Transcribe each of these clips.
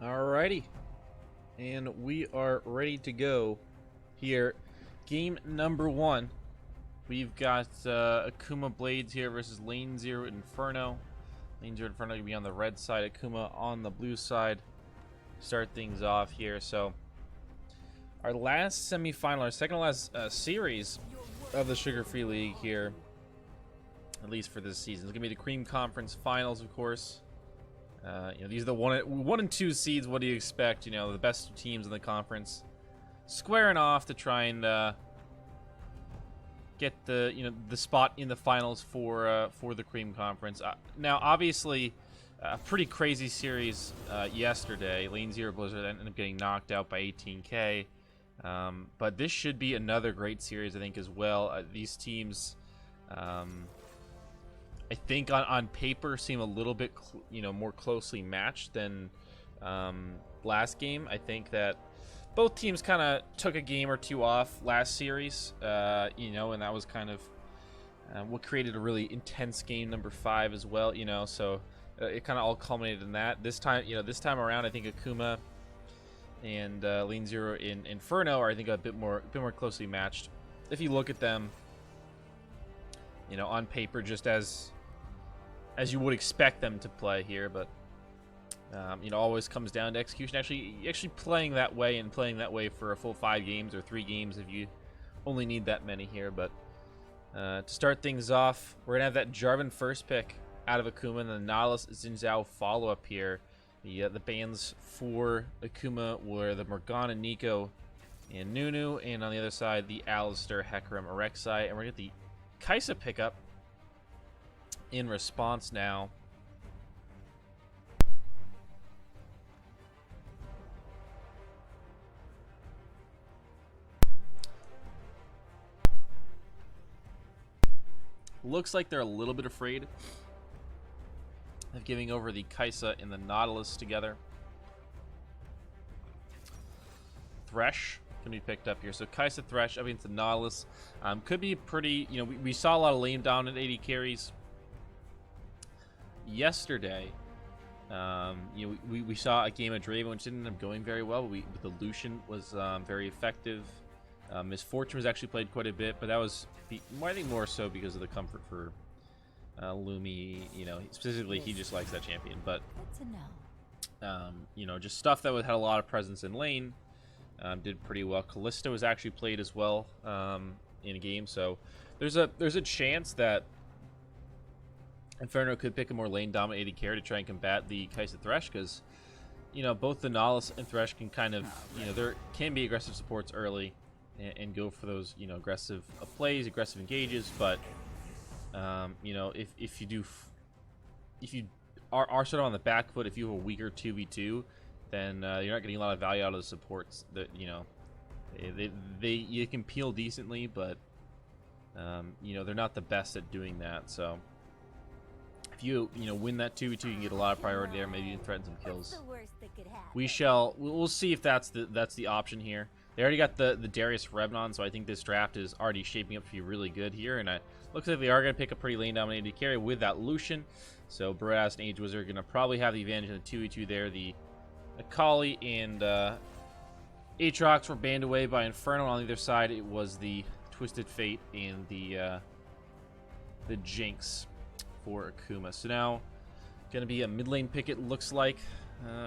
Alrighty, and we are ready to go here. Game number one. We've got Akuma Blades here versus Lane Zero Inferno. Lane Zero Inferno gonna be on the red side, Akuma on the blue side. Start things off here. So our last semifinal, our second to last series of the Sugar Free League here, at least for this season. It's gonna be the Cream Conference Finals, of course. These are the one and two seeds. What do you expect? The best teams in the conference squaring off to try and get the spot in the finals for the Cream Conference. Now, obviously, a pretty crazy series yesterday. Lane Zero Blizzard ended up getting knocked out by 18K, but this should be another great series, I think, as well. These teams, I think on paper seem a little bit more closely matched than last game. I think that both teams kind of took a game or two off last series, and that was kind of what created a really intense game number 5 as well. So it kind of all culminated in that. This time around, I think Akuma and Lane Zero in Inferno are, I think, a bit more closely matched. If you look at them, on paper, just as you would expect them to play here, but always comes down to execution. Actually playing that way and playing that way for a full 5 games or 3 games if you only need that many here. But to start things off, we're gonna have that Jarvan first pick out of Akuma, and the Nautilus Xin follow up here. The bans for Akuma were the Morgana, Nico, and Nunu, and on the other side the Alistair, Hecarim, Rek'Sai, and we're gonna get the Kai'Sa pickup in response now. Looks like they're a little bit afraid of giving over the Kai'Sa and the Nautilus together. Thresh can be picked up here. So Kai'Sa, Thresh up against the Nautilus. Could be pretty, we saw a lot of lane down at 80 carries yesterday. We saw a game of Draven which didn't end up going very well, but the Lucian was very effective. Misfortune was actually played quite a bit, but that was, I think, more so because of the comfort for Lumi. Specifically, he just likes that champion. But just stuff that had a lot of presence in lane did pretty well. Callisto was actually played as well in a game, so there's a chance that Inferno could pick a more lane dominated carry to try and combat the Kai'Sa Thresh, because both the Nautilus and Thresh can kind of there can be aggressive supports early and go for those aggressive plays, aggressive engages. But if you are sort of on the back foot, if you have a weaker 2v2, then you're not getting a lot of value out of the supports. That you can peel decently, but they're not the best at doing that. So if you win that 2v2, you can get a lot of priority there. Maybe you can threaten some kills. We'll see if that's the option here. They already got the Darius Rebnon, so I think this draft is already shaping up to be really good here. And it looks like they are going to pick a pretty lane dominated carry with that Lucian. So Baradas and Age Wizard are going to probably have the advantage in the 2v2 there. The Akali and Aatrox were banned away by Inferno. On the other side, it was the Twisted Fate and the Jinx for Akuma. So now going to be a mid lane pick, it looks like,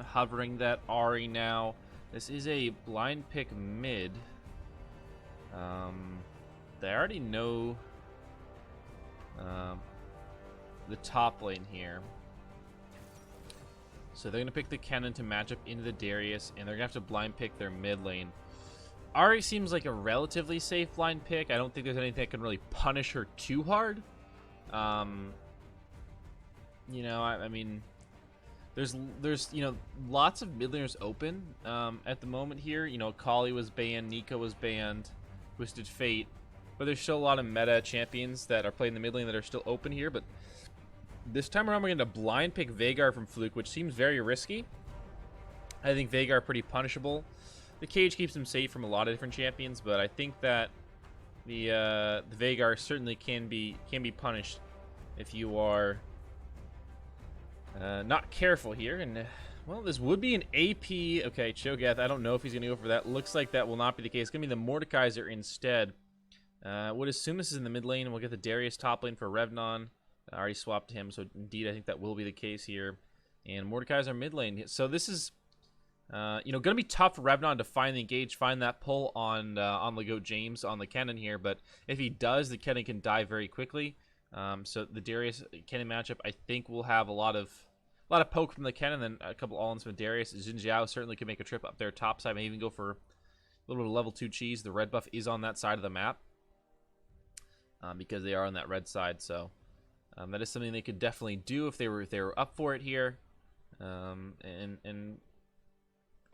hovering that Ahri now. This is a blind pick mid. They already know the top lane here, so they're gonna pick the Kennen to match up into the Darius, and they're gonna have to blind pick their mid lane. Ahri seems like a relatively safe blind pick. I don't think there's anything that can really punish her too hard. I mean, there's lots of mid laners open at the moment here. Akali was banned, Nico was banned, Twisted Fate, but there's still a lot of meta champions that are playing the mid lane that are still open here. But this time around, we're going to blind pick Veigar from Fluke, which seems very risky. I think Veigar pretty punishable. The cage keeps him safe from a lot of different champions, but I think that the Veigar certainly can be punished if you are not careful here. And Well, this would be an AP. Okay, Cho'Gath. I don't know if he's going to go for that. Looks like that will not be the case. It's going to be the Mordekaiser instead. Would assume this is in the mid lane. We'll get the Darius top lane for Revnon. I already swapped him, so indeed I think that will be the case here. And Mordekaiser mid lane. So this is, you know, going to be tough for Revnon to find the engage, find that pull on Lego James on the Kennen here. But if he does, the Kennen can die very quickly. So the Darius Kennen matchup, I think, will have a lot of poke from the Kennen, and then a couple all-ins from Darius. Xin Zhao certainly can make a trip up there top side, maybe even go for a little bit of level 2 cheese. The red buff is on that side of the map because they are on that red side. So that is something they could definitely do if they were up for it here. And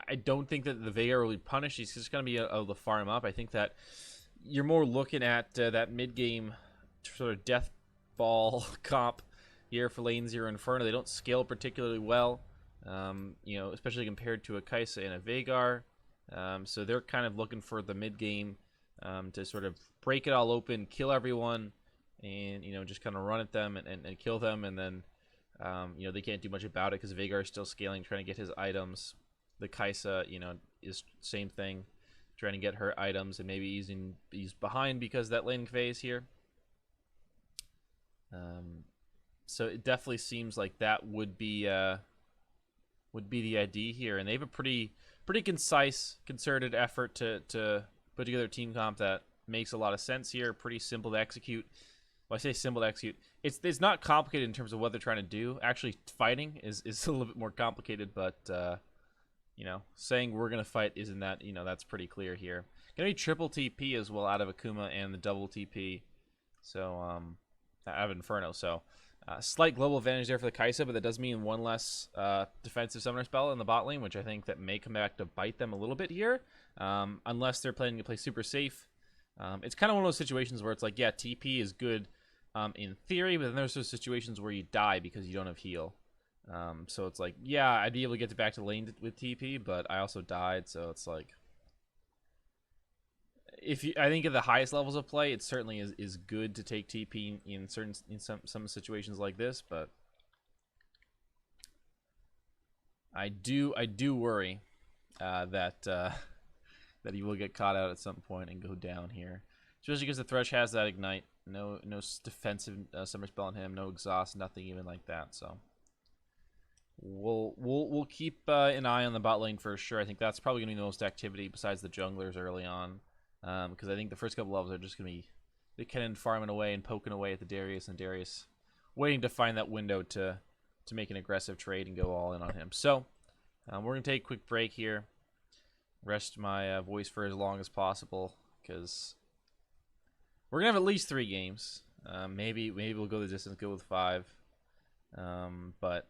I don't think that the Veigar will be punished. He's just going to be able to farm up. I think that you're more looking at that mid-game sort of death ball comp here for Lane 0 Inferno. They don't scale particularly well, you know, especially compared to a Kai'Sa and a Veigar. So they're kind of looking for the mid-game to sort of break it all open, kill everyone, and, you know, just kind of run at them and kill them. And then, you know, they can't do much about it because Veigar is still scaling, trying to get his items. The Kai'Sa, you know, is same thing, trying to get her items, and maybe he's behind because that laning phase here. So it definitely seems like that would be the idea here, and they have a pretty concise, concerted effort to put together a team comp that makes a lot of sense here. Pretty simple to execute. Well, I say simple to execute. It's not complicated in terms of what they're trying to do. Actually, fighting is a little bit more complicated, but you know, saying we're gonna fight isn't that, you know, that's pretty clear here. Gonna be triple TP as well out of Akuma and the double TP. So out of Inferno. So slight global advantage there for the Kai'Sa, but that does mean one less defensive summoner spell in the bot lane, which I think that may come back to bite them a little bit here, unless they're planning to play super safe. It's kind of one of those situations where it's like, yeah, TP is good in theory, but then there's those situations where you die because you don't have heal. So it's like, yeah, I'd be able to get back to the lane with TP, but I also died, so it's like, I think at the highest levels of play, it certainly is good to take TP in some situations like this, but I do worry that that he will get caught out at some point and go down here, especially because the Thresh has that ignite, no defensive summer spell on him, no exhaust, nothing even like that. So we'll keep an eye on the bot lane for sure. I think that's probably gonna be the most activity besides the junglers early on. Because I think the first couple levels are just going to be the Kennen farming away and poking away at the Darius, and Darius waiting to find that window to make an aggressive trade and go all in on him. So we're going to take a quick break here, rest my voice for as long as possible, because we're going to have at least 3 games. Maybe we'll go the distance, go with 5. But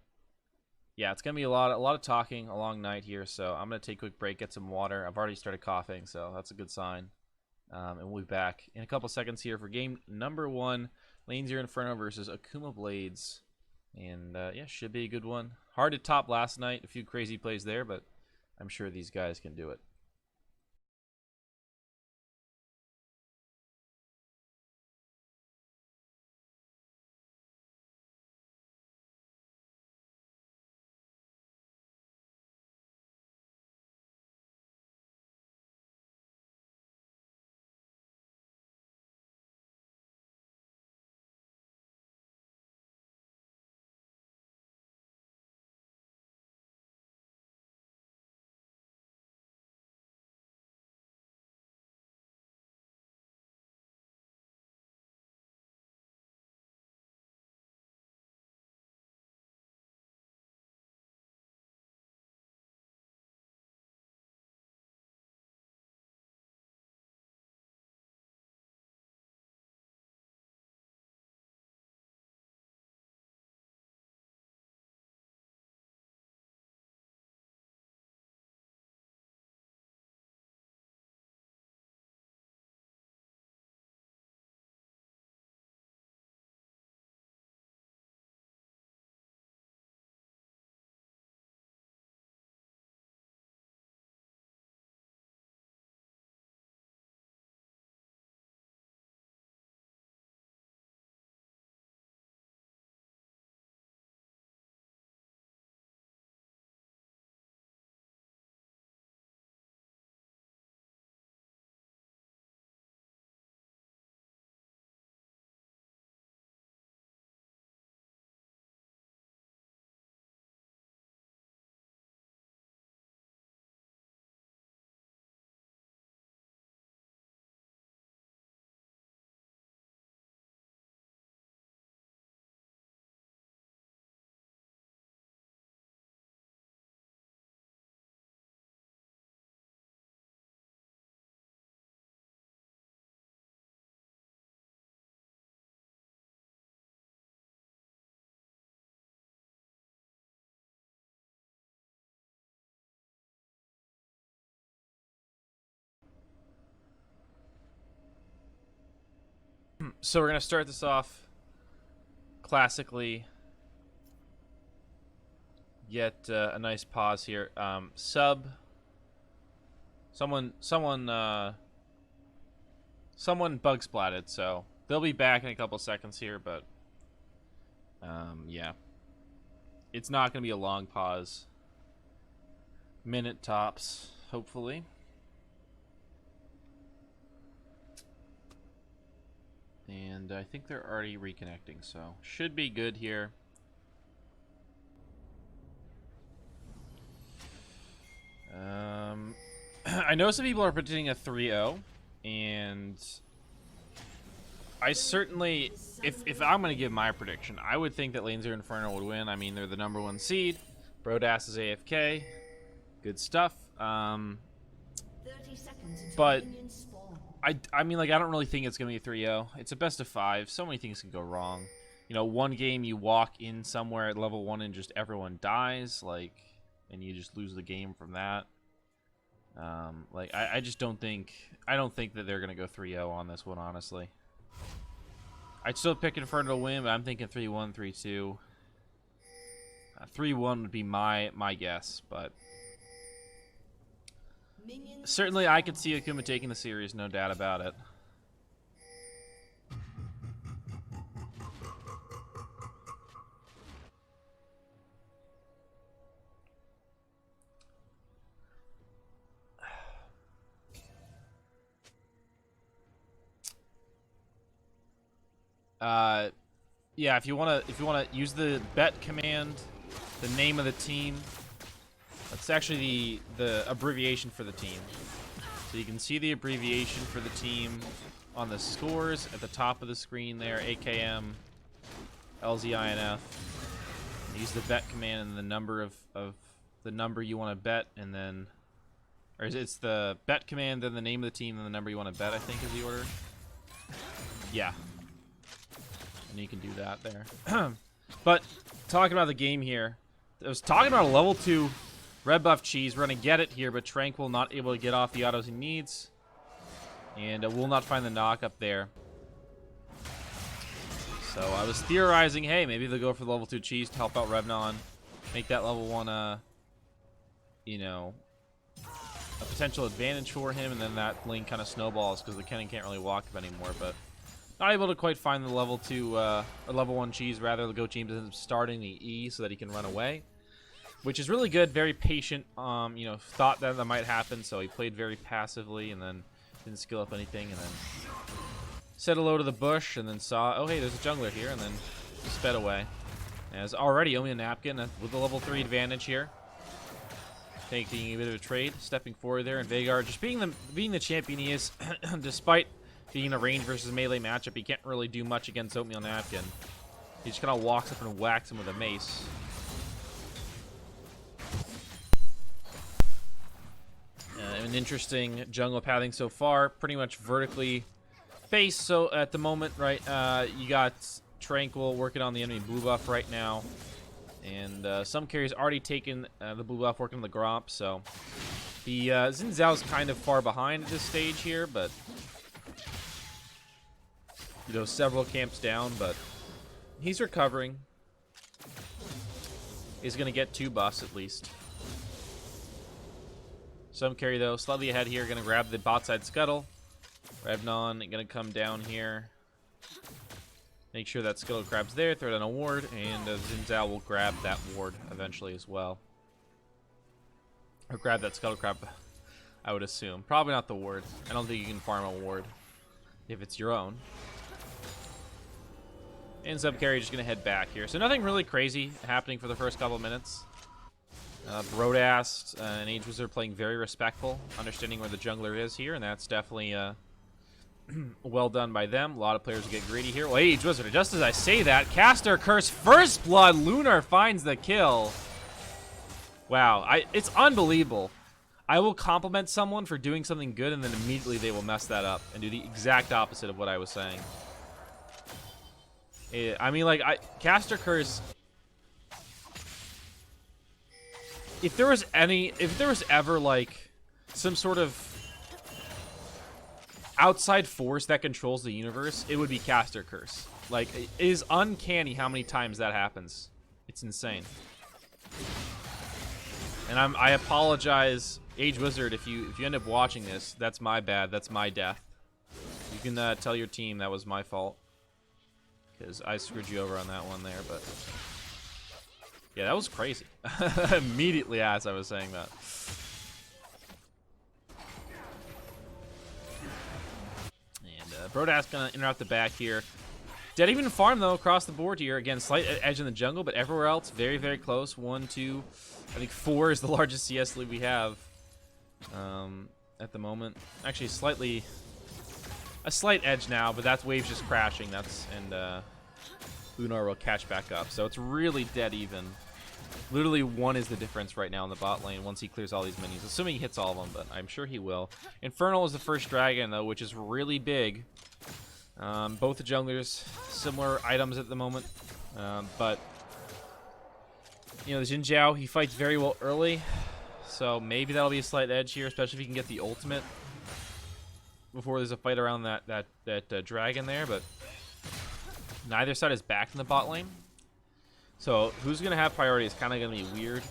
yeah, it's going to be a lot of talking, a long night here, so I'm going to take a quick break, get some water. I've already started coughing, so that's a good sign. And we'll be back in a couple seconds here for game number 1, Lane 0 Inferno versus Akuma Blades. And yeah, should be a good one. Hard to top last night, a few crazy plays there, but I'm sure these guys can do it. So we're going to start this off classically. Get a nice pause here. Someone bug splatted, so they'll be back in a couple seconds here, but yeah. It's not going to be a long pause. Minute tops, hopefully. And I think they're already reconnecting, so should be good here. I know some people are predicting a 3-0, and I certainly, if I'm going to give my prediction, I would think that LZINF Inferno would win. I mean, they're the #1 seed. Brodas is AFK. Good stuff. But I mean, like, I don't really think it's going to be a 3-0. It's a best of 5. So many things can go wrong. You know, one game you walk in somewhere at level 1 and just everyone dies, like, and you just lose the game from that. Like, I just don't think, I don't think that they're going to go 3-0 on this one, honestly. I'd still pick Inferno to win, but I'm thinking 3-1, 3-2. 3-1 would be my guess, but certainly I could see Akuma taking the series, no doubt about it. Yeah, if you wanna use the bet command, the name of the team. That's actually the abbreviation for the team. So you can see the abbreviation for the team on the scores at the top of the screen there. AKM, LZINF. Use the bet command and the number of the number you want to bet, and then, or it's the bet command, then the name of the team, and the number you want to bet, I think is the order. Yeah. And you can do that there. But talking about the game here, I was talking about a level 2 red buff cheese. We're going to get it here, but Tranquil not able to get off the autos he needs. And will not find the knock up there. So I was theorizing, hey, maybe they'll go for the level 2 cheese to help out Revnon. Make that level 1, you know, a potential advantage for him. And then that lane kind of snowballs because the Kennen can't really walk him anymore. But not able to quite find the level 2, or level 1 cheese, rather. The Go team ends up starting the E so that he can run away. Which is really good, very patient, you know, thought that might happen, so he played very passively and then didn't skill up anything, and then said hello to the bush and then saw, oh hey, there's a jungler here, and then sped away. As already only a napkin with the level 3 advantage here. Taking a bit of a trade, stepping forward there, and Veigar just being the champion he is, despite being a range versus melee matchup, he can't really do much against Oatmeal Napkin. He just kind of walks up and whacks him with a mace. An interesting jungle pathing so far, pretty much vertically based. So at the moment, right, you got Tranquil working on the enemy blue buff right now, and some carries already taken the blue buff working on the Gromp. So the Xin Zhao's kind of far behind at this stage here, but you know, several camps down, but he's recovering. He's gonna get 2 buffs at least. Some carry, though, slightly ahead here. Going to grab the bot side scuttle. Revnon going to come down here. Make sure that scuttle grabs there. Throw down a ward. And Xin Zhao will grab that ward eventually as well. Or grab that scuttle crab, I would assume. Probably not the ward. I don't think you can farm a ward if it's your own. And subcarry just going to head back here. So nothing really crazy happening for the first couple of minutes. Brodas and Ages are playing very respectful, understanding where the jungler is here, and that's definitely well done by them. A lot of players get greedy here. Well, Age Wizard, just as I say that, Caster Curse, First Blood, Lunar finds the kill. Wow, it's unbelievable. I will compliment someone for doing something good, and then immediately they will mess that up and do the exact opposite of what I was saying. I mean, like, Caster Curse... If there was ever, like, some sort of outside force that controls the universe, it would be Caster Curse. Like, it is uncanny how many times that happens. It's insane. And I apologize, Age Wizard, if you end up watching this. That's my bad. That's my death. You can tell your team that was my fault, because I screwed you over on that one there. But yeah, that was crazy. Immediately as I was saying that. And Brodass gonna interrupt the back here. Dead even farm though across the board here. Again, slight edge in the jungle, but everywhere else very, very close. 1, 2, I think 4 is the largest CS lead we have at the moment. Actually, a slight edge now, but that's waves just crashing. And Lunar will catch back up. So it's really dead even. Literally 1 is the difference right now in the bot lane once he clears all these minions, assuming he hits all of them, but I'm sure he will. Inferno is the first dragon though, which is really big. Both the junglers, similar items at the moment, but you know, the Jin Jiao, he fights very well early, so maybe that'll be a slight edge here, especially if he can get the ultimate before there's a fight around that dragon there. But neither side is back in the bot lane, so who's gonna have priority is kind of gonna be weird,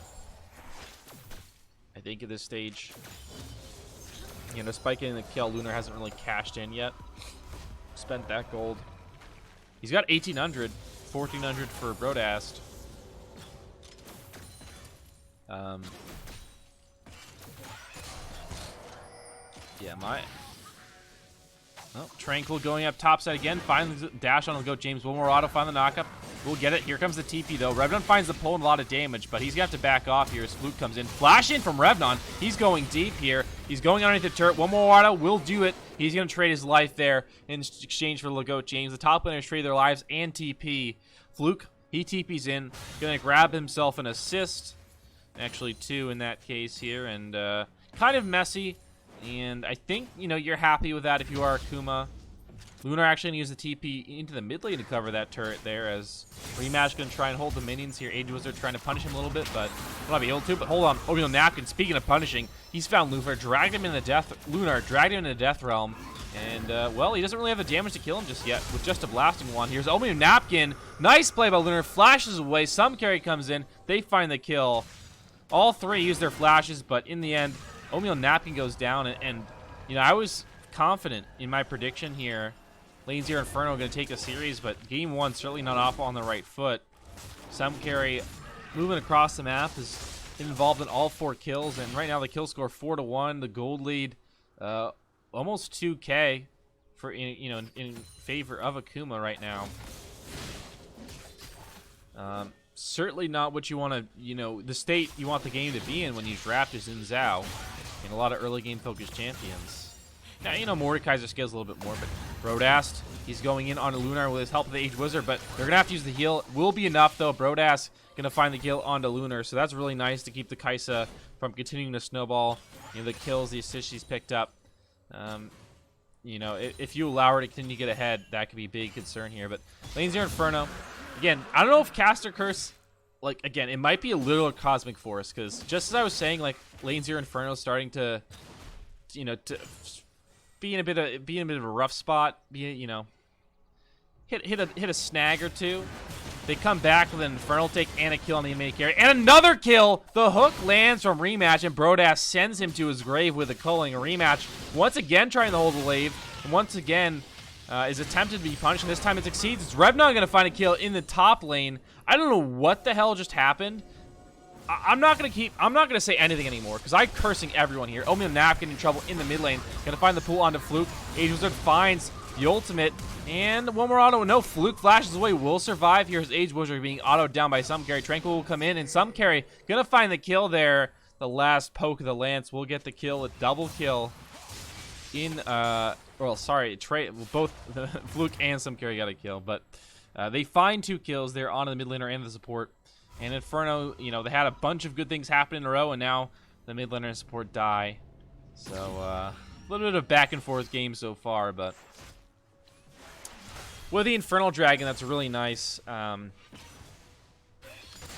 I think, at this stage. You know, despite getting the kill, Lunar hasn't really cashed in yet. Spent that gold. He's got 1,800, 1,400 for Brodass. Yeah, oh, Tranquil going up top side again. Finally dash on the goat. James, one more auto, find the knockup. We'll get it. Here comes the TP though. Revnon finds the pull and a lot of damage, but he's got to back off here as Fluke comes in. Flash in from Revnon. He's going deep here. He's going underneath the turret. One more auto will do it. He's going to trade his life there in exchange for Legoat James. The top laners trade their lives and TP. Fluke, he TP's in. Going to grab himself an assist. Actually 2 in that case here. And kind of messy. And I think, you know, you're happy with that if you are Akuma. Lunar actually going to use the TP into the mid lane to cover that turret there, as Rematch going to try and hold the minions here. Age Wizard trying to punish him a little bit, but will not be able to. But hold on, Oatmeal Napkin, speaking of punishing, he's found Lunar, dragged him in the death realm, and well, he doesn't really have the damage to kill him just yet with just a blasting one. Here's Oatmeal Napkin, nice play by Lunar, flashes away, some carry comes in, they find the kill. All 3 use their flashes, but in the end, Oatmeal Napkin goes down, and you know, I was confident in my prediction here. Lane 0 Inferno going to take a series, but game 1 certainly not off on the right foot. Some carry moving across the map is involved in all 4 kills, and right now the kill score 4-1. The gold lead almost 2K for in favor of Akuma right now. Certainly not what you want to, you know, the state you want the game to be in when you draft is in Zhao and a lot of early game focused champions. Now, you know, Mordekaiser scales a little bit more, but Brodass, he's going in on a Lunar with his help of the Age Wizard, but they're going to have to use the heal. Will be enough, though. Brodass going to find the kill onto Lunar, so that's really nice to keep the Kaisa from continuing to snowball. You know, the kills, the assists she's picked up. You know, if you allow her to continue to get ahead, that could be a big concern here. But Lane 0 Inferno, again, I don't know if Caster Curse, like, again, it might be a little Cosmic Force, because just as I was saying, like, Lane 0 Inferno is starting to, you know, be in a bit of a rough spot, you know, hit a snag or 2. They come back with an Infernal take and a kill on the main carry, and another kill. The hook lands from Rematch, and Brodass sends him to his grave with a culling. Rematch once again trying to hold the wave, and once again is attempted to be punished, and this time it succeeds. It's Revnon going to find a kill in the top lane. I don't know what the hell just happened. I'm not gonna say anything anymore because I'm cursing everyone here. Oatmeal Napkin in trouble in the mid lane. Gonna find the pool onto Fluke. Age Wizard finds the ultimate, and one more auto. No, Fluke flashes away. Will survive. Here's Age Wizard being autoed down by some carry. Tranquil will come in, and some carry gonna find the kill there. The last poke of the lance will get the kill. A double kill in well, sorry, both Fluke and some carry got a kill, but they find 2 kills. They're onto the mid laner and the support. And Inferno, you know, they had a bunch of good things happen in a row, and now the mid laner and support die. So, a little bit of back and forth game so far, but with the Infernal Dragon, that's really nice. And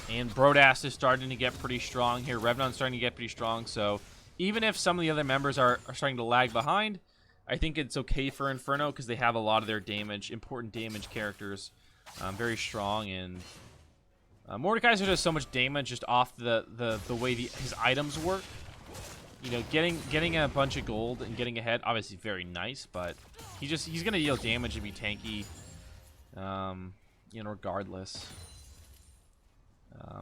Brodass is starting to get pretty strong here. Revnon's starting to get pretty strong, so even if some of the other members are starting to lag behind, I think it's okay for Inferno because they have a lot of their damage, important damage characters, very strong, and Mordekaiser does so much damage just off the way his items work. You know, getting a bunch of gold and getting ahead, obviously very nice, but he's gonna deal damage and be tanky, you know, regardless.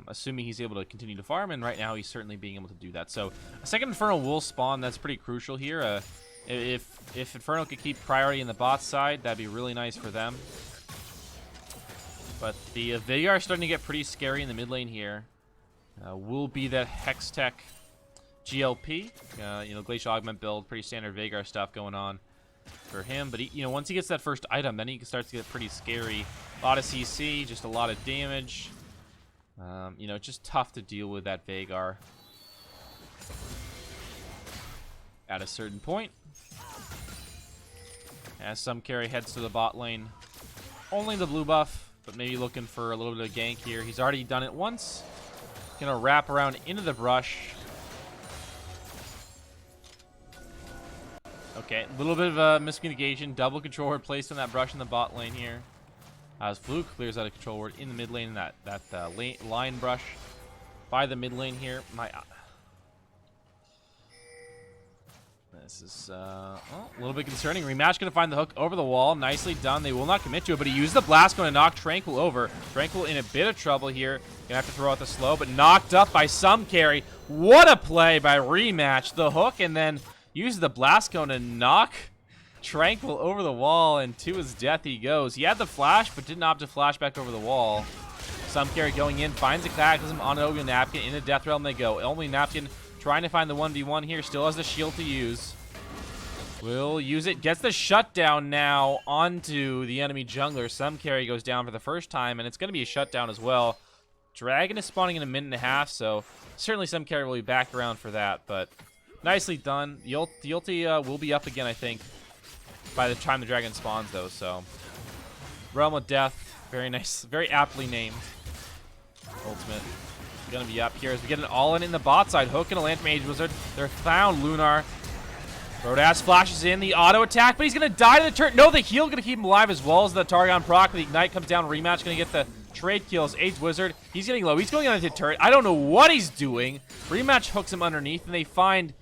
Assuming he's able to continue to farm, and right now he's certainly being able to do that. So a second Inferno will spawn. That's pretty crucial here. If Inferno could keep priority in the bot side, that'd be really nice for them. But the Veigar are starting to get pretty scary in the mid lane here. Will be that Hextech GLP, you know, Glacial Augment build, pretty standard Veigar stuff going on for him. But you know, once he gets that first item, then he starts to get pretty scary. A lot of CC, just a lot of damage. You know, just tough to deal with that Veigar at a certain point. As some carry heads to the bot lane, only the blue buff, but maybe looking for a little bit of gank here. He's already done it once. Gonna wrap around into the brush. Okay, a little bit of a miscommunication. Double control ward placed on that brush in the bot lane here. As Fluke clears out a control ward in the mid lane, that line brush by the mid lane here. This is well, a little bit concerning. Rematch gonna find the hook over the wall. Nicely done. They will not commit to it, but he used the blast, gonna knock Tranquil over. Tranquil in a bit of trouble here. Gonna have to throw out the slow, but knocked up by some carry. What a play by Rematch. The hook, and then uses the blast cone to knock Tranquil over the wall, and to his death he goes. He had the flash, but didn't opt to flash back over the wall. Some carry going in, finds a Cataclysm on Ogre Napkin. In the Death Realm they go. Only Napkin trying to find the 1v1 here. Still has the shield to use. Will use it. Gets the shutdown now onto the enemy jungler. Some carry goes down for the first time, and it's going to be a shutdown as well. Dragon is spawning in a minute and a half, so certainly some carry will be back around for that, but nicely done. The ulti will be up again, I think, by the time the dragon spawns, though, so. Realm of Death, very nice, very aptly named. Ultimate gonna be up here as we get an all-in the bot side. Hook and a Lantern Mage Wizard. They're found. Lunar. Rodas flashes in the auto attack, but he's gonna die to the turret. No, the heal gonna keep him alive as well as the Targon proc. The Ignite comes down. Rematch gonna get the trade kills. Age Wizard, he's getting low. He's going on the turret. I don't know what he's doing. Rematch hooks him underneath, and they find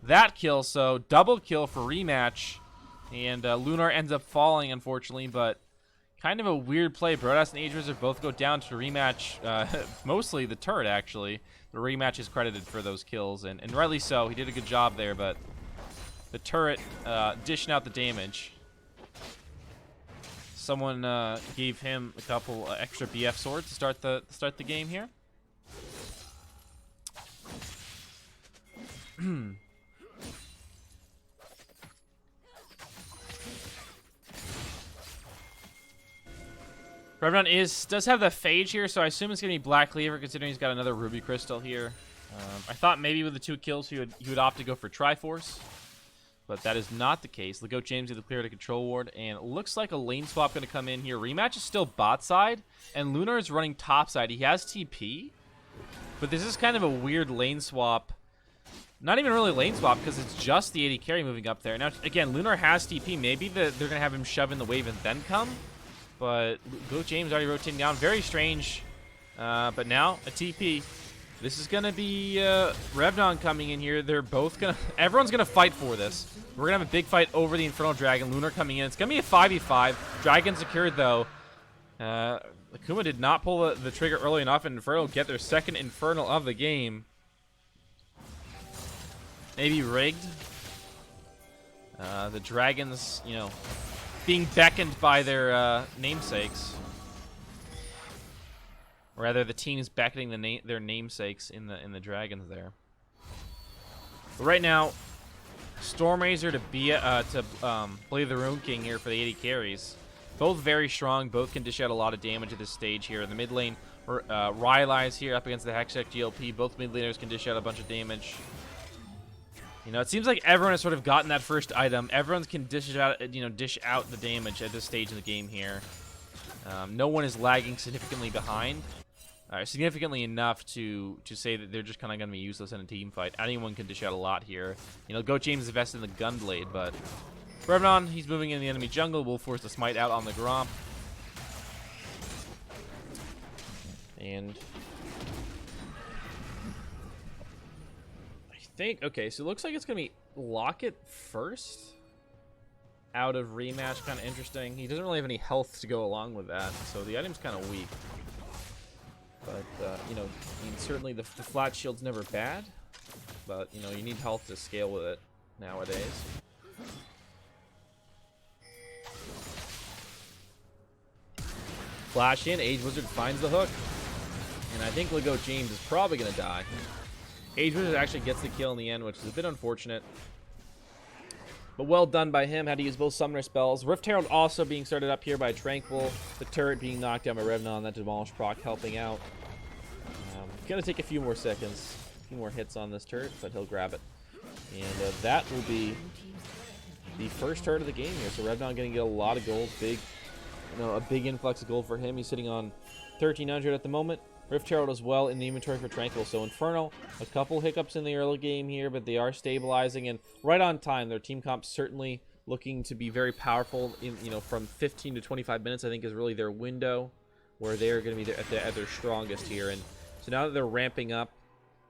that kill, so double kill for Rematch. And Lunar ends up falling, unfortunately, but kind of a weird play. Brodas and Age Wizard both go down to Rematch, mostly the turret, actually. The Rematch is credited for those kills, and rightly so. He did a good job there, but the turret dishing out the damage. Someone gave him a couple extra BF swords to start the game here. Revenant does have the Phage here, so I assume it's going to be Black Cleaver, considering he's got another Ruby Crystal here. I thought maybe with the 2 kills he would opt to go for Triforce, but that is not the case. Legoat James with the clear to control ward, and it looks like a lane swap going to come in here. Rematch is still bot side, and Lunar is running top side. He has TP, but this is kind of a weird lane swap. Not even really lane swap, because it's just the 80 carry moving up there. Now, again, Lunar has TP. Maybe they're going to have him shove in the wave and then come. But Legoat James already rotating down. Very strange. But now, a TP. This is going to be Revdon coming in here. They're both going to... Everyone's going to fight for this. We're going to have a big fight over the Infernal Dragon. Lunar coming in. It's going to be a 5v5. Dragon secured, though. Akuma did not pull the trigger early enough, and Inferno get their second Infernal of the game. Maybe rigged. The Dragons, you know, being beckoned by their namesakes. Or rather, the team is beckoning their namesakes in the Dragons there. But right now, Stormrazor to play the Rune King here for the 80 carries. Both very strong. Both can dish out a lot of damage at this stage here. In the mid lane, Rylai's here up against the Hextech GLP. Both mid laners can dish out a bunch of damage. You know, it seems like everyone has sort of gotten that first item. Everyone can dish out the damage at this stage in the game here. No one is lagging significantly behind. Significantly enough to say that they're just kind of going to be useless in a team fight. Anyone can dish out a lot here. You know, Goat James invested in the Gunblade, but Revenon, he's moving in the enemy jungle, will force the smite out on the Gromp. And I think, okay, so it looks like it's going to be Locket first out of rematch. Kind of interesting. He doesn't really have any health to go along with that, so the item's kind of weak. But, you know, I mean, certainly the flat shield's never bad, but, you know, you need health to scale with it nowadays. Flash in, Age Wizard finds the hook. And I think Lego James is probably going to die. Age Wizard actually gets the kill in the end, which is a bit unfortunate. But well done by him. Had to use both summoner spells. Rift Herald also being started up here by Tranquil. The turret being knocked down by Revenon. That Demolish proc helping out. Going to take a few more seconds. A few more hits on this turret, but he'll grab it. And that will be the first turret of the game here. So Revenon going to get a lot of gold. Big, you know, a big influx of gold for him. He's sitting on 1,300 at the moment. Rift Herald as well in the inventory for Tranquil. So Inferno, a couple hiccups in the early game here, but they are stabilizing and right on time. Their team comp certainly looking to be very powerful. In, you know, from 15 to 25 minutes, I think is really their window where they're going to be at their strongest here. And so now that they're ramping up,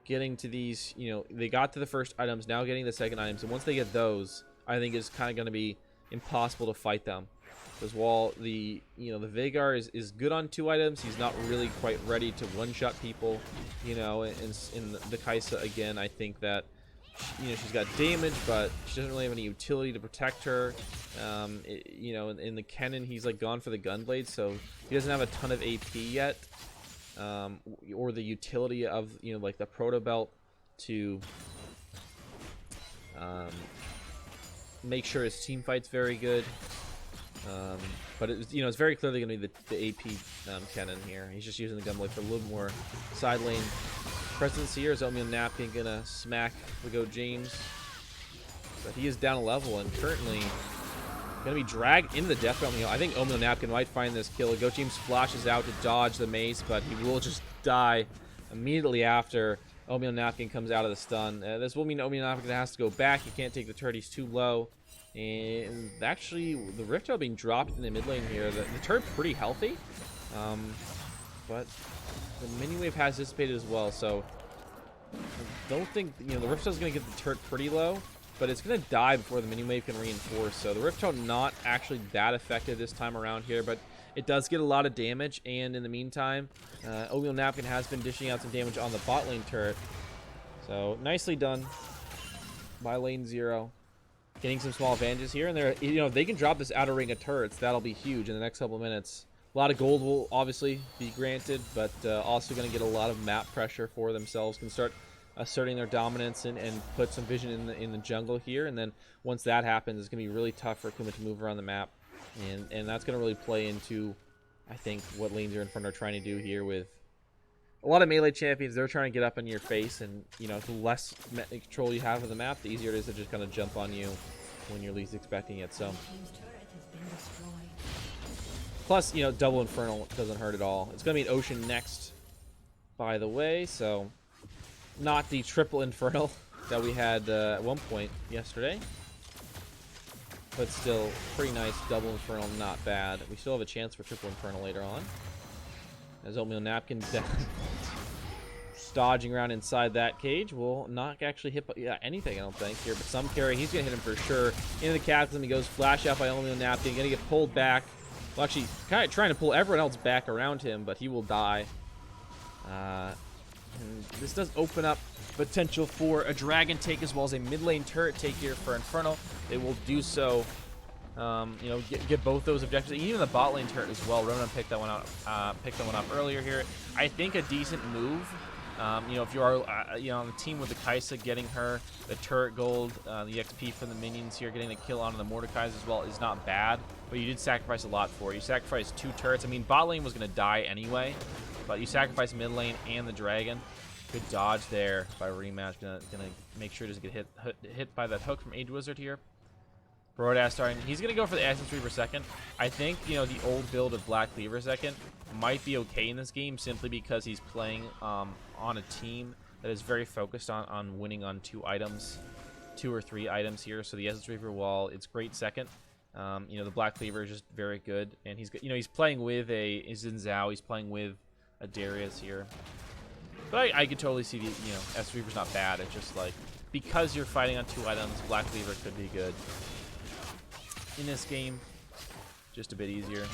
getting to these, you know, they got to the first items, now getting the second items, and once they get those, I think it's kind of going to be impossible to fight them. Because while the, you know, the Vagar is good on 2 items, he's not really quite ready to one-shot people, you know. In the Kai'Sa, again, I think that, you know, she's got damage, but she doesn't really have any utility to protect her. You know, in the Kennen, he's like gone for the Gunblade, so he doesn't have a ton of AP yet, or the utility of, you know, like the Proto Belt to make sure his team fight's very good. But it's, you know, it's very clearly going to be the AP Kennen here. He's just using the Gunblade for a little more side lane presence here. Is Oatmeal Napkin going to smack Lego James? But he is down a level and currently going to be dragged into the death realm. You know, I think Oatmeal Napkin might find this kill. Lego James flashes out to dodge the mace, but he will just die immediately after Oatmeal Napkin comes out of the stun. This will mean Oatmeal Napkin has to go back. He can't take the turret. He's too low. And actually, the Rift Herald being dropped in the mid lane here. The turret pretty healthy, but the mini wave has dissipated as well. So I don't think, you know, the Rift Herald's going to get the turret pretty low, but it's going to die before the mini wave can reinforce. So the Rift Herald not actually that effective this time around here, but it does get a lot of damage. And in the meantime, Oatmeal Napkin has been dishing out some damage on the bot lane turret. So nicely done by lane 0. Getting some small advantages here, and they're, you know, if they can drop this outer ring of turrets, that'll be huge in the next couple of minutes. A lot of gold will obviously be granted, but also going to get a lot of map pressure for themselves. Can start asserting their dominance and put some vision in the jungle here, and then once that happens, it's going to be really tough for Akuma to move around the map, and that's going to really play into, I think, what lanes are in front are trying to do here with a lot of melee champions. They're trying to get up in your face, and, you know, the less control you have of the map, the easier it is to just kind of jump on you when you're least expecting it. So plus, you know, double Infernal doesn't hurt at all. It's going to be an Ocean next, by the way, so not the triple Infernal that we had at one point yesterday, but still pretty nice double Infernal, not bad. We still have a chance for triple Infernal later on. As Oatmeal Napkin dodging around inside that cage will not actually hit anything, I don't think, here, but some carry. He's going to hit him for sure. Into the Cataclysm he goes, flash out by Oatmeal Napkin, going to get pulled back. Well, actually, kind of trying to pull everyone else back around him, but he will die. And this does open up potential for a dragon take as well as a mid lane turret take here for Inferno. They will do so. You know, get both those objectives, and even the bot lane turret as well. Ronan picked that one up earlier here. I think a decent move. You know, if you are you know, on the team with the Kai'Sa, getting her the turret gold, the XP from the minions here, getting the kill onto the Mordekai's as well is not bad. But you did sacrifice a lot for it. You sacrificed 2 turrets. I mean, bot lane was going to die anyway, but you sacrificed mid lane and the dragon. Good dodge there by Rematch. Gonna make sure to get hit by that hook from Age Wizard here. Brodass starting. He's going to go for the Essence Reaver second. I think, you know, the old build of Black Cleaver second might be okay in this game simply because he's playing on a team that is very focused on winning on 2 items. 2 or 3 items here. So the Essence Reaper wall, it's great second. You know, the Black Cleaver is just very good, and he's playing with a Xin Zhao. He's playing with a Darius here. But I could totally see the, you know, Essence Reaper's not bad. It's just like, because you're fighting on 2 items, Black Cleaver could be good in this game. Just a bit easier.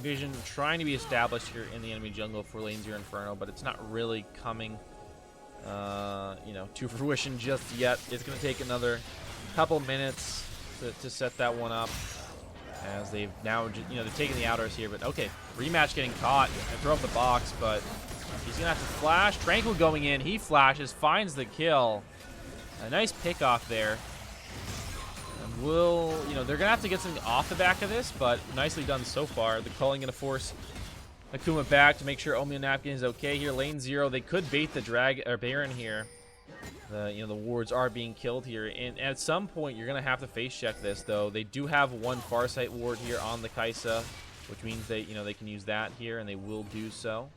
Vision trying to be established here in the enemy jungle for lane 0 Inferno, but it's not really coming, you know, to fruition just yet. It's going to take another couple minutes to set that one up, as they've now, you know, they're taking the outers here. But okay, rematch getting caught. I throw up the box, but he's going to have to flash. Tranquil going in. He flashes, finds the kill. A nice pick off there. Will, you know, they're gonna have to get something off the back of this, but nicely done so far. The calling gonna force Akuma back to make sure Omeo Napkin is okay here. Lane 0, they could bait the drag or Baron here. You know, the wards are being killed here, and at some point you're gonna have to face check this though. They do have one Farsight ward here on the Kaisa, which means they, you know, they can use that here, and they will do so.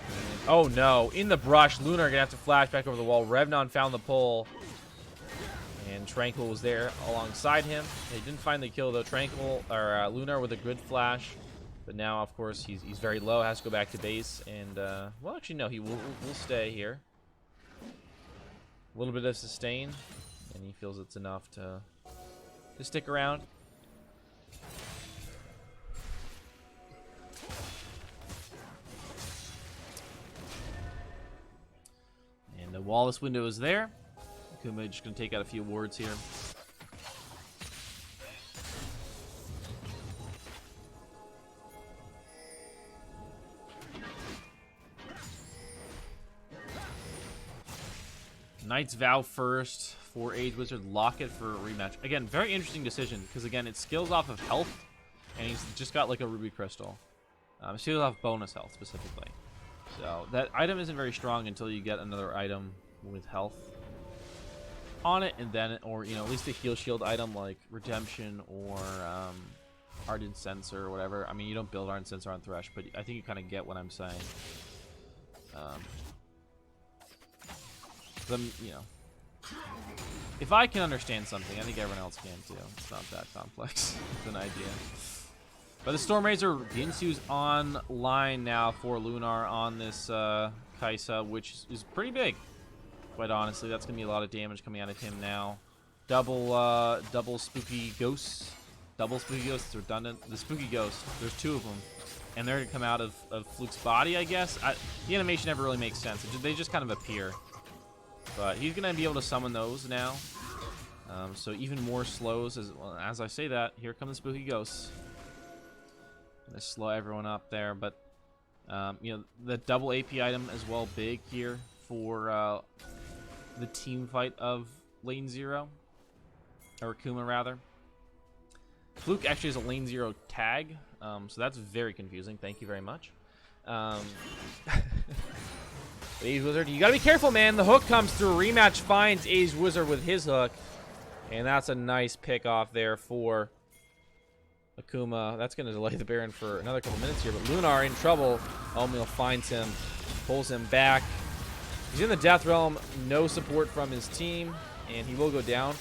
And, oh no, in the brush, Lunar gonna have to flash back over the wall. Revnon found the pull. And Tranquil was there alongside him. They didn't find the kill though. Tranquil or Lunar with a good flash, but now of course he's very low. Has to go back to base, and well, actually no, he will stay here. A little bit of sustain, and he feels it's enough to stick around. And the Wallace window is there. Akuma just going to take out a few wards here. Knight's Vow first for Age Wizard. Lock it for a rematch. Again, very interesting decision, because again, it skills off of health, and he's just got like a Ruby Crystal. Skills off bonus health specifically. So that item isn't very strong until you get another item with health on it, and then, or you know, at least a heal shield item like Redemption or Ardent Sensor or whatever. I mean, you don't build Ardent Sensor on Thresh, but I think you kind of get what I'm saying. You know, if I can understand something, I think everyone else can too. It's not that complex. It's an idea. But the Stormrazor Ginsu's online now for Lunar on this Kaisa, which is pretty big. Quite honestly, that's gonna be a lot of damage coming out of him now. Double spooky ghosts. Double spooky ghosts. It's redundant. The spooky ghost. There's 2 of them, and they're gonna come out of Fluke's body, I guess. The animation never really makes sense. They just kind of appear. But he's gonna be able to summon those now. So even more slows. As I say that, here come the spooky ghosts. Gonna slow everyone up there, but you know, the double AP item as well, big here for the team fight of lane 0, or Akuma rather. Fluke actually has a lane 0 tag, so that's very confusing. Thank you very much. Age Wizard, you gotta be careful, man. The hook comes through. Rematch finds Age Wizard with his hook, and that's a nice pick off there for Akuma. That's gonna delay the Baron for another couple minutes here, but Lunar in trouble. Omeo finds him, pulls him back. He's in the Death Realm, no support from his team, and he will go down.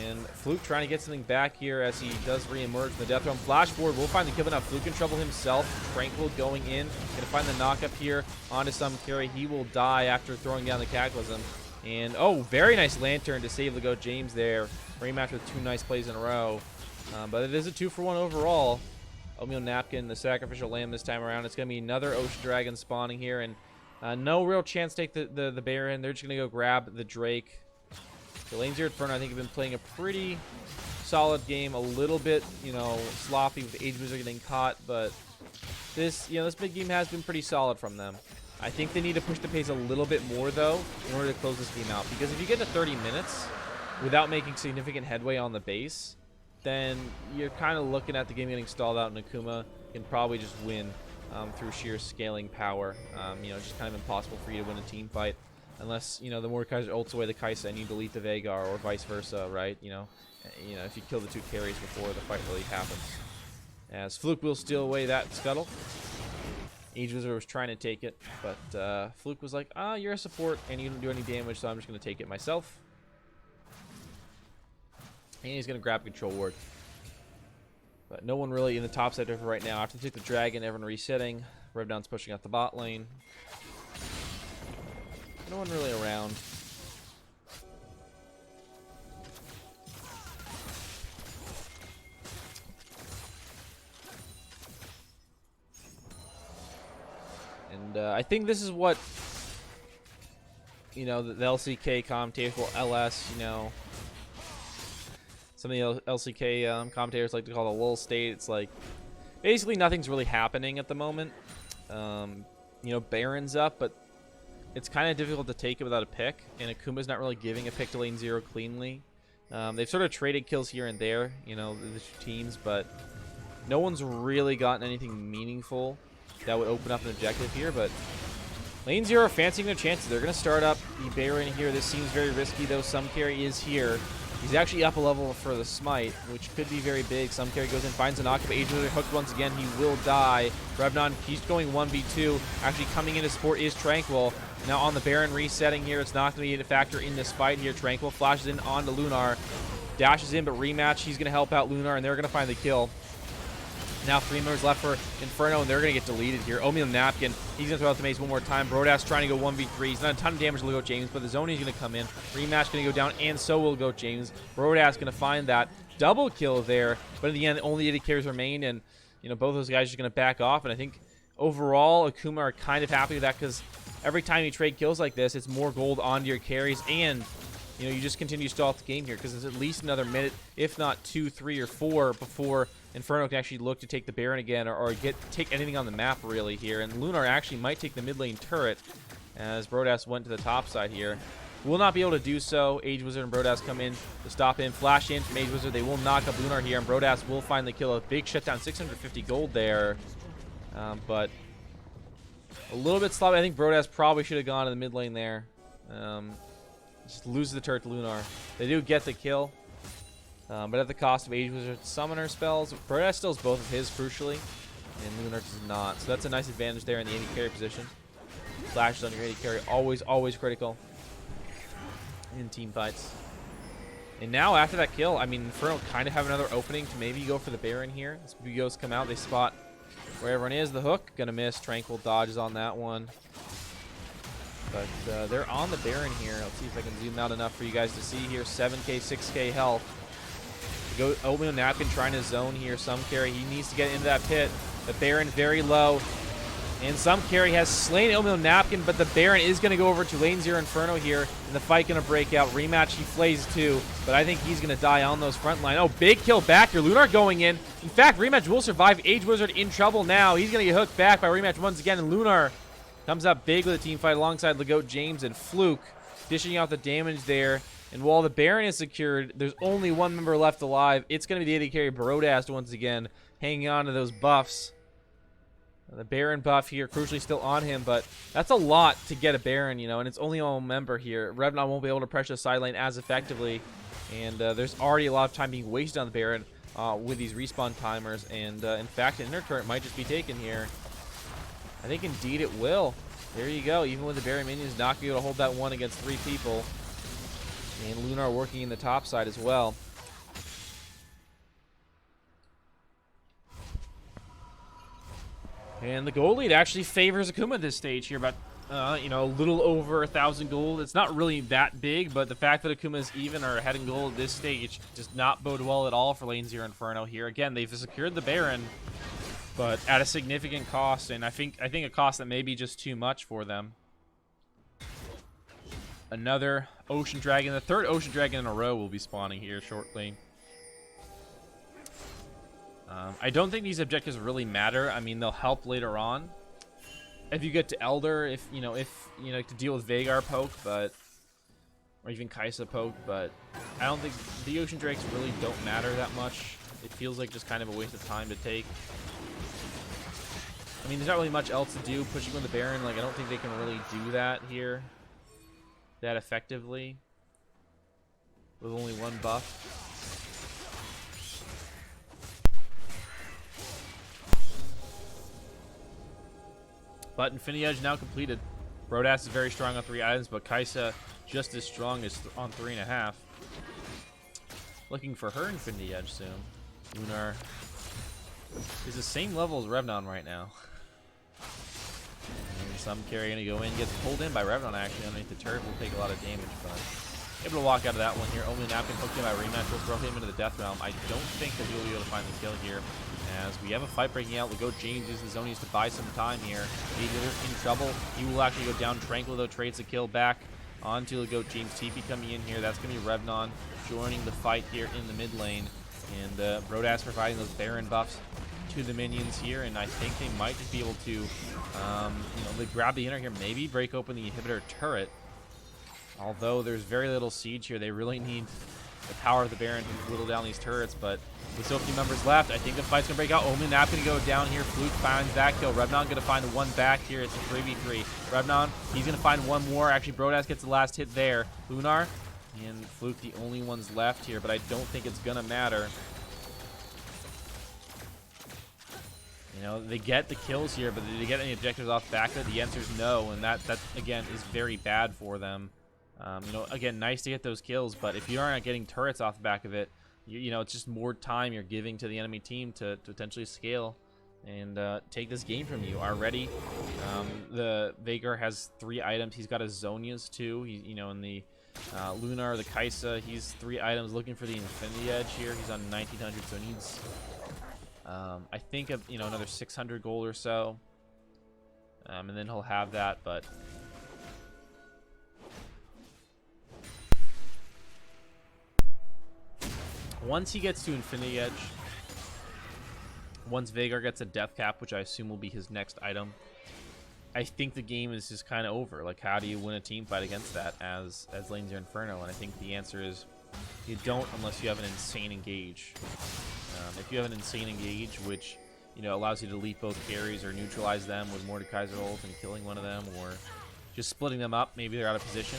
And Fluke trying to get something back here as he does re-emerge from the Death Realm. Flashboard will find the kill, but now Fluke in trouble himself. Tranquil going in, gonna find the knock up here onto some carry. He will die after throwing down the Cataclysm. And oh, very nice Lantern to save the Goat James there. Rematch with 2 nice plays in a row. But it is a 2-for-1 overall. Omeo Napkin, the Sacrificial Lamb this time around. It's gonna be another Ocean Dragon spawning here, and no real chance to take the Baron. They're just going to go grab the Drake. The lane 0 Inferno, I think, have been playing a pretty solid game. A little bit, you know, sloppy with Age Wizard getting caught, but this, you know, this big game has been pretty solid from them. I think they need to push the pace a little bit more, though, in order to close this game out. Because if you get to 30 minutes without making significant headway on the base, then you're kind of looking at the game getting stalled out, and Akuma can probably just win through sheer scaling power. You know, it's just kind of impossible for you to win a team fight Unless, you know, the Mordekaiser ults away the Kaisa and you delete the Veigar, or vice versa, right? You know, if you kill the 2 carries before the fight really happens. As Fluke will steal away that Scuttle. Age Wizard was trying to take it, but Fluke was like, ah, you're a support and you don't do any damage, so I'm just going to take it myself. And he's going to grab Control Ward. But no one really in the top sector for right now. After they take the Dragon, everyone resetting. Revdown's pushing out the bot lane. No one really around. And I think this is what, you know, the LCK commentators, well, LS, you know, some of the LCK commentators like to call the lull state. It's like, basically nothing's really happening at the moment. You know, Baron's up, but it's kind of difficult to take it without a pick, and Akuma's not really giving a pick to lane 0 cleanly. They've sort of traded kills here and there, you know, the 2 teams, but no one's really gotten anything meaningful that would open up an objective here. But lane 0 are fancying their chances. They're going to start up the Baron here. This seems very risky, though. Some carry is here. He's actually up a level for the smite, which could be very big. Some carry goes in, finds an Akuma. Age Wizard hooked once again. He will die. Revnon, he's going 1v2. Actually coming into support is Tranquil. Now on the Baron resetting here. It's not going to be a factor in this fight here. Tranquil flashes in onto Lunar. Dashes in, but rematch. He's going to help out Lunar, and they're going to find the kill. Now 3 members left for Inferno, and they're going to get deleted here. Oatmeal Napkin, he's going to throw out the mace one more time. Brodas trying to go 1v3. He's not a ton of damage to Goat James, but the Zony's going to come in. Rematch going to go down, and so will Goat James. Brodas going to find that double kill there, but in the end, only 80 carries remain, and you know, both those guys are just going to back off. And I think overall, Akuma are kind of happy with that, because every time you trade kills like this, it's more gold onto your carries, and you know, you just continue to stall out the game here, because it's at least another minute, if not 2, 3, or 4 before Inferno can actually look to take the Baron again, or take anything on the map really here. And Lunar actually might take the mid lane turret, as Brodas went to the top side here. Will not be able to do so. Age Wizard and Brodas come in to stop him. Flash in from Age Wizard. They will knock up Lunar here, and Brodas will find the kill. A big shutdown, 650 gold there. But a little bit sloppy. I think Brodas probably should have gone to the mid lane there. Just lose the turret to Lunar. They do get the kill, but at the cost of Age Wizard's summoner spells. Brodas steals both of his, crucially, and Lunar does not. So that's a nice advantage there in the AD carry position. Flashes on your AD carry, always critical in team fights. And now after that kill, I mean, Inferno kind of have another opening to maybe go for the Baron here. As Bugos come out, they spot where everyone is. The hook, gonna miss. Tranquil dodges on that one. But they're on the Baron here. Let's see if I can zoom out enough for you guys to see here. 7k, 6k health. Go Oatmeal Napkin trying to zone here. Some carry, he needs to get into that pit. The Baron very low. And some carry has slain Oatmeal Napkin, but the Baron is going to go over to lane 0 Inferno here. And the fight going to break out. Rematch, he flays too. But I think he's going to die on those front line. Oh, big kill back here. Lunar going in. In fact, Rematch will survive. Age Wizard in trouble now. He's going to get hooked back by Rematch once again. And Lunar comes up big with a team fight alongside Goat James and Fluke, dishing out the damage there. And while the Baron is secured, there's only 1 member left alive. It's going to be the AD carry Brodas once again, hanging on to those buffs. The Baron buff here, crucially still on him, but that's a lot to get a Baron, you know, and it's only one member here. Revnon won't be able to pressure the side lane as effectively, and there's already a lot of time being wasted on the Baron with these respawn timers, and in fact, an inner turret might just be taken here. I think indeed it will. There you go. Even with the Baron minions not be able to hold that one against 3 people. And Lunar working in the top side as well. And the gold lead actually favors Akuma at this stage here, but you know, a little over 1,000 gold. It's not really that big, but the fact that Akuma is even or ahead in gold at this stage does not bode well at all for lane 0 Inferno here. Again, they've secured the Baron, but at a significant cost, and I think a cost that may be just too much for them. Another Ocean Dragon. The 3rd Ocean Dragon in a row will be spawning here shortly. I don't think these objectives really matter. I mean, they'll help later on if you get to Elder, if you know to deal with Veigar poke, but or even Kaisa poke. But I don't think the Ocean Drakes really don't matter that much. It feels like just kind of a waste of time to take. I mean, there's not really much else to do. Pushing with the Baron, like, I don't think they can really do that here. that effectively with only one buff. But Infinity Edge now completed. Brodass is very strong on 3 items, but Kaisa just as strong as on 3.5. Looking for her Infinity Edge soon. Lunar is the same level as Revnon right now. And some carry gonna go in, gets pulled in by Revnon actually underneath the turret, will take a lot of damage, but able to walk out of that one here. Only Napkin hooked in by rematch will throw him into the Death Realm. I don't think that we'll be able to find the kill here. As we have a fight breaking out, we'll go James uses the Zonies to buy some time here. Either in trouble. He will actually go down. Tranquil though trades the kill back onto the goat. James TP coming in here. That's going to be Revnon joining the fight here in the mid lane. And Brodass providing those Baron buffs to the minions here. And I think they might just be able to, you know, they grab the inner here, maybe break open the inhibitor turret. Although there's very little siege here, they really need the power of the Baron to whittle down these turrets, but with so few members left, I think the fight's going to break out. Omen Nap going to go down here. Fluke finds that kill. Revnon going to find the one back here. It's a 3v3. Revnon, he's going to find one more. Actually, Brodass gets the last hit there. Lunar and Fluke the only ones left here, but I don't think it's going to matter. You know, they get the kills here, but did they get any objectives off the back of it? The answer is no, and that again, is very bad for them. You know, again, nice to get those kills, but if you aren't getting turrets off the back of it, you know, it's just more time you're giving to the enemy team to potentially scale and take this game from you already. The Vagar has 3 items. He's got his Zonias too. He, you know, in the Lunar, the Kaisa, he's 3 items looking for the Infinity Edge here. He's on 1900, so he needs, I think, you know, another 600 gold or so, and then he'll have that, but. Once he gets to Infinity Edge, once Vagar gets a death cap, which I assume will be his next item, I think the game is just kind of over. Like, how do you win a team fight against that as LZINF Inferno? And I think the answer is you don't unless you have an insane engage. If you have an insane engage, which, you know, allows you to delete both carries or neutralize them with Mordekaiser ult and killing one of them, or just splitting them up, maybe they're out of position.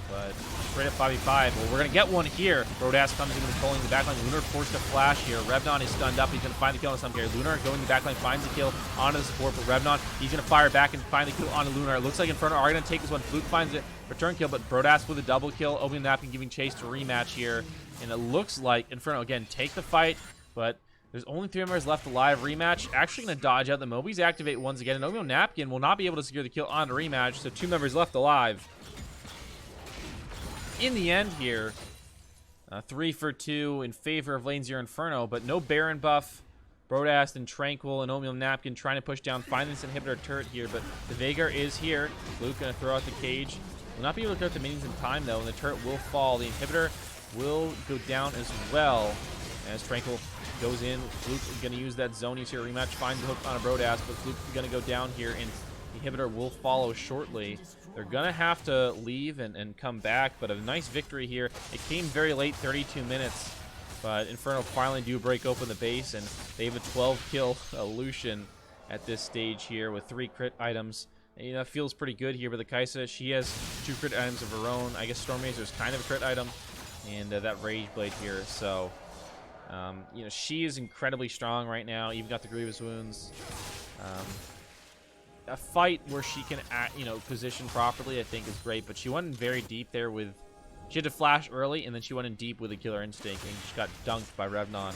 But straight up 5v5. Well, we're going to get one here. Brodass comes in controlling the backline. Lunar forced to flash here. Revnon is stunned up. He's going to find the kill on some carry. Lunar going to the backline, finds the kill onto the support. But Revnon, he's going to fire back and find the kill onto Lunar. It looks like Inferno are going to take this one. Fluke finds it. Return kill, but Brodass with a double kill. Opening the napkin, giving chase to rematch here. And it looks like Inferno, again, take the fight. But there's only 3 members left alive. Rematch actually going to dodge out. The Mobies activate once again. And Omegle Napkin will not be able to secure the kill on the rematch. So 2 members left alive. In the end here, 3 for 2 in favor of LZINF Inferno, but no Baron buff. Brodass and Tranquil and Omegle Napkin trying to push down, find this inhibitor turret here, but the Vagar is here. Luke going to throw out the cage. Will not be able to throw out the minions in time, though, and the turret will fall. The inhibitor will go down as well as Tranquil goes in. Luke is going to use that Zonies here. Rematch finds the hook on a Brodass, but Luke is going to go down here, and the inhibitor will follow shortly. They're going to have to leave and come back, but a nice victory here. It came very late, 32 minutes, but Inferno finally do break open the base, and they have a 12-kill Lucian at this stage here with 3 crit items. And, you know, it feels pretty good here, but the Kaisa, she has 2 crit items of her own. I guess Stormmazer is kind of a crit item, and that Rage Blade here, so, you know, she is incredibly strong right now, even got the Grievous Wounds. A fight where she can, you know, position properly, I think is great. But she went in very deep there with, she had to flash early, and then she went in deep with a Killer Instinct, and she got dunked by Revnon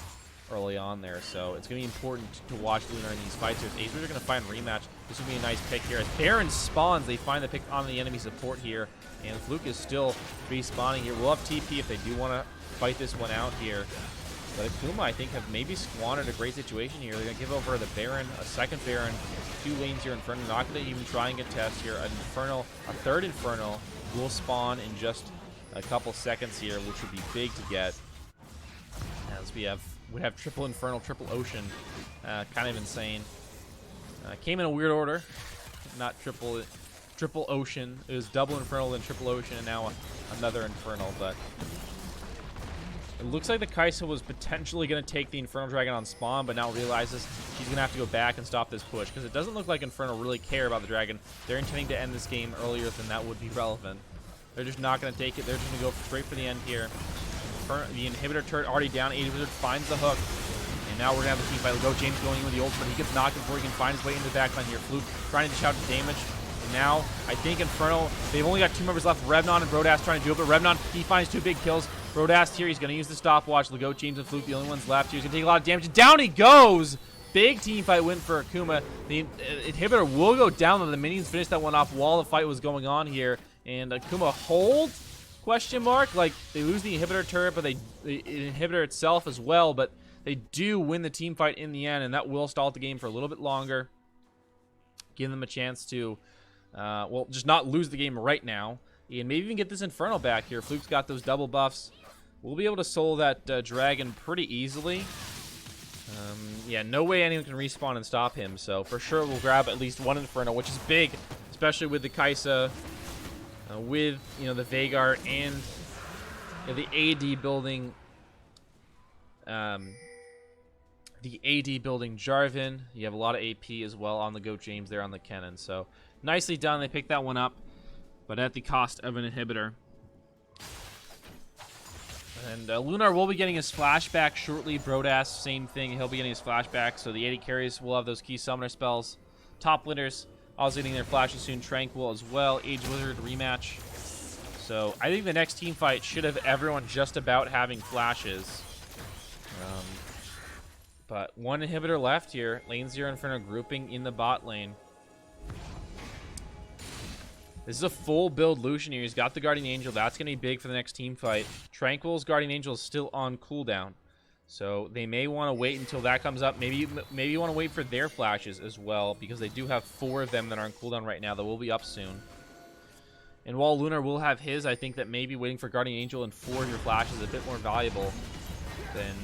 early on there. So it's going to be important to watch Lunar in these fights. If Aces are going to find rematch, this would be a nice pick here. As Baron spawns, they find the pick on the enemy support here, and Fluke is still respawning here. We'll have TP if they do want to fight this one out here. But Akuma, I think, have maybe squandered a great situation here. They're going to give over the Baron, a second Baron, 2 lanes here. Inferno not going to even try and get test here. An Inferno, a 3rd Inferno will spawn in just a couple seconds here, which would be big to get. As we have triple Inferno, triple Ocean, kind of insane. Came in a weird order, not triple Ocean. It was double Inferno, then triple Ocean, and now another Inferno, but. It looks like the Kaisa was potentially going to take the Inferno Dragon on spawn, but now realizes she's going to have to go back and stop this push, because it doesn't look like Inferno really care about the Dragon. They're intending to end this game earlier than that would be relevant. They're just not going to take it. They're just going to go straight for the end here. The inhibitor turret already down. AD Wizard finds the hook. And now we're going to have the team fight. We'll go James going in with the ult, but he gets knocked before he can find his way into the backline here. Fluke trying to dish out damage. And now, I think Inferno, they've only got 2 members left. Revnon and Brodas trying to do it, but Revnon, he finds 2 big kills. Brodas here, he's going to use the stopwatch. Legault, James, and Fluke, the only ones left here. He's going to take a lot of damage. Down he goes! Big team fight win for Akuma. The inhibitor will go down, though. The minions finished that one off while the fight was going on here. And Akuma hold? Question mark? Like, they lose the inhibitor turret, but the inhibitor itself as well. But they do win the team fight in the end, and that will stall the game for a little bit longer. Give them a chance to, well, just not lose the game right now. And maybe even get this Inferno back here. Fluke's got those double buffs. We'll be able to solo that dragon pretty easily. Yeah, no way anyone can respawn and stop him. So for sure we'll grab at least 1 Inferno, which is big, especially with the Kaisa, with, you know, the Veigar and the AD building. The AD building Jarvan. You have a lot of AP as well on the Goat James there on the Kennen. So nicely done. They picked that one up, but at the cost of an inhibitor. And Lunar will be getting his flashback shortly. Brodas, same thing. He'll be getting his flashback. So the AD carries will have those key summoner spells. Top winners also getting their flashes soon. Tranquil as well. Age Wizard rematch. So I think the next team fight should have everyone just about having flashes. But 1 inhibitor left here. Lane 0 Inferno grouping in the bot lane. This is a full build Lucian here. He's got the Guardian Angel. That's going to be big for the next team fight. Tranquil's Guardian Angel is still on cooldown. So they may want to wait until that comes up. Maybe you want to wait for their flashes as well, because they do have 4 of them that are on cooldown right now that will be up soon. And while Lunar will have his, I think that maybe waiting for Guardian Angel and 4 of your flashes is a bit more valuable than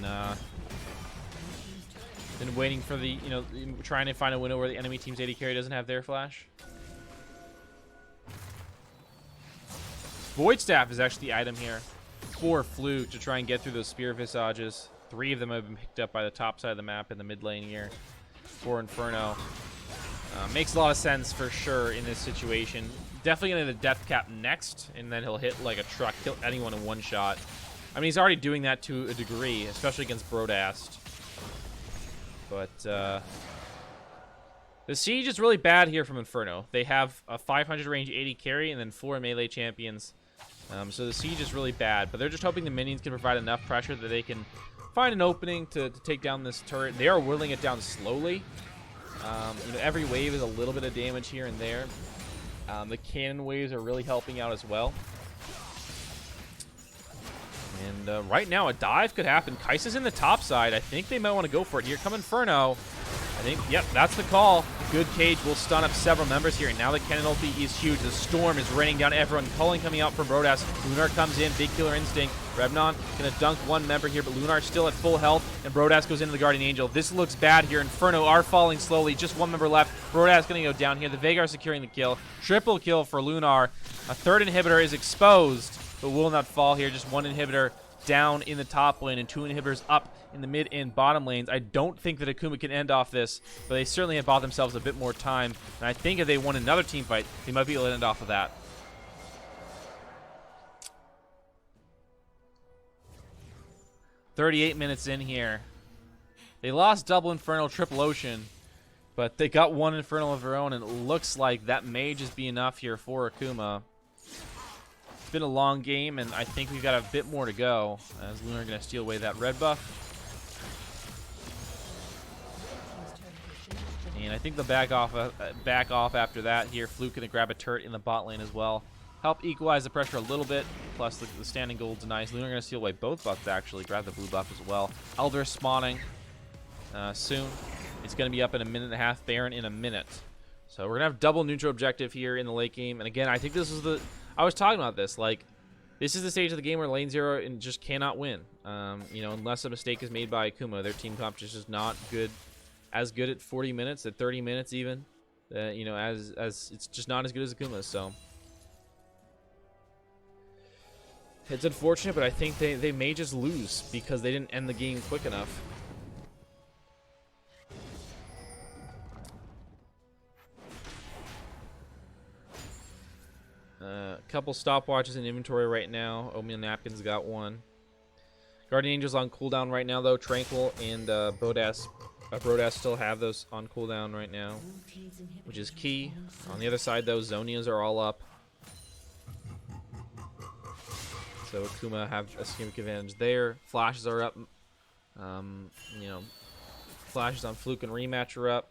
waiting for the, you know, trying to find a window where the enemy team's AD carry doesn't have their flash. Void Staff is actually the item here for Fluke to try and get through those Spear Visages. 3 of them have been picked up by the top side of the map in the mid lane here for Inferno. Makes a lot of sense for sure in this situation. Definitely going to the death cap next, and then he'll hit like a truck, kill anyone in 1 shot. I mean, he's already doing that to a degree, especially against Brodast. But the siege is really bad here from Inferno. They have a 500 range 80 carry and then 4 melee champions. So the siege is really bad, but they're just hoping the minions can provide enough pressure that they can find an opening to take down this turret. They are whittling it down slowly. You know, every wave is a little bit of damage here and there. The cannon waves are really helping out as well. And right now, a dive could happen. Kaisa's in the top side. I think they might want to go for it. Here come Inferno. I think, yep, that's the call. Good cage will stun up several members here. And now the cannon ulti is huge. The storm is raining down everyone. Culling coming out from Brodas. Lunar comes in. Big killer instinct. Revnon going to dunk 1 member here, but Lunar still at full health. And Brodas goes into the Guardian Angel. This looks bad here. Inferno are falling slowly. Just 1 member left. Brodas going to go down here. The Veigar securing the kill. Triple kill for Lunar. A 3rd inhibitor is exposed, but will not fall here. Just 1 inhibitor down in the top lane and 2 inhibitors up in the mid and bottom lanes. I don't think that Akuma can end off this, but they certainly have bought themselves a bit more time. And I think if they won another team fight, they might be able to end off of that. "38 minutes in here. They lost double Inferno, triple Ocean, but they got 1 Inferno of their own, and it looks like that may just be enough here for Akuma. It's been a long game, and I think we've got a bit more to go, as Lunar going to steal away that red buff. And I think they'll back off after that here. Fluke going to grab a turret in the bot lane as well. Help equalize the pressure a little bit, plus the standing gold's nice. Lunar going to steal away both buffs, actually. Grab the blue buff as well. Elder spawning soon. It's going to be up in a minute and a half. Baron in a minute. So we're going to have double neutral objective here in the late game. And again, I think this is the... I was talking about this. Like, this is the stage of the game where lane 0 and just cannot win. You know, unless a mistake is made by Akuma. Their team comp is just not good. As good at 40 minutes, at 30 minutes even. You know, as it's just not as good as Akuma's, so... It's unfortunate, but I think they may just lose because they didn't end the game quick enough. couple stopwatches in inventory right now. Oatmeal Napkins got one. Guardian Angel's on cooldown right now, though. Tranquil and Brodas still have those on cooldown right now, which is key. On the other side, though, Zonias are all up. So Akuma have a significant advantage there. Flashes are up. You know, flashes on Fluke and Rematch are up.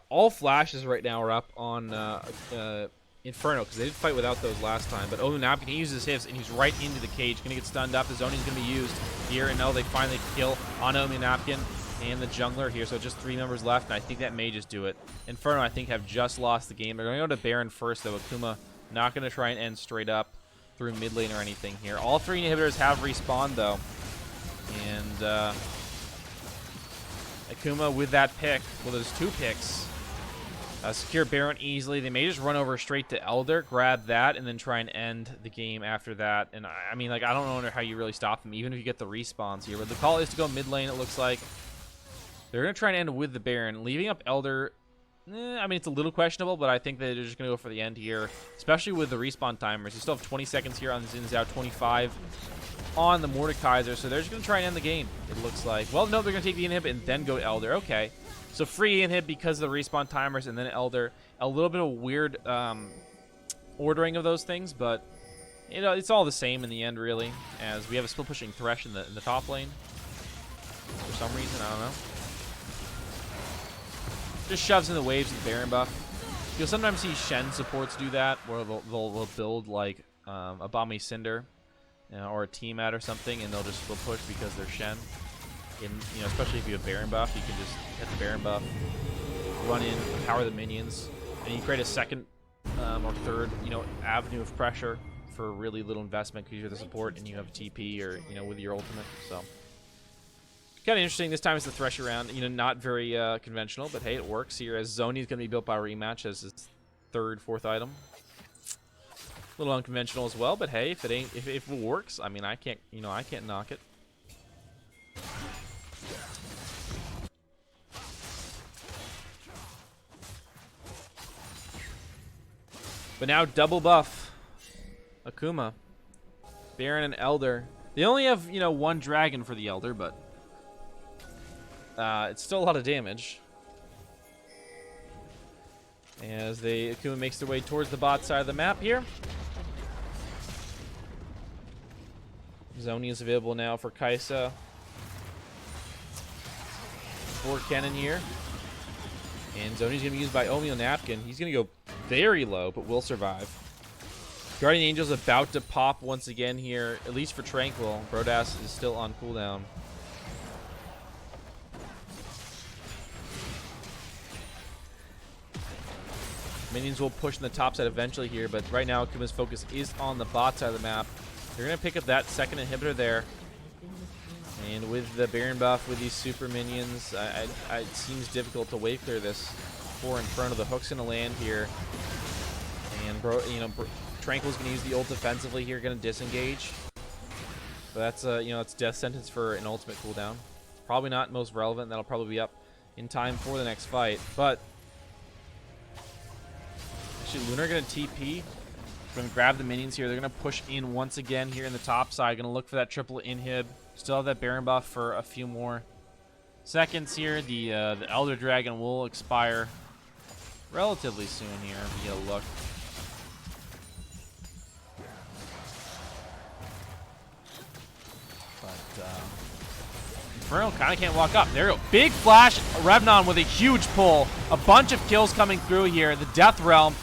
All flashes right now are up on Inferno, because they did fight without those last time. But Oatmeal Napkin, he uses his, and he's right into the cage. Going to get stunned up. The zoning is going to be used here, and now they finally kill on Oatmeal Napkin and the jungler here. So just 3 members left, and I think that may just do it. Inferno, I think, have just lost the game. They're going to go to Baron first, though. Akuma not going to try and end straight up through mid lane or anything here. All 3 inhibitors have respawned, though. And Akuma with that pick, well, there's 2 picks. Secure Baron easily. They may just run over straight to Elder, grab that, and then try and end the game after that. And I mean, like, I don't know how you really stop them, even if you get the respawns here. But the call is to go mid lane, it looks like. They're going to try and end with the Baron. Leaving up Elder, I mean, it's a little questionable, but I think that they're just going to go for the end here, especially with the respawn timers. You still have 20 seconds here on Xin Zhao, 25 on the Mordekaiser, so they're just going to try and end the game, it looks like. Well, no, they're going to take the inhib and then go Elder. Okay. So free inhib because of the respawn timers and then Elder. A little bit of weird ordering of those things, but you know, it's all the same in the end, really, as we have a split pushing Thresh in the top lane. For some reason, I don't know. Just shoves in the waves with the Baron buff. You'll sometimes see Shen supports do that, where they'll build like a Bami Cinder, you know, or a Tiamat or something, and they'll just split push because they're Shen. You know, especially if you have Baron buff, you can just hit the Baron buff, run in, power the minions, and you create a second or third, you know, avenue of pressure for really little investment because you're the support and you have TP or, you know, with your ultimate. So kind of interesting. This time it's the Thresh around. You know, not very conventional, but hey, it works here. As Zoni is going to be built by Rematch as his 3rd, 4th item. A little unconventional as well, but hey, if it works, I mean, I can't knock it. But now double buff Akuma, Baron and Elder. They only have, you know, 1 dragon for the Elder, but it's still a lot of damage. As Akuma makes their way towards the bot side of the map here. Zoni is available now for Kaisa. For Kennen here. And Zoni's going to be used by Oatmeal Napkin. He's going to go very low, but will survive. Guardian Angel's about to pop once again here, at least for Tranquil. Brodas is still on cooldown. Minions will push in the top side eventually here, but right now Akuma's focus is on the bot side of the map. They're going to pick up that second inhibitor there. And with the Baron buff, with these super minions, it seems difficult to wave clear this for Inferno. The hook's going to land here. And, Tranquil's going to use the ult defensively here, going to disengage. But that's, it's death sentence for an ultimate cooldown. Probably not most relevant. That'll probably be up in time for the next fight. But actually, Lunar going to TP. Going to grab the minions here. They're going to push in once again here in the top side. Going to look for that triple inhib. Still have that Baron buff for a few more seconds here. The Elder Dragon will expire relatively soon here. If you get a look. But Inferno kind of can't walk up. There we go. Big flash. Revnon with a huge pull. A bunch of kills coming through here. The Death Realm.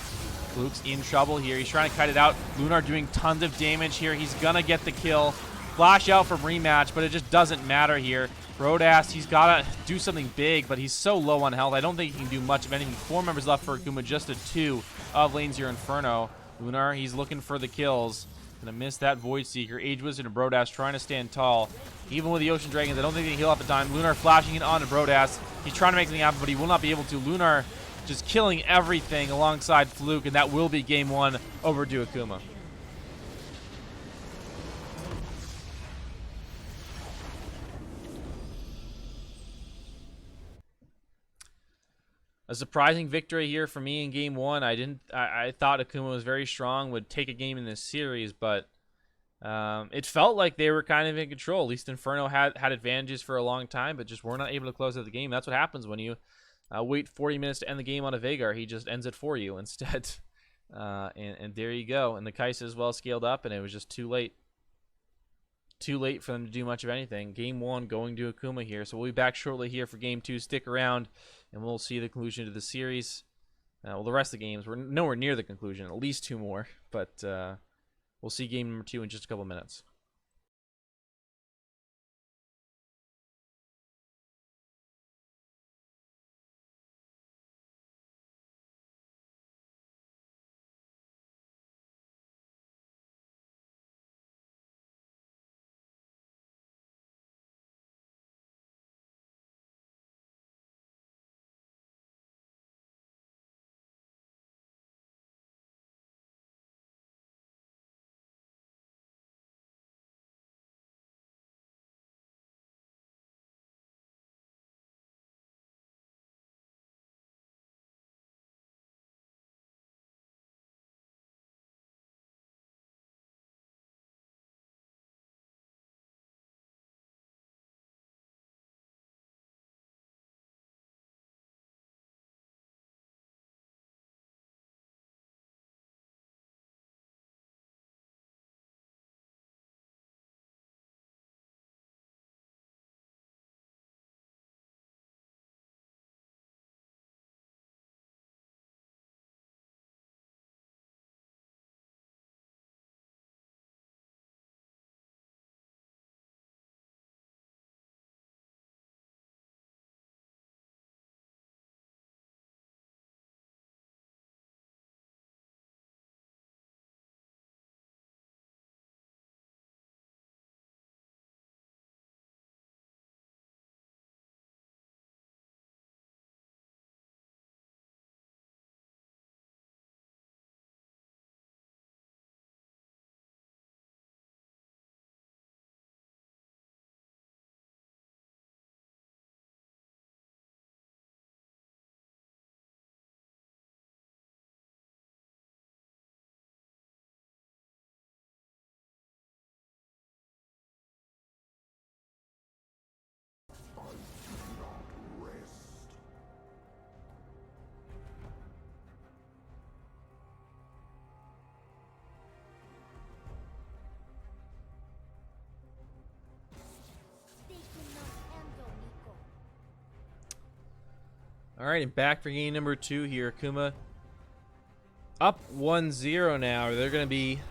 Luke's in trouble here. He's trying to cut it out. Lunar doing tons of damage here. He's going to get the kill. Flash out from Rematch, but it just doesn't matter here. Brodas, he's got to do something big, but he's so low on health. I don't think he can do much of anything. 4 members left for Akuma, just a 2 of Lane 0 Inferno. Lunar, he's looking for the kills. Gonna miss that Void Seeker. Age Wizard and Brodas trying to stand tall. Even with the Ocean Dragons, I don't think they can heal at the time. Lunar flashing it onto Brodas. He's trying to make something happen, but he will not be able to. Lunar just killing everything alongside Fluke, and that will be game 1 over to Akuma. A surprising victory here for me in game one. I thought Akuma was very strong, would take a game in this series, but it felt like they were kind of in control. At least Inferno had advantages for a long time, but just were not able to close out the game. That's what happens when you wait 40 minutes to end the game on a Veigar. He just ends it for you instead. And there you go. And the Kai'Sa is well scaled up, and it was just too late. Too late for them to do much of anything. Game one going to Akuma here. So we'll be back shortly here for game two. Stick around, and we'll see the conclusion to the series. Well, the rest of the games, we're nowhere near the conclusion. At least two more. But we'll see game number two in just a couple minutes. All right, and back for game number two here. Akuma up 1-0 now. They're going to be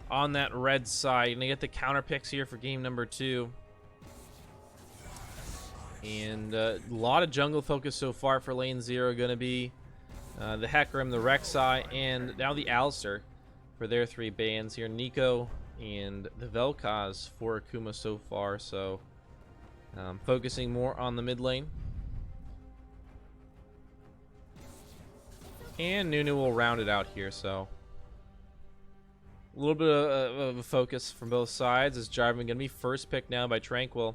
on that red side. Going to get the counter picks here for game number two. And a lot of jungle focus so far for lane 0. Going to be the Hecarim, the Rek'Sai, and now the Alistar for their 3 bans here. Nico and the Vel'Koz for Akuma so far. So focusing more on the mid lane. And Nunu will round it out here, so a little bit of a focus from both sides. As Jarvan going to be first pick now by Tranquil.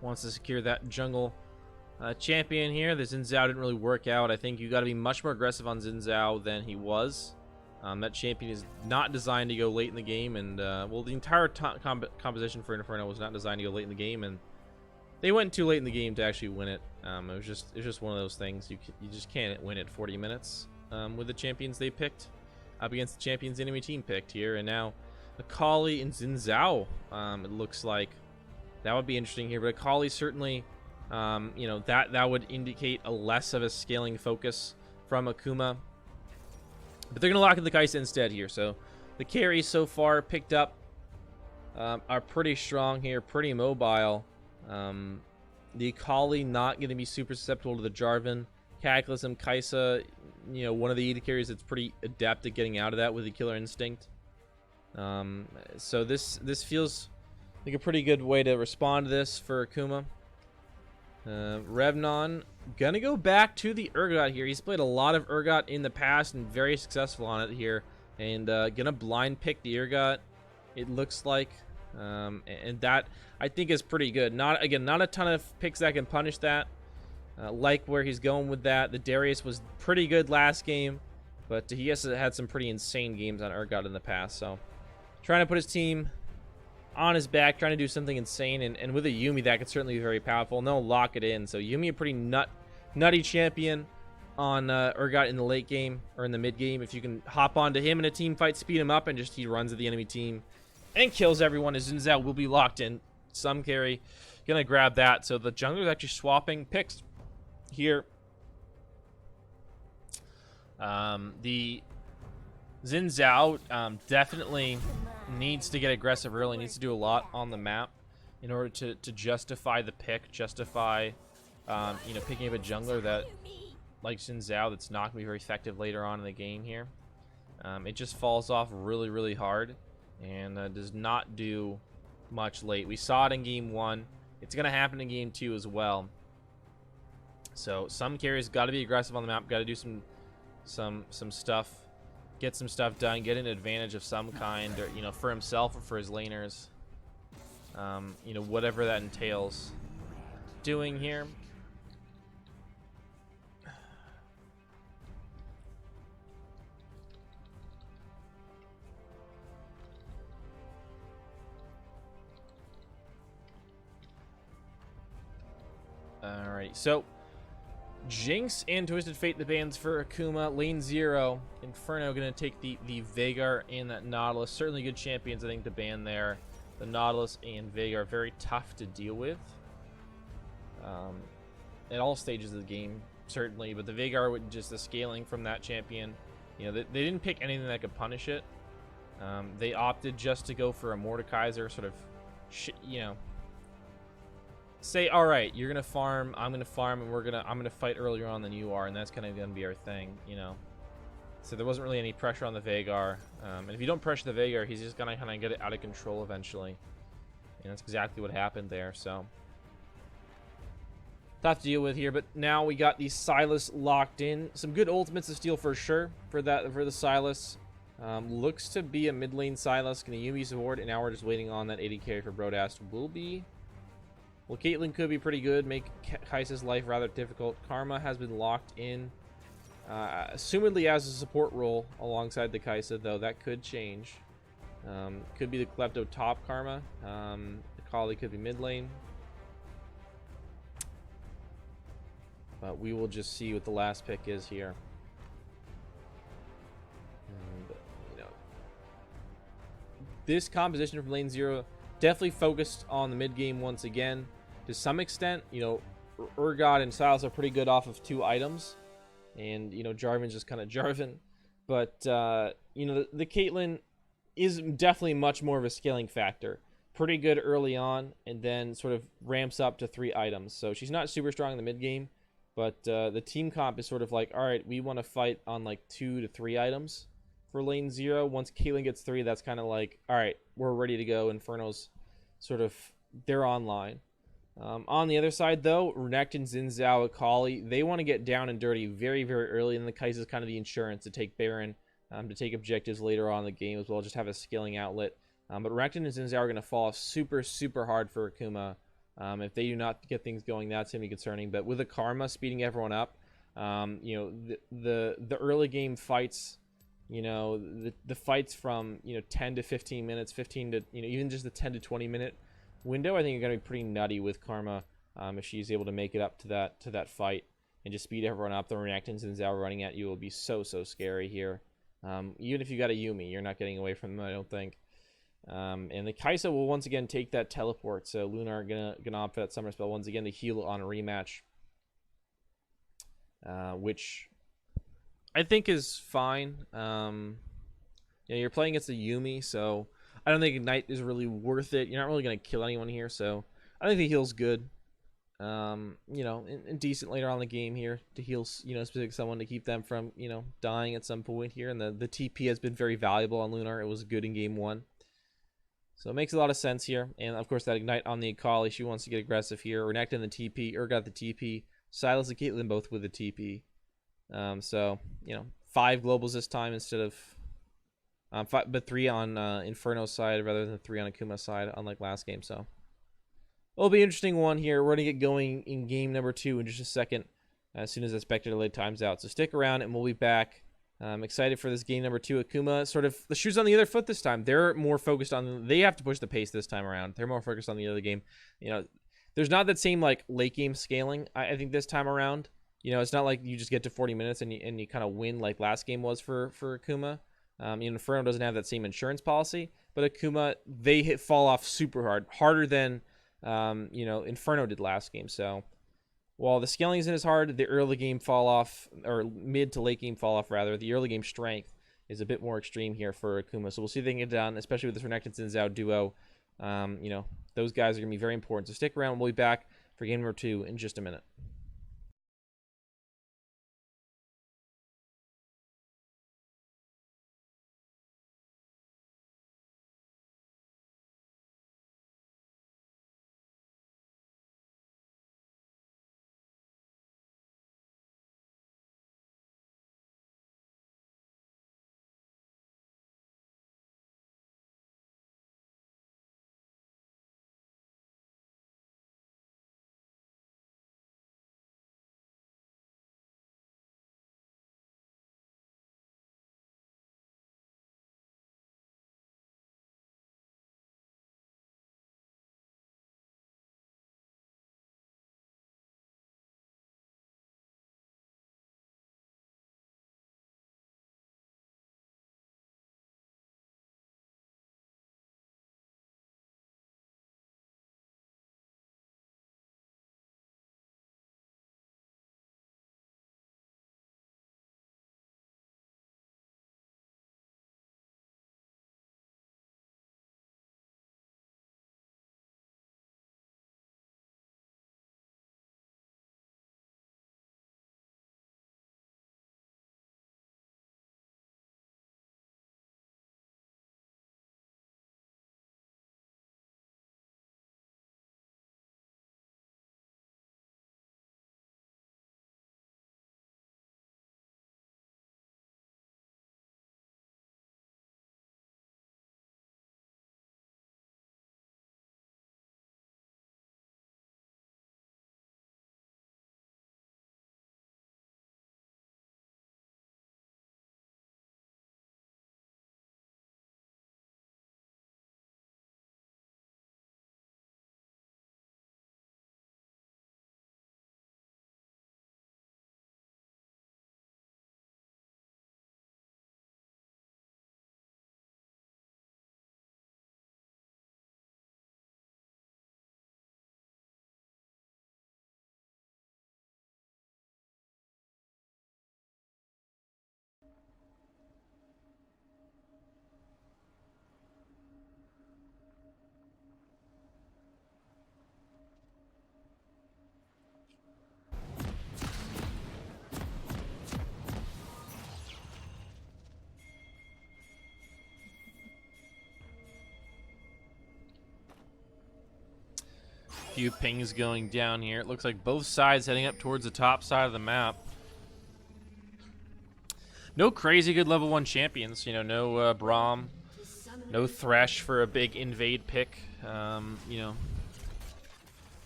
Wants to secure that jungle champion here. The Xin Zhao didn't really work out. I think you got to be much more aggressive on Xin Zhao than he was. That champion is not designed to go late in the game, and well, the entire composition for Inferno was not designed to go late in the game, and they went too late in the game to actually win it. It was just one of those things. You just can't win it 40 minutes with the champions they picked up against the champions the enemy team picked here. And now Akali and Xin Zhao, it looks like that would be interesting here. But Akali certainly, you know, that would indicate a less of a scaling focus from Akuma. But they're gonna lock in the Kai'Sa instead here. So the carries so far picked up are pretty strong here, pretty mobile. The Akali not going to be super susceptible to the Jarvan. Cataclysm, Kai'Sa, you know, one of the AD carries that's pretty adept at getting out of that with the Killer Instinct. So this feels like a pretty good way to respond to this for Akuma. Revnon gonna go back to the Urgot here. He's played a lot of Urgot in the past and very successful on it here. And gonna blind pick the Urgot, it looks like. And that I think is pretty good. Not a ton of picks that can punish that. Like where he's going with that. The Darius was pretty good last game, but he has had some pretty insane games on Urgot in the past. So trying to put his team on his back, trying to do something insane, and with a Yuumi that could certainly be very powerful, and they'll lock it in. So Yuumi, a pretty nutty champion on Urgot in the late game or in the mid game. If you can hop onto him in a team fight, speed him up, and just he runs at the enemy team and kills everyone. As Xin Zhao will be locked in. Some carry gonna grab that. So the jungler is actually swapping picks here. The Xin Zhao definitely needs to get aggressive early, needs to do a lot on the map in order to justify the pick, justify picking up a jungler that like Xin Zhao that's not gonna be very effective later on in the game here. It just falls off really hard and does not do much late. We saw it in game 1. It's gonna happen in game 2 as well. So some carries got to be aggressive on the map, got to do some stuff, get some stuff done, get an advantage of some kind, or for himself or for his laners. Whatever that entails doing here. Alrighty, so Jinx and Twisted Fate, the bans for Akuma. Lane 0, Inferno going to take the Veigar and that Nautilus. Certainly good champions, I think, to ban there. The Nautilus and Veigar, very tough to deal with. At all stages of the game, certainly. But the Veigar, with just the scaling from that champion, they didn't pick anything that could punish it. They opted just to go for a Mordekaiser, sort of, say, all right, you're gonna farm, I'm gonna farm, and I'm gonna fight earlier on than you are, and that's kind of gonna be our thing, So there wasn't really any pressure on the Veigar, and if you don't pressure the Veigar, he's just gonna kind of get it out of control eventually, and that's exactly what happened there. So tough to deal with here, but now we got the Sylas locked in. Some good ultimates to steal for sure for the Sylas. Looks to be a mid lane Sylas, gonna Yuumi support, and now we're just waiting on that 80 carry for Brodast. Well, Caitlyn could be pretty good, make Kai'Sa's life rather difficult. Karma has been locked in, assumedly as a support role alongside the Kai'Sa, though that could change. Could be the Klepto top Karma. Akali could be mid lane. But we will just see what the last pick is here. And, this composition from lane 0 definitely focused on the mid game once again. To some extent, Urgot and Sylas are pretty good off of 2 items, and Jarvan's just kind of Jarvan. But the Caitlyn is definitely much more of a scaling factor. Pretty good early on, and then sort of ramps up to 3 items. So she's not super strong in the mid game, but the team comp is sort of like, all right, we want to fight on like 2 to 3 items for lane 0. Once Caitlyn gets 3, that's kind of like, all right, we're ready to go. Inferno's sort of, they're online. On the other side, though, Renekton, Xin Zhao, Akali, they want to get down and dirty very early, and the Kai'Sa is kind of the insurance to take Baron, to take objectives later on in the game as well, just have a scaling outlet. But Renekton and Xin Zhao are going to fall off super hard for Akuma. If they do not get things going, that's going to be concerning. But with the Karma speeding everyone up, the early game fights, the fights from 10 to 15 minutes, 15 to even just the 10 to 20 minute window, I think are going to be pretty nutty with Karma, if she's able to make it up to that fight and just speed everyone up. The Renekton and Zhao running at you will be so scary here. Even if you got a Yuumi, you're not getting away from them, I don't think. And the Kai'Sa will once again take that teleport, so Lunar gonna opt for that summer spell once again to heal on a rematch, which I think is fine. You're playing against a Yuumi, so I don't think Ignite is really worth it. You're not really going to kill anyone here, so I think the heal's good. And decent later on in the game here to heal, specific someone to keep them from, dying at some point here. And the TP has been very valuable on Lunar. It was good in game 1. So it makes a lot of sense here. And, of course, that Ignite on the Akali. She wants to get aggressive here. Renekton the TP, Urgot the TP. Sylas and Caitlyn both with the TP. So, 5 globals this time instead of... 5, but 3 on Inferno's side rather than 3 on Akuma's side, unlike last game. So It'll be an interesting one here. We're going to get going in game number 2 in just a second, as soon as that spectator delay times out. So stick around, and we'll be back. I'm excited for this game number 2. Akuma, sort of, the shoe's on the other foot this time. They're more focused on, they have to push the pace this time around. They're more focused on the other game. You know, there's not that same, like, late game scaling, I think, this time around. You know, it's not like you just get to 40 minutes and you kind of win like last game was for Akuma. Inferno doesn't have that same insurance policy, but Akuma, they fall off super hard, harder than, Inferno did last game. So while the scaling isn't as hard, the early game fall off, or mid to late game fall off rather, the early game strength is a bit more extreme here for Akuma. So we'll see if they can get it done, especially with this Renekton and Zhao duo. Those guys are going to be very important. So stick around. We'll be back for game number 2 in just a minute. Few pings going down here. It looks like both sides heading up towards the top side of the map. No crazy good level 1 champions. No Braum, no Thresh for a big invade pick.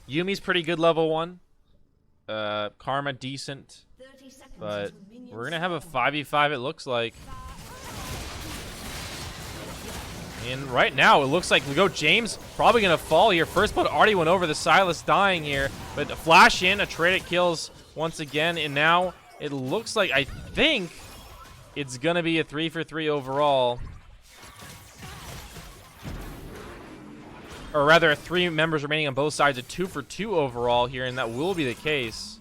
Yumi's pretty good level 1. Karma decent. But we're going to have a 5v5 it looks like. And right now, it looks like we go James probably going to fall here. First blood already went over the Silas dying here. But a flash in, a trade it kills once again. And now it looks like, I think it's going to be a 3-for-3 overall. Or rather, 3 members remaining on both sides, a 2-for-2 overall here. And that will be the case.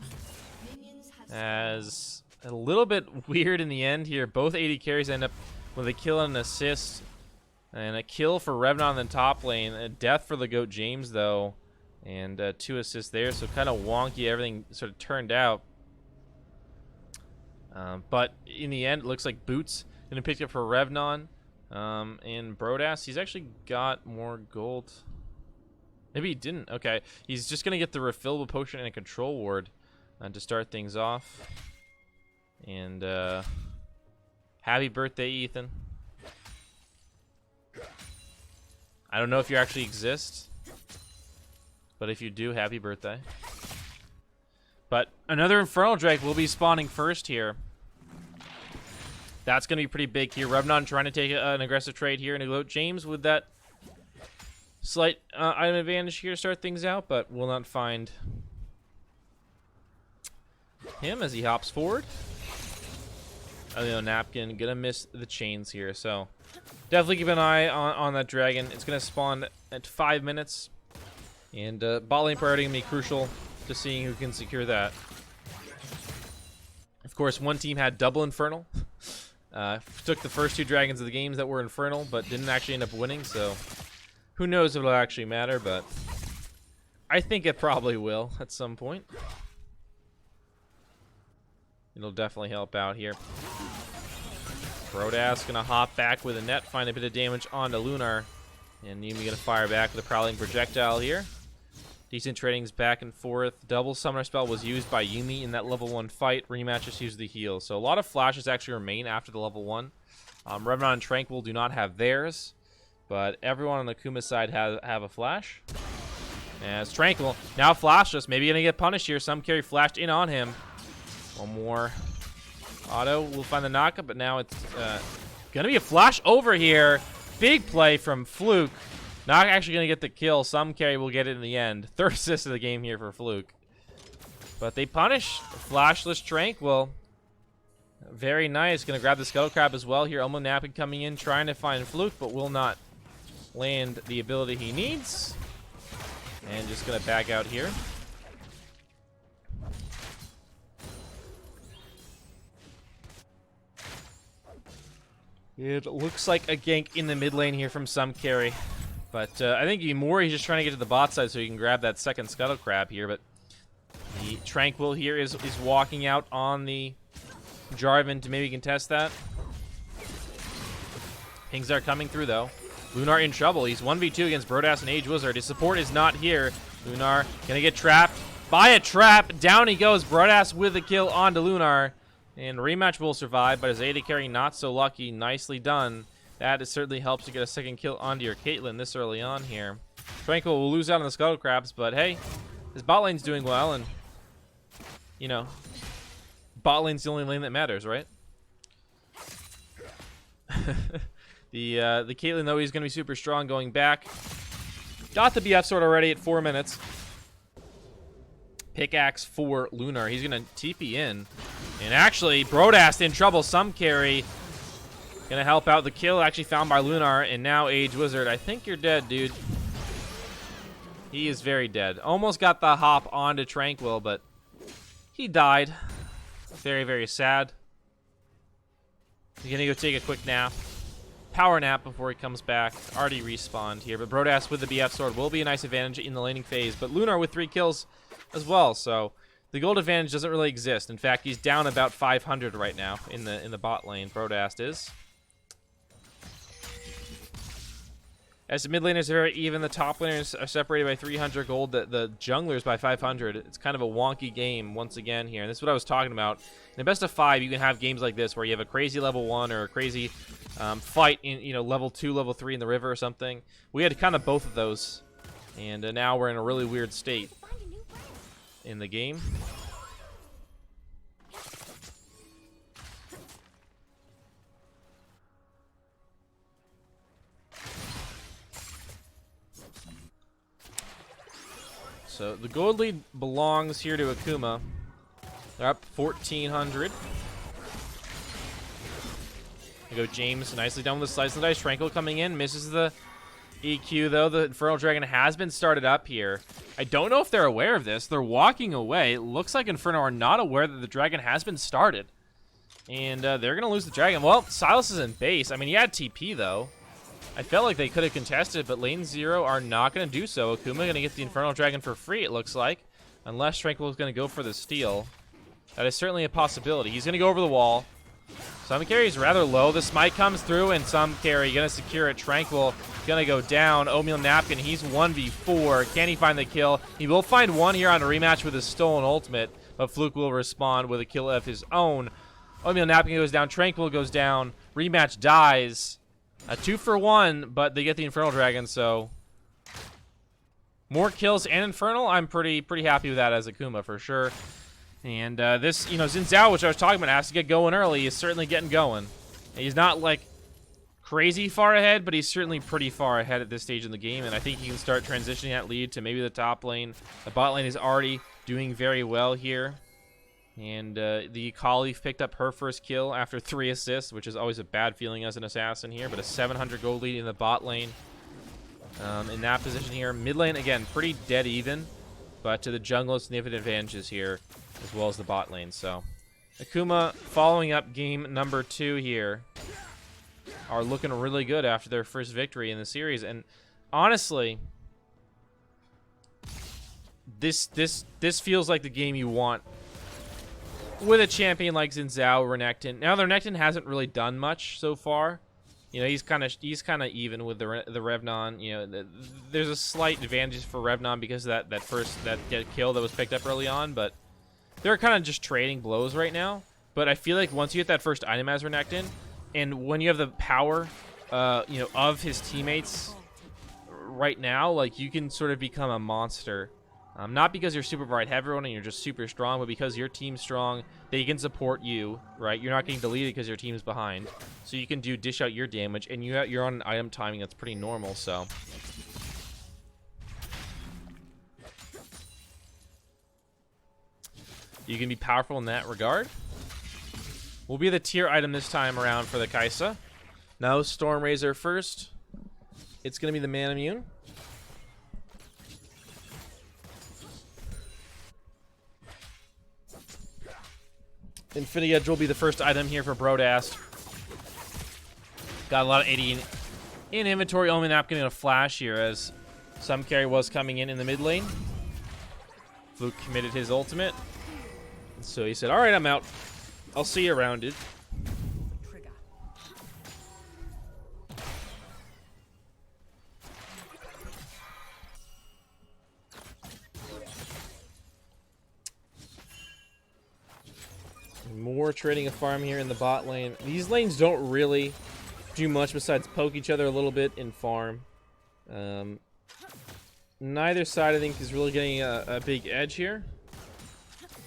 As a little bit weird in the end here. Both AD carries end up with a kill and an assist. And a kill for Revnon in the top lane. A death for the GOAT James, though. And 2 assists there. So kind of wonky everything sort of turned out. But in the end, it looks like Boots going to pick up for Revnon. And Brodas, he's actually got more gold. Maybe he didn't. Okay. He's just going to get the refillable potion and a control ward to start things off. And happy birthday, Ethan. I don't know if you actually exist. But if you do, happy birthday. But another Infernal Drake will be spawning first here. That's going to be pretty big here. Revenant trying to take an aggressive trade here. And James with that slight item advantage here to start things out, but will not find him as he hops forward. Napkin gonna miss the chains here, so definitely keep an eye on that dragon. It's gonna spawn at 5 minutes, and bot lane priority gonna be crucial to seeing who can secure that. Of course, one team had double Infernal. Took the first 2 dragons of the games that were Infernal, but didn't actually end up winning, so who knows if it'll actually matter, but I think it probably will at some point. It'll definitely help out here. Brodas gonna hop back with a net, find a bit of damage onto Lunar, and Yumi gonna fire back with a prowling projectile here. Decent tradings back and forth. Double summoner spell was used by Yumi in that level 1 fight. Rematch just used the heal. So a lot of flashes actually remain after the level 1. Revenant and Tranquil do not have theirs, but everyone on the Akuma side have a flash. As Tranquil now flashless, maybe gonna get punished here. Some carry flashed in on him. One more. Auto will find the knockup, but now it's gonna be a flash over here. Big play from Fluke. Not actually gonna get the kill. Some carry will get it in the end. 3rd assist of the game here for Fluke. But they punish flashless Tranquil. Very nice. Gonna grab the Scuttle Crab as well here. Elmo Napkin coming in, trying to find Fluke, but will not land the ability he needs. And just gonna back out here. It looks like a gank in the mid lane here from some carry. But I think Imori is just trying to get to the bot side so he can grab that second Scuttle Crab here. But the Tranquil here is walking out on the Jarvan to maybe contest that. Pings are coming through, though. Lunar in trouble. He's 1v2 against Brodas and Age Wizard. His support is not here. Lunar gonna get trapped by a trap. Down he goes. Brodas with the kill onto Lunar. And Rematch will survive, but his AD carry not so lucky. Nicely done. That certainly helps to get a second kill onto your Caitlyn this early on here. Tranquil will lose out on the Scuttle Crabs, but hey, his bot lane's doing well, and you know, bot lane's the only lane that matters, right? the Caitlyn, though, he's going to be super strong going back. Got the BF sword already at 4 minutes. Pickaxe for Lunar. He's going to TP in. And actually, Brodas in trouble. Some carry. Going to help out the kill actually found by Lunar. And now Age Wizard. I think you're dead, dude. He is very dead. Almost got the hop onto Tranquil, but he died. Very, very sad. He's going to go take a quick nap. Power nap before he comes back. Already respawned here, but Brodas with the BF sword will be a nice advantage in the laning phase. But Lunar with 3 kills as well, so the gold advantage doesn't really exist. In fact, he's down about 500 right now in the bot lane. Brodas is. As the mid laners are very even, the top laners are separated by 300 gold, the junglers by 500. It's kind of a wonky game once again here, and this is what I was talking about. In the best of 5, you can have games like this where you have a crazy level 1 or a crazy fight in level 2, level 3 in the river or something. We had kind of both of those, and now we're in a really weird state in the game. So the gold lead belongs here to Akuma. They're up 1,400. There go James, nicely done with the slice and dice. Tranquil coming in, misses the EQ though. The Infernal Dragon has been started up here. I don't know if they're aware of this. They're walking away. It looks like Inferno are not aware that the dragon has been started. And they're going to lose the dragon. Well, Silas is in base. I mean, he had TP though. I felt like they could have contested, but lane 0 are not going to do so. Akuma going to get the Infernal Dragon for free, it looks like. Unless Tranquil is going to go for the steal. That is certainly a possibility. He's going to go over the wall. Some carry is rather low. The smite comes through, and some carry going to secure it. Tranquil going to go down. Oatmeal Napkin, he's 1v4. Can he find the kill? He will find one here on a rematch with his stolen ultimate, but Fluke will respond with a kill of his own. Oatmeal Napkin goes down. Tranquil goes down. Rematch dies. A 2-for-1, but they get the Infernal Dragon, so more kills and Infernal, I'm pretty happy with that as Akuma for sure. And this, you know, Xin Zhao, which I was talking about, has to get going early. He's certainly getting going. He's not like crazy far ahead, but he's certainly pretty far ahead at this stage in the game, and I think he can start transitioning that lead to maybe the top lane. The bot lane is already doing very well here. And the Kali picked up her first kill after 3 assists, which is always a bad feeling as an assassin here, but a 700 gold lead in the bot lane. In that position here. Mid lane, again, pretty dead even, but to the jungle, significant advantages here, as well as the bot lane. So Akuma following up game number 2 here are looking really good after their first victory in the series. And honestly, this feels like the game you want with a champion like Xin Zhao, Renekton. Now, the Renekton hasn't really done much so far. You know, he's kind of even with the Revnon. You know, there's a slight advantage for Revnon because of that kill that was picked up early on, but they're kind of just trading blows right now. But I feel like once you get that first item as Renekton, and when you have the power, you know, of his teammates right now, like, you can sort of become a monster. Not because you're super bright everyone and you're just super strong, but because your team's strong, they can support you, right? You're not getting deleted because your team's behind. So you can dish out your damage, and you're on an item timing that's pretty normal, so. You can be powerful in that regard. Will be the tier item this time around for the Kai'Sa. No Storm Razor first. It's going to be the Man Immune. Infinity Edge will be the first item here for Brodast. Got a lot of 80 in inventory. Only not getting a flash here as some carry was coming in the mid lane. Fluke committed his ultimate. So he said, all right, I'm out. I'll see you around it. More trading a farm here in the bot lane. These lanes don't really do much besides poke each other a little bit in farm. Neither side, I think, is really getting a big edge here.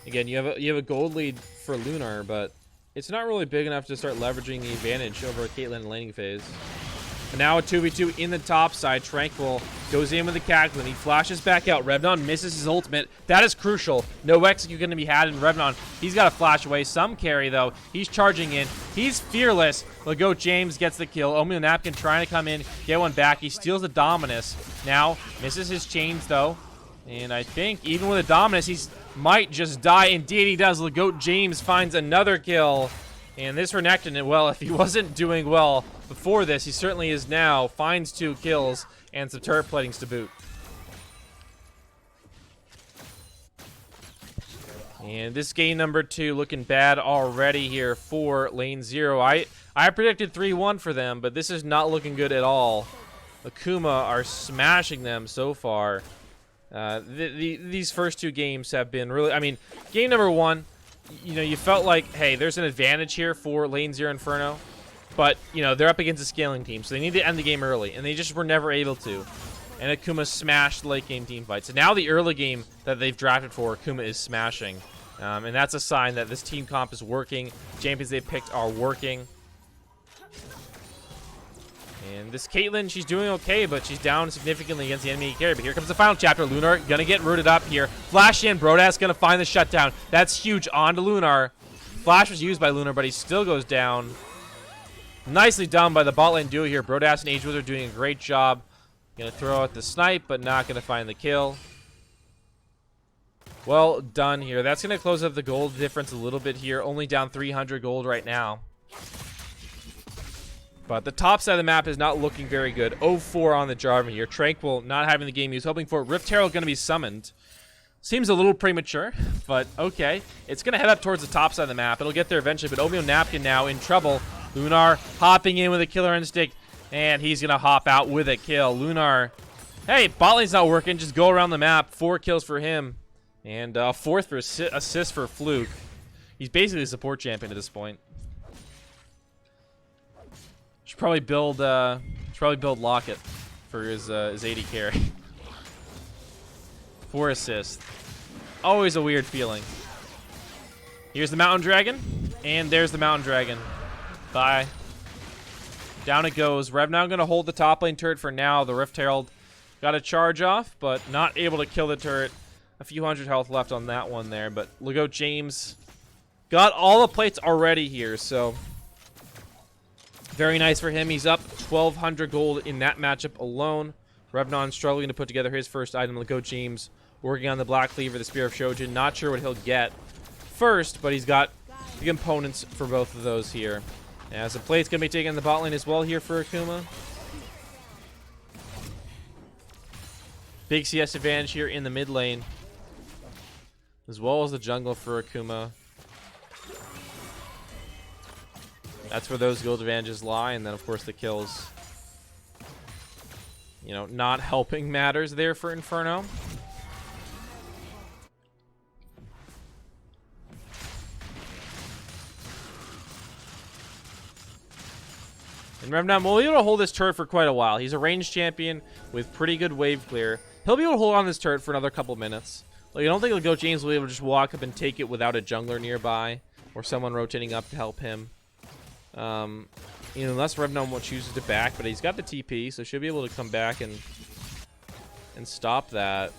Again, you have a gold lead for Lunar, but it's not really big enough to start leveraging the advantage over a Caitlyn in laning phase. And now a 2v2 in the top side. Tranquil goes in with the Cacklin. He flashes back out. Revnon misses his ultimate. That is crucial. No execute going to be had in Revnon. He's got to flash away. Some carry, though. He's charging in. He's fearless. Legoat James gets the kill. Omeo Napkin trying to come in, get one back. He steals the Dominus. Now, misses his chains, though. And I think even with a Dominus, he might just die. Indeed, he does. Legoat James finds another kill. And this Renekton, well, if he wasn't doing well before this, he certainly is now. Finds 2 kills and some turret platings to boot. And this game number 2 looking bad already here for Lane 0. I predicted 3-1 for them, but this is not looking good at all. Akuma are smashing them so far. These first 2 games have been really... I mean, game number 1... You know, you felt like, hey, there's an advantage here for Lane 0 Inferno, but, you know, they're up against a scaling team, so they need to end the game early, and they just were never able to. And Akuma smashed the late game team fight. So now the early game that they've drafted for, Akuma is smashing. And that's a sign that this team comp is working. Champions they've picked are working. And this Caitlyn, she's doing okay, but she's down significantly against the enemy carry. But here comes the final chapter. Lunar gonna get rooted up here. Flash in. Brodast gonna find the shutdown. That's huge. On to Lunar. Flash was used by Lunar, but he still goes down. Nicely done by the bot lane duo here. Brodast and Agewither doing a great job. Gonna throw out the snipe, but not gonna find the kill. Well done here. That's gonna close up the gold difference a little bit here. Only down 300 gold right now. But the top side of the map is not looking very good. 0-4 on the Jarvan here. Tranquil not having the game he was hoping for. Rift Herald going to be summoned. Seems a little premature, but okay. It's going to head up towards the top side of the map. It'll get there eventually, but Omeo Napkin now in trouble. Lunar hopping in with a killer instinct, and he's going to hop out with a kill. Lunar, hey, bot lane's not working. Just go around the map. 4 kills for him, and 4th for assist for Fluke. He's basically a support champion at this point. Should probably build Locket for his 80 carry. Poor assist. Always a weird feeling. Here's the Mountain Dragon. And there's the Mountain Dragon. Bye. Down it goes. Rev now going to hold the top lane turret for now. The Rift Herald got a charge off, but not able to kill the turret. A few hundred health left on that one there. But Lego James got all the plates already here, so very nice for him. He's up 1,200 gold in that matchup alone. Revnon struggling to put together his first item. Lego James working on the Black Cleaver, the Spear of Shojin. Not sure what he'll get first, but he's got the components for both of those here. As the plate's going to be taking the bot lane as well here for Akuma. Big CS advantage here in the mid lane, as well as the jungle for Akuma. That's where those gold advantages lie, and then of course the kills, you know, not helping matters there for Inferno. And Revnon will be able to hold this turret for quite a while. He's a ranged champion with pretty good wave clear. He'll be able to hold on this turret for another couple minutes. Like, I don't think Lego James will be able to just walk up and take it without a jungler nearby or someone rotating up to help him. You know, unless Revnon chooses to back, but he's got the TP, so should be able to come back and stop that.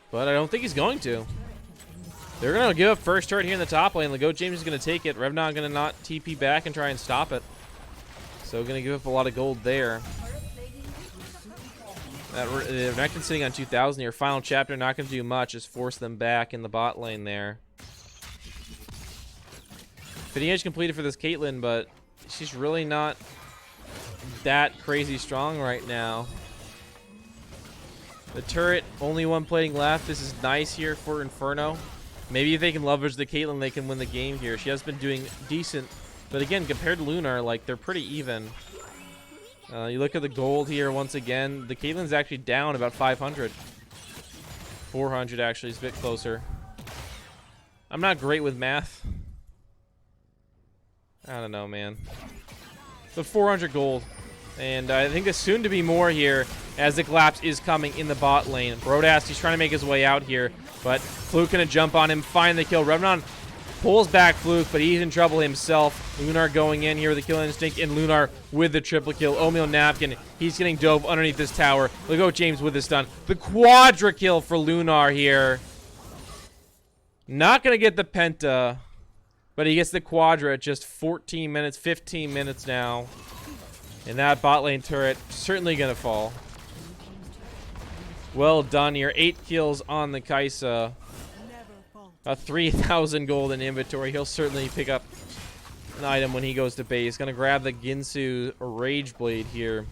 But I don't think he's going to. They're going to give up first turret here in the top lane. Lego James is going to take it. Revnon going to not TP back and try and stop it. So going to give up a lot of gold there. Renekton sitting on 2,000 here. Final chapter, not going to do much. Just force them back in the bot lane there. Fitting edge completed for this Caitlyn, but she's really not that crazy strong right now. The turret, only one plating left. This is nice here for Inferno. Maybe if they can leverage the Caitlyn, they can win the game here. She has been doing decent, but again, compared to Lunar, like, they're pretty even. You look at the gold here once again. The Caitlyn's actually down about 500. 400 actually is a bit closer. I'm not great with math. I don't know, man. But 400 gold. And I think there's soon to be more here as the collapse is coming in the bot lane. Brodas, he's trying to make his way out here, but Fluke gonna jump on him, find the kill. Revnon pulls back Fluke, but he's in trouble himself. Lunar going in here with the kill instinct, and Lunar with the triple kill. Oatmeal Napkin, he's getting dove underneath this tower. Look at James with the stun. The quadra kill for Lunar here. Not gonna get the penta, but he gets the quadra at just 14 minutes, 15 minutes now. And that bot lane turret certainly gonna fall. Well done here. 8 kills on the Kaisa. 3,000 gold in inventory. He'll certainly pick up an item when he goes to base. Gonna grab the Ginsu Rage Blade here.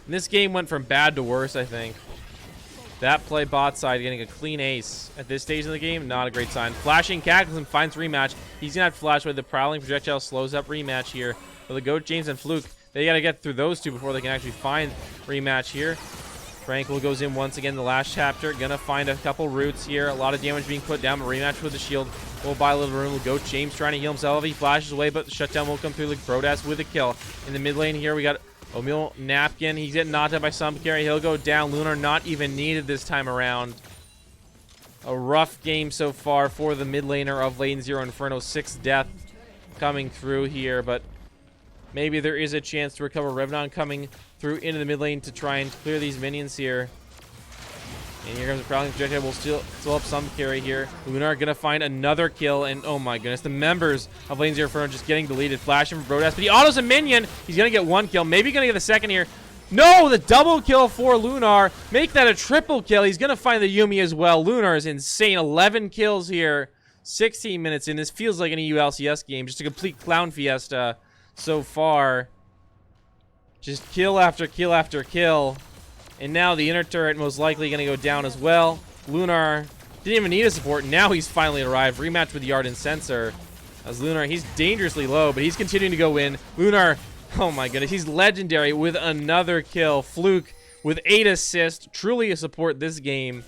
And this game went from bad to worse, I think. That play bot side getting a clean ace at this stage of the game, not a great sign. Flashing Cataclysm finds rematch. He's gonna have to flash away. The Prowling Projectile slows up rematch here. But the Goat James and Fluke, they gotta get through those two before they can actually find rematch here. Tranquil goes in once again, the last chapter. Gonna find a couple roots here. A lot of damage being put down, but rematch with the shield will buy a little room. Goat James trying to heal himself. He flashes away, but the shutdown will come through. Like Brodas with a kill. In the mid lane here, we got Oatmeal Napkin. He's getting knocked out by some carry. He'll go down. Lunar not even needed this time around. A rough game so far for the mid laner of Lane 0 Inferno. 6th death coming through here, but maybe there is a chance to recover. Revnon coming through into the mid lane to try and clear these minions here. And here comes the Prowling Projectile. We'll still up some carry here. Lunar gonna find another kill, and oh my goodness, the members of Lane 0 Inferno just getting deleted. Flashing from Brodas, but he autos a minion. He's gonna get 1 kill, maybe gonna get the second here. No, the double kill for Lunar. Make that a triple kill. He's gonna find the Yumi as well. Lunar is insane. 11 kills here. 16 minutes in. This feels like an EU LCS game. Just a complete clown fiesta so far. Just kill after kill after kill. And now the inner turret most likely going to go down as well. Lunar didn't even need a support. Now he's finally arrived. Rematch with Yard and Sensor. As Lunar, he's dangerously low, but he's continuing to go in. Lunar, oh my goodness, he's legendary with another kill. Fluke with 8 assists. Truly a support this game.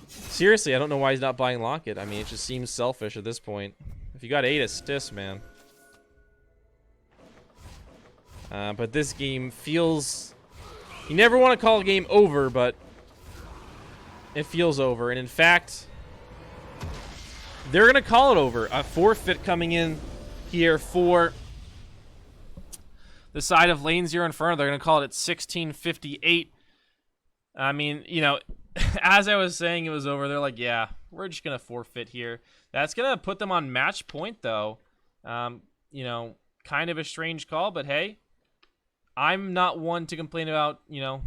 Seriously, I don't know why he's not buying Locket. I mean, it just seems selfish at this point. If you got 8 assists, man. But this game feels... You never want to call a game over, but it feels over. And in fact, they're going to call it over. A forfeit coming in here for the side of Lane 0 Inferno. They're going to call it at 16:58. I mean, you know, as I was saying it was over, they're like, yeah, we're just going to forfeit here. That's going to put them on match point, though. You know, kind of a strange call, but hey, I'm not one to complain about, you know,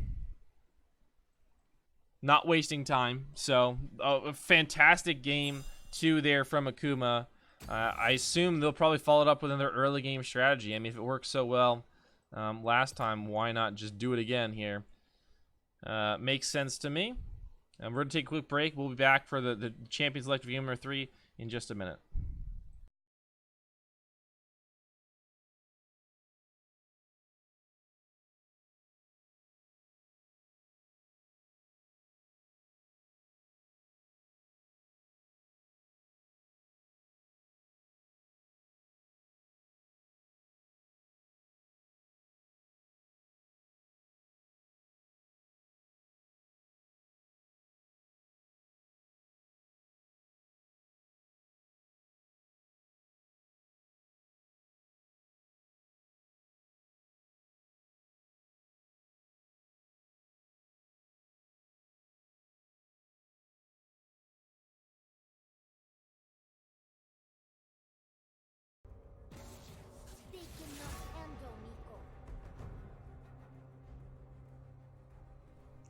not wasting time. So, a fantastic game, too, there from Akuma. I assume they'll probably follow it up with another early game strategy. I mean, if it worked so well last time, why not just do it again here? Makes sense to me. We're going to take a quick break. We'll be back for the Champions Elective Game number 3 in just a minute.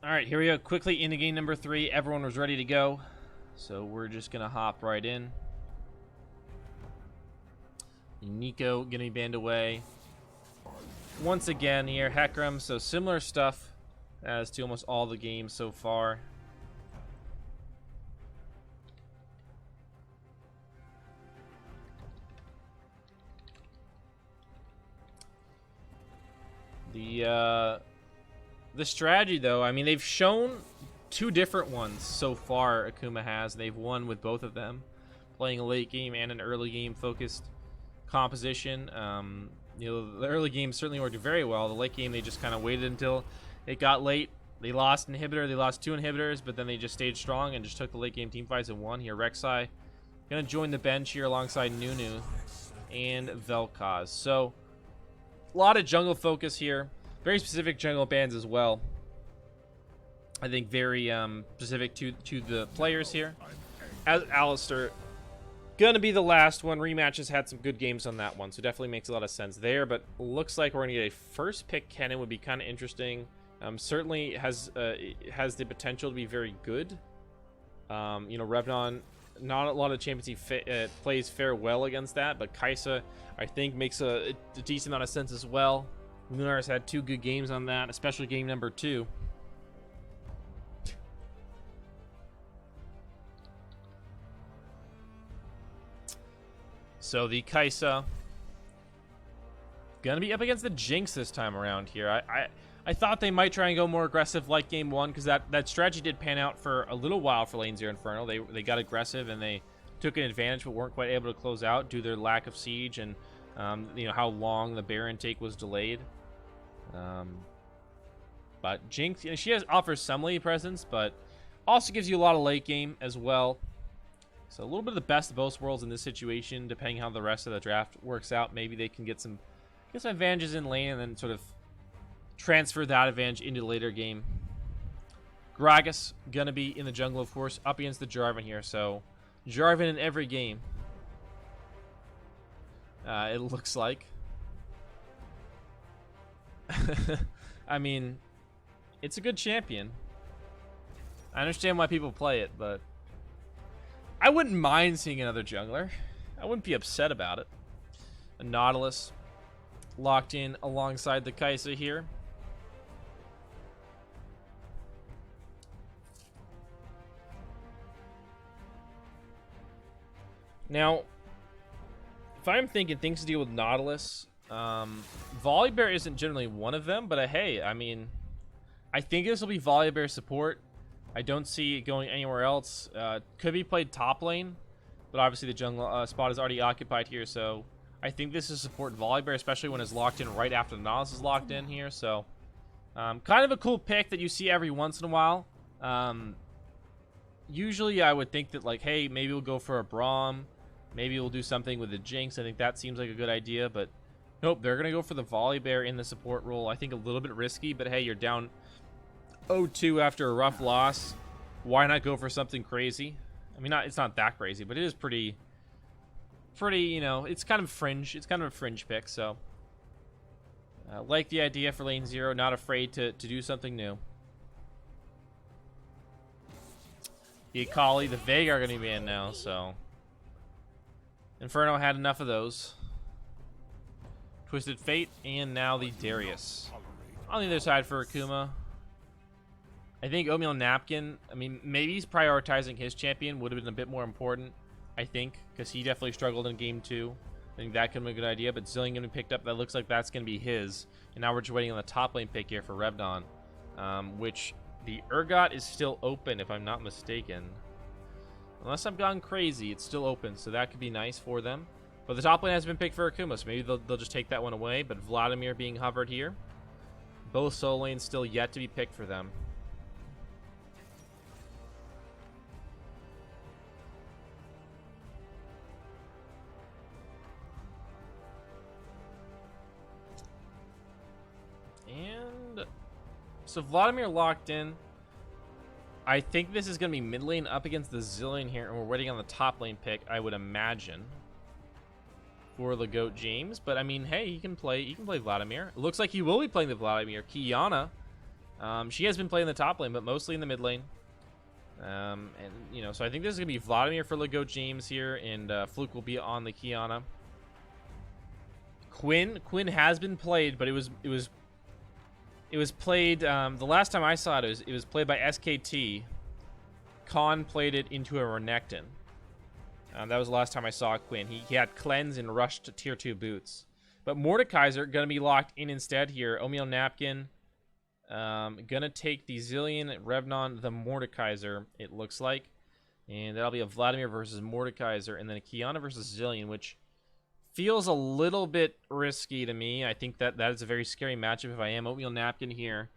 All right, here we go. Quickly into game number 3. Everyone was ready to go, so we're just gonna hop right in. Nico gonna be banned away once again here. Hecarim, so similar stuff as to almost all the games so far. The strategy, though, I mean, they've shown 2 different ones so far. Akuma has. They've won with both of them, playing a late game and an early game focused composition. You know, the early game certainly worked very well. The late game, they just kind of waited until it got late. They lost inhibitor. They lost 2 inhibitors, but then they just stayed strong and just took the late game team fights and won. Here, Rek'Sai gonna join the bench here alongside Nunu and Vel'Koz. So a lot of jungle focus here. Very specific jungle bans as well. I think very specific to the players here. As Alistar, gonna be the last one. Rematches had some good games on that one, so definitely makes a lot of sense there. But looks like we're gonna get a first pick Kennen. Would be kind of interesting. Certainly has the potential to be very good. You know, Revnon, not a lot of champions he plays fare well against that, but Kai'Sa, I think, makes a decent amount of sense as well. Lunar's had 2 good games on that, especially game number 2. So the Kai'Sa gonna be up against the Jinx this time around here. I thought they might try and go more aggressive like game 1, because that strategy did pan out for a little while for Lane 0 Inferno. They got aggressive and they took an advantage, but weren't quite able to close out due to their lack of siege and you know, how long the Baron take was delayed. But Jinx, you know, she offers some late presence, but also gives you a lot of late game as well. So a little bit of the best of both worlds in this situation, depending how the rest of the draft works out. Maybe they can get some advantages in lane and then sort of transfer that advantage into the later game. Gragas gonna be in the jungle, of course, up against the Jarvan here. So Jarvan in every game. It looks like. I mean, it's a good champion. I understand why people play it, but I wouldn't mind seeing another jungler. I wouldn't be upset about it. A Nautilus locked in alongside the Kai'Sa here. Now, if I'm thinking things to deal with Nautilus, Volibear isn't generally one of them, but hey, I mean, I think this will be Volibear support. I don't see it going anywhere else. Could be played top lane, but obviously the jungle spot is already occupied here, so I think this is support Volibear, especially when it's locked in right after the Nautilus is locked in here. So, kind of a cool pick that you see every once in a while. Usually I would think that, like, hey, maybe we'll go for a Braum. Maybe we'll do something with the Jinx. I think that seems like a good idea, but nope, they're going to go for the Volibear in the support role. I think a little bit risky, but hey, you're down 0-2 after a rough loss. Why not go for something crazy? I mean, it's not that crazy, but it is pretty, you know, it's kind of fringe. It's kind of a fringe pick, so like the idea for lane 0, not afraid to do something new. The Akali, the Vega are going to be in now, so Inferno had enough of those. Twisted Fate, and now the Darius. On the other side for Akuma, I think Oatmeal Napkin, I mean, maybe he's prioritizing his champion, would have been a bit more important, I think, because he definitely struggled in game 2. I think that could be a good idea, but Zillion going to be picked up. That looks like that's going to be his. And now we're just waiting on the top lane pick here for Revdon, which the Urgot is still open, if I'm not mistaken. Unless I've gone crazy, it's still open, so that could be nice for them. But the top lane has been picked for Akuma, so maybe they'll just take that one away. But Vladimir being hovered here. Both solo lanes still yet to be picked for them. And so Vladimir locked in. I think this is going to be mid lane up against the Zillion here, and we're waiting on the top lane pick, I would imagine, for the GOAT James. But I mean, hey, he can play Vladimir. It looks like he will be playing the Vladimir. Kiana, she has been playing the top lane, but mostly in the mid lane. And you know, so I think this is going to be Vladimir for the GOAT James here, and Fluke will be on the Kiana. Quinn has been played, but it was played, the last time I saw it, it was played by SKT. Khan played it into a Renekton. That was the last time I saw Quinn. He had Cleanse and Rush to tier 2 boots. But Mordekaiser going to be locked in instead here. Oatmeal Napkin going to take the Zillion, Revnon, the Mordekaiser, it looks like. And that'll be a Vladimir versus Mordekaiser, and then a Kiana versus Zillion, which feels a little bit risky to me. I think that is a very scary matchup if I am Oatmeal Napkin here.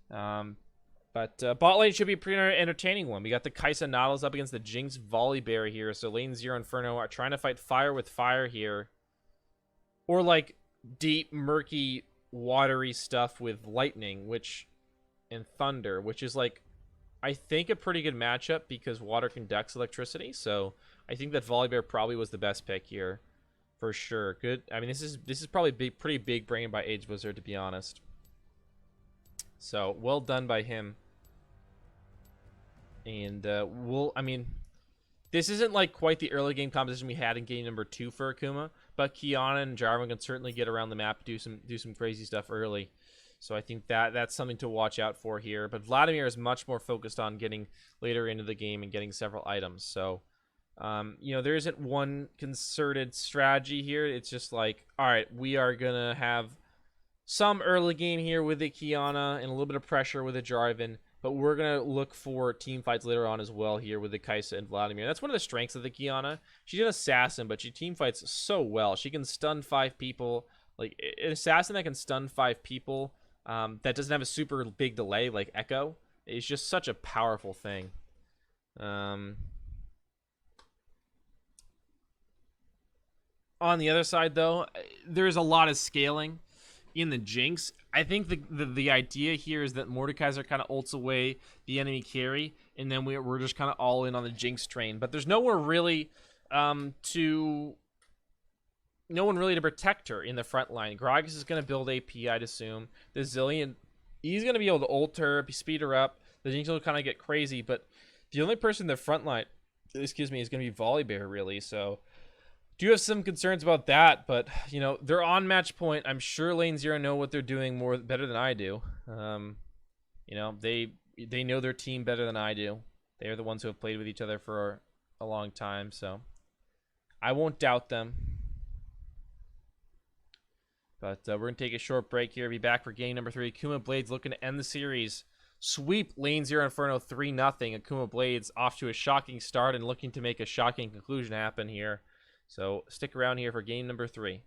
But bot lane should be a pretty entertaining one. We got the Kaisa Nautilus up against the Jinx Volibear here. So lane 0 Inferno are trying to fight fire with fire here. Or like deep, murky, watery stuff with lightning, and thunder, which is like, I think a pretty good matchup because water conducts electricity. So I think that Volibear probably was the best pick here. For sure. Good. I mean, this is probably pretty big brain by Age Wizard, to be honest. So, well done by him. And I mean, this isn't like quite the early game composition we had in game number 2 for Akuma, but Kiana and Jarvan can certainly get around the map, do some crazy stuff early. So I think that's something to watch out for here. But Vladimir is much more focused on getting later into the game and getting several items. So you know, there isn't one concerted strategy here. It's just like, all right, we are gonna have some early game here with the Kiana and a little bit of pressure with the Jarvan, but we're gonna look for team fights later on as well here with the Kaisa and Vladimir. That's one of the strengths of the Kiana. She's an assassin, but she team fights so well. She can stun 5 people. Like an assassin that can stun 5 people, that doesn't have a super big delay like Echo, is just such a powerful thing. On the other side, though, there's a lot of scaling in the Jinx. I think the idea here is that Mordekaiser kind of ults away the enemy carry, and then we're just kind of all in on the Jinx train. But there's nowhere really to protect her in the front line. Gragas is going to build AP, I'd assume. The Zillion, he's going to be able to ult her, speed her up. The Jinx will kind of get crazy, but the only person in the front line, is going to be Volibear, really, so do have some concerns about that, but you know, they're on match point. I'm sure lane 0 know what they're doing better than I do. You know, they know their team better than I do. They're the ones who have played with each other for a long time, so I won't doubt them. But we're gonna take a short break here. Be back for game number 3. Akuma Blades looking to end the series. Sweep lane 0 Inferno 3-0. Akuma Blades off to a shocking start and looking to make a shocking conclusion happen here. So stick around here for game number 3.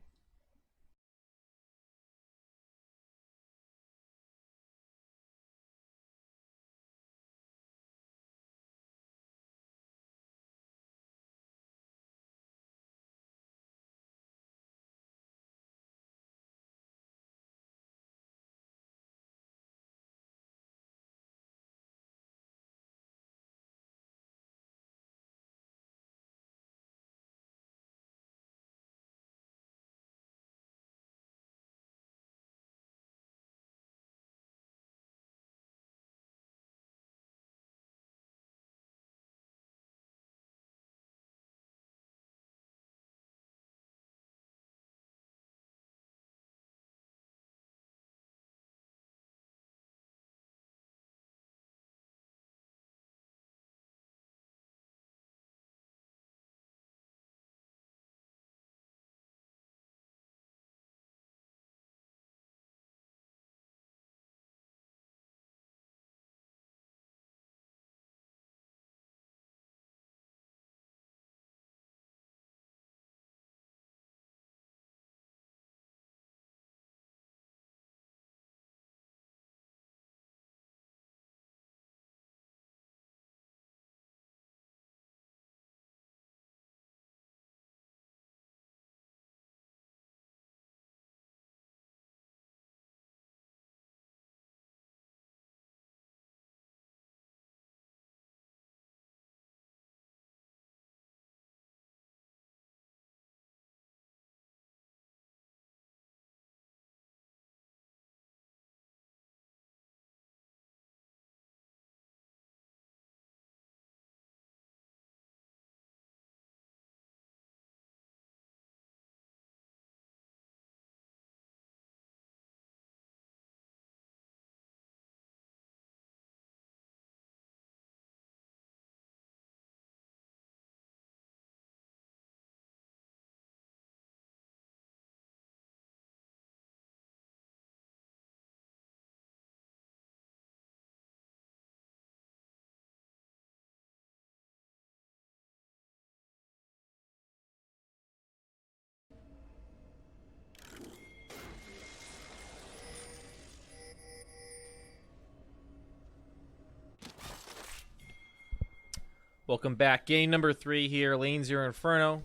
Welcome back. Game number 3 here. Lane 0 Inferno.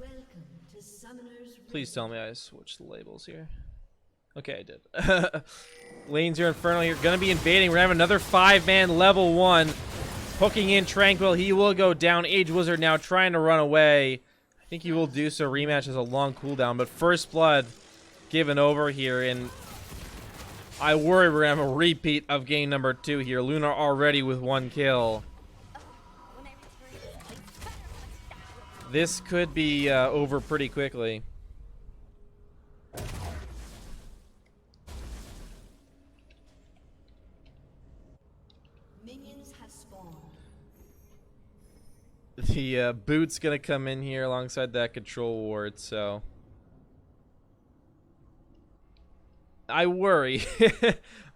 Please tell me I switched the labels here. Okay, I did. Lane 0 Inferno here. Gonna be invading. We're gonna have another 5-man level 1. Hooking in Tranquil. He will go down. Age Wizard now trying to run away. I think he will do so. Rematch has a long cooldown, but First Blood given over here, and I worry we're gonna have a repeat of game number 2 here. Lunar already with 1 kill. This could be over pretty quickly. Minions have spawned. The boot's gonna come in here alongside that control ward, so I worry.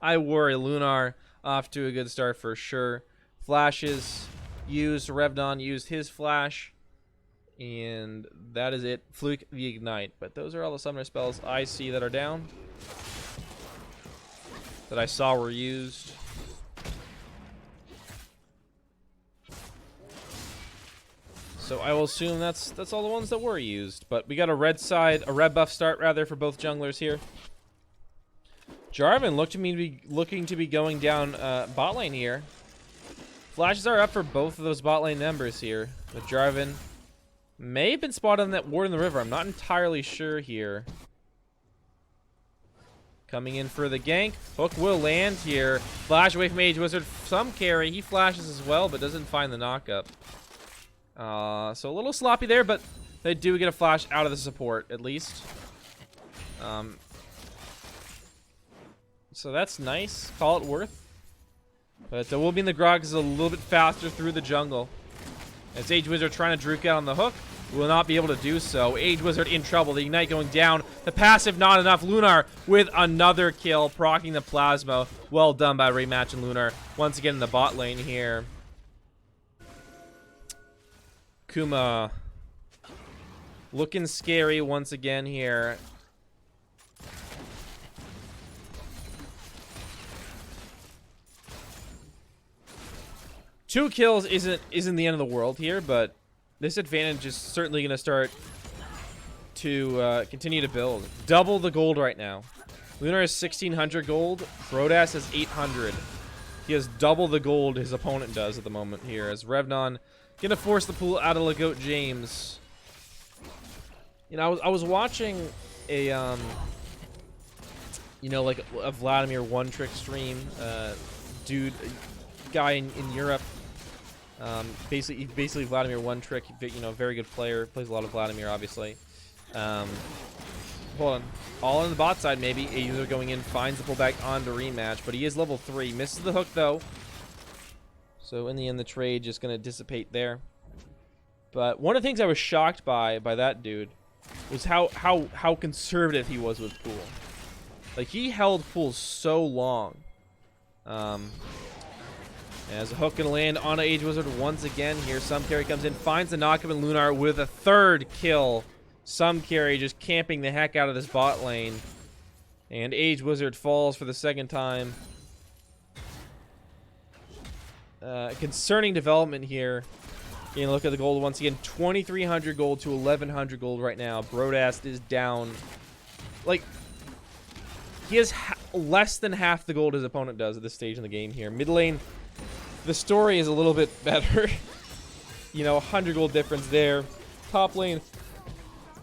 I worry. Lunar off to a good start for sure. Flashes used. Revdon used his flash. And that is it. Fluke the Ignite. But those are all the summoner spells I see that are down. That I saw were used. So I will assume that's all the ones that were used. But we got a red buff start rather for both junglers here. Jarvan looking to be going down bot lane here. Flashes are up for both of those bot lane members here. With Jarvan may have been spotted on that ward in the river. I'm not entirely sure here. Coming in for the gank. Hook will land here. Flash away from Age Wizard. Some carry. He flashes as well, but doesn't find the knockup. So a little sloppy there, but they do get a flash out of the support, at least. So that's nice. Call it worth. But we'll be in the Grog is a little bit faster through the jungle. As Age Wizard trying to juke out on the hook, will not be able to do so. Age Wizard in trouble. The Ignite going down. The passive not enough. Lunar with another kill, proccing the Plasma. Well done by Rematch and Lunar. Once again in the bot lane here. Akuma Looking scary once again here. Two kills isn't the end of the world here, but this advantage is certainly going to start to continue to build. Double the gold right now. Lunar has 1,600 gold. Brodas has 800. He has double the gold his opponent does at the moment here, as Revnon gonna force the pool out of Legoat James. You know, I was watching a you know, like a Vladimir one-trick stream, guy in Europe. Basically Vladimir one-trick. You know, very good player. Plays a lot of Vladimir, obviously. Hold on. All on the bot side, maybe. A user going in, finds the pullback on the rematch, but he is level 3. Misses the hook, though. So, in the end, the trade just going to dissipate there. But one of the things I was shocked by that dude was how conservative he was with pool. Like, he held pool so long. As a hook going to land on an Age Wizard once again here. Some carry comes in, finds the knockup in Lunar with a 3rd kill. Some carry just camping the heck out of this bot lane. And Age Wizard falls for the 2nd time. Concerning development here. You look at the gold once again. 2,300 gold to 1,100 gold right now. Brodas is down. Like, he has less than half the gold his opponent does at this stage in the game here. Mid lane, the story is a little bit better. You know, 100 gold difference there. Top lane,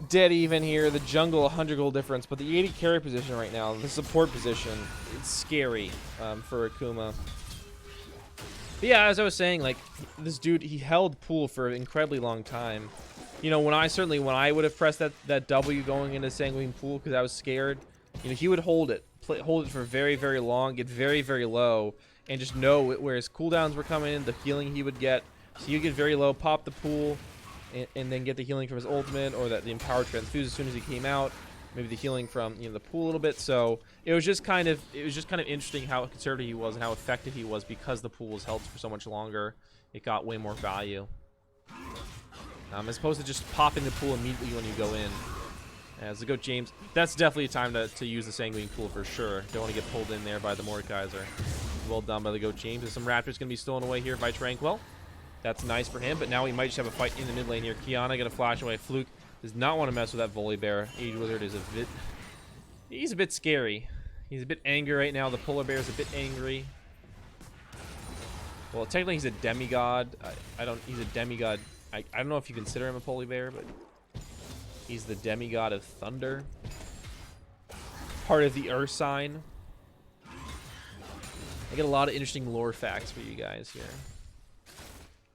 dead even here. The jungle, 100 gold difference. But the 80 carry position right now, the support position, it's scary for Akuma. But yeah, as I was saying, like, this dude, he held pool for an incredibly long time. You know, when I would have pressed that W going into Sanguine Pool because I was scared, you know, he would hold it for very, very long, get very, very low, and just know where his cooldowns were coming in, the healing he would get. So he'd get very low, pop the pool, and then get the healing from his ultimate, or the empowered transfuse as soon as he came out. Maybe the healing from, you know, the pool a little bit. So it was just kind of interesting how conservative he was and how effective he was because the pool was held for so much longer. It got way more value, as opposed to just popping the pool immediately when you go in. As the Goat James, that's definitely a time to use the Sanguine Pool for sure. Don't want to get pulled in there by the Mordekaiser. Well done by the Goat James. There's some Raptors going to be stolen away here by Tranquil. That's nice for him, but now he might just have a fight in the mid lane here. Kiana going to flash away. Fluke does not want to mess with that Volley Bear. Age Wizard is he's a bit scary. He's a bit angry right now. The Polar Bear is a bit angry. Well, technically he's a demigod. He's a demigod. I don't know if you consider him a Polar Bear, but he's the demigod of thunder. Part of the Earth sign. I get a lot of interesting lore facts for you guys here.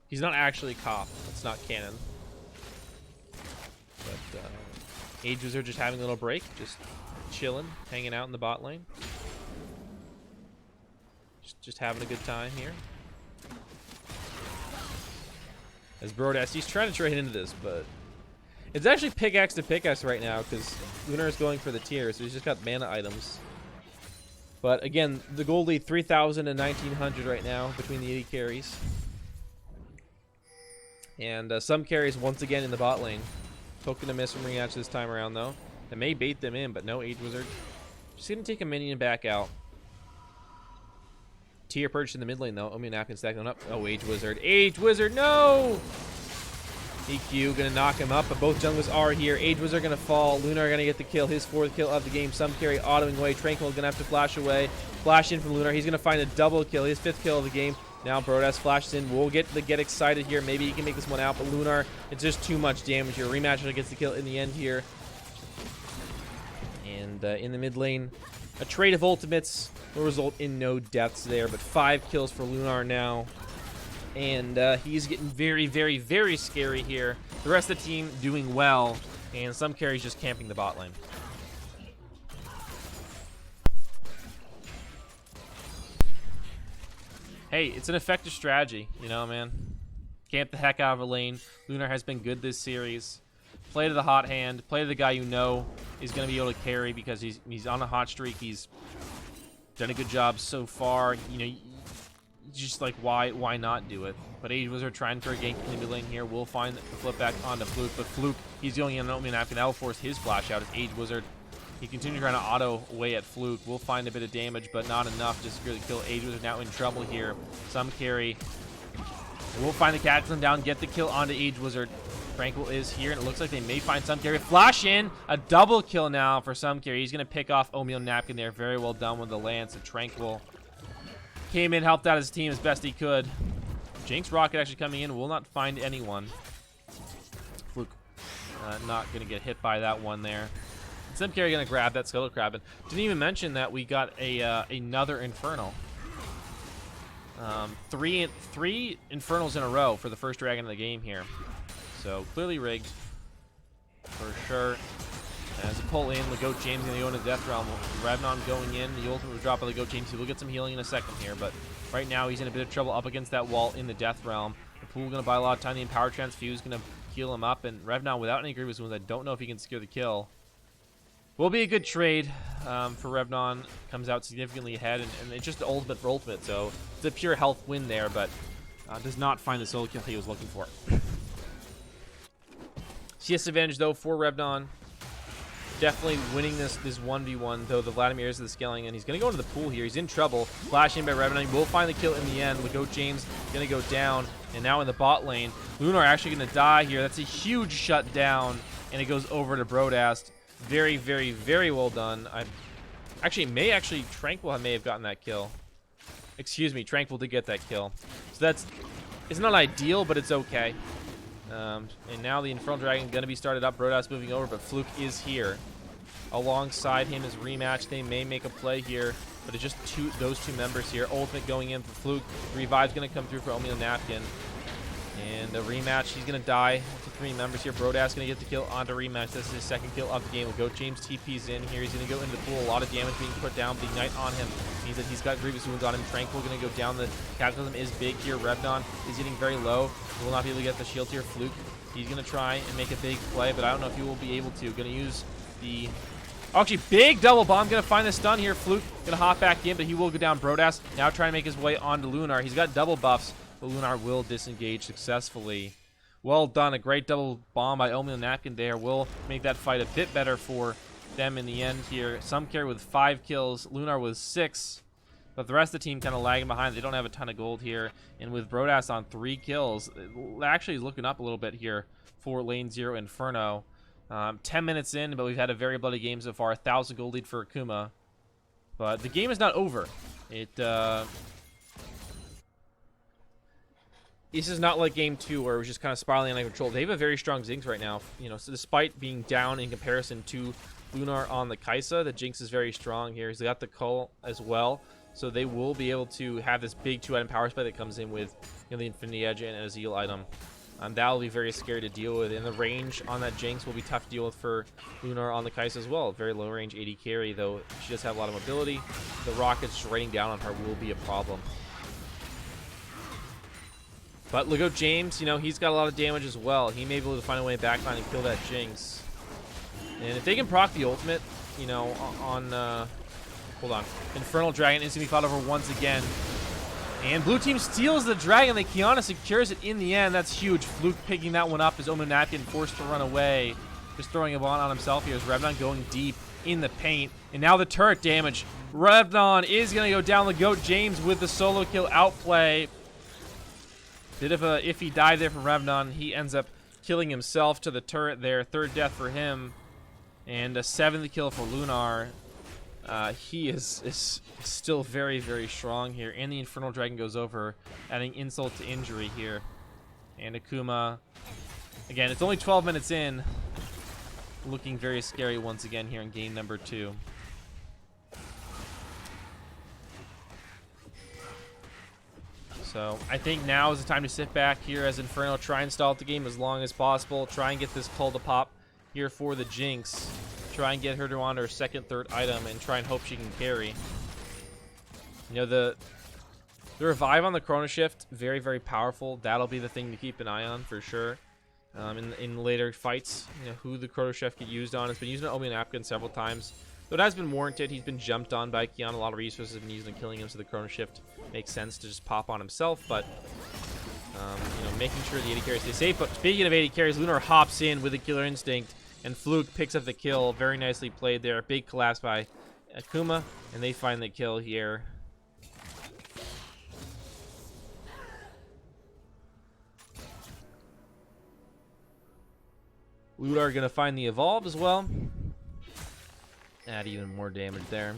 He's not actually a cop. That's not canon. But Age Wizard just having a little break. Just chilling, hanging out in the bot lane. Just having a good time here. As Brodas, he's trying to trade into this, but it's actually pickaxe to pickaxe right now because Lunar is going for the tier, so he's just got mana items. But again, the gold lead 3,000 and 1,900 right now between the 80 carries. And some carries once again in the bot lane. Poking a miss from rematch this time around though. That may bait them in, but no Age Wizard. Just gonna take a minion back out. Tier purchase in the mid lane though. Omi Napkin stacking up. Oh, Age Wizard. Age Wizard, no! EQ gonna knock him up, but both junglers are here. Age Wizard gonna fall. Lunar gonna get the kill, his 4th kill of the game. Some carry autoing away. Tranquil gonna have to flash away. Flash in from Lunar. He's gonna find a double kill, his 5th kill of the game. Now Brodas flashes in. We'll get excited here. Maybe he can make this one out, but Lunar, it's just too much damage here. Rematcher gets the kill in the end here. And in the mid lane, a trade of ultimates will result in no deaths there, but 5 kills for Lunar now. And he's getting very, very, very scary here. The rest of the team doing well, and some carries just camping the bot lane. Hey, it's an effective strategy, you know, man. Camp the heck out of a lane. Lunar has been good this series. Play to the hot hand. Play to the guy you know is going to be able to carry because he's on a hot streak. He's done a good job so far. You know, just like, why not do it? But Age Wizard trying for a gank in the mid lane here. We'll find the flip back onto Fluke, but Fluke, he's going in on Napkin. That'll force his flash out as Age Wizard. He continues trying to auto away at Fluke. We'll find a bit of damage, but not enough to secure the kill. Age Wizard now in trouble here. Some carry. We'll find the Cataclysm down, get the kill onto Age Wizard. Tranquil is here, and it looks like they may find Some carry. Flash in, a double kill now for Some carry. He's going to pick off Oatmeal Napkin there. Very well done with the lance. And Tranquil came in, helped out his team as best he could. Jinx Rocket actually coming in, will not find anyone. Fluke not going to get hit by that one there. Some carry going to grab that Scuttle Crab. And didn't even mention that we got another Inferno. Three Infernals in a row for the first dragon of the game here. So clearly rigged for sure. As a pull in, the Goat James going to go into Death Realm. Revnon going in. The ultimate will drop on the Goat James. He will get some healing in a second here, but right now he's in a bit of trouble up against that wall in the Death Realm. The Pool going to buy a lot of time. The Empower Transfuse going to heal him up, and Revnon without any grievous wounds, I don't know if he can secure the kill. Will be a good trade for Revnon. Comes out significantly ahead, and it's just the ultimate for ultimate, so it's a pure health win there, but does not find the solo kill he was looking for. CS advantage though for Revnon. Definitely winning this 1v1, though the Vladimir is the scaling, and he's going to go into the pool here. He's in trouble. Flashing by Revnon. He will find the kill in the end. Goat James going to go down, and now in the bot lane, Lunar actually going to die here. That's a huge shutdown, and it goes over to Brodast. Very, very, very well done. Tranquil may have gotten that kill. Excuse me, Tranquil did get that kill. So it's not ideal, but it's okay. And now the Infernal Dragon going to be started up. Brodast moving over, but Fluke is here. Alongside him is Rematch. They may make a play here, but it's just those two members here. Ultimate going in for Fluke. Revive's going to come through for Oatmeal Napkin. And the Rematch, he's going to die to 3 members here. Brodast going to get the kill onto Rematch. This is his second kill of the game. Goat James TP's in here. He's going to go into the pool. A lot of damage being put down. The Ignite on him means that he's got grievous wounds on him. Tranquil going to go down. The Cataclysm is big here. Revnon is getting very low. Will not be able to get the shield here. Fluke, he's going to try and make a big play, but I don't know if he will be able to. Going to use the... Oh, actually, big double bomb. Going to find the stun here. Fluke going to hop back in, but he will go down. Brodast now trying to make his way onto Lunar. He's got double buffs, but Lunar will disengage successfully. Well done. A great double bomb by Oatmeal Napkin there will make that fight a bit better for them in the end here. Some carry with 5 kills. Lunar with 6. But the rest of the team kind of lagging behind. They don't have a ton of gold here. And with Brodast on 3 kills, it actually is looking up a little bit here for Lane 0 Inferno. 10 minutes in, but we've had a very bloody game so far. 1,000 gold lead for Akuma. But the game is not over. This is not like game 2 where it was just kind of spiraling out of control. They have a very strong Jinx right now. So despite being down in comparison to Lunar on the Kaisa, the Jinx is very strong here. He's got the Cull as well. So they will be able to have this big 2-item power spike that comes in with the Infinity Edge and a Zeal item. That will be very scary to deal with. And the range on that Jinx will be tough to deal with for Lunar on the Kaisa as well. Very low range 80 carry, though she does have a lot of mobility. The rockets raining down on her will be a problem. But look at James, he's got a lot of damage as well. He may be able to find a way backline and kill that Jinx. And if they can proc the ultimate, hold on. Infernal Dragon is going to be fought over once again. And blue team steals the dragon. The Kiana secures it in the end. That's huge. Fluke picking that one up as Oatmeal Napkin forced to run away. Just throwing a bomb on himself here as Revnon going deep in the paint. And now the turret damage. Revnon is going to go down. The Goat James with the solo kill outplay. Bit of a iffy dive there from Revnon. He ends up killing himself to the turret there. 3rd death for him. And a 7th kill for Lunar. He is still very, very strong here. And the Infernal Dragon goes over, adding insult to injury here. And Akuma, again, it's only 12 minutes in. Looking very scary once again here in game number 2. So I think now is the time to sit back here as Inferno try and stall out the game as long as possible. Try and get this Cull to pop here for the Jinx. Try and get her to on her 2nd, 3rd item and try and hope she can carry. The revive on the Chrono Shift, very, very powerful. That'll be the thing to keep an eye on for sure. In later fights, who the Chrono Shift get used on. It's been used on Oatmeal Napkin several times So it has been warranted. He's been jumped on by Kiana. A lot of resources have been used in killing him, so the Chrono Shift makes sense to just pop on himself. But, you know, making sure the AD carries stay safe. But speaking of AD carries, Lunar hops in with the Killer Instinct, and Fluke picks up the kill. Very nicely played there. Big collapse by Akuma, and they find the kill here. Lunar going to find the Evolve as well. Add even more damage there.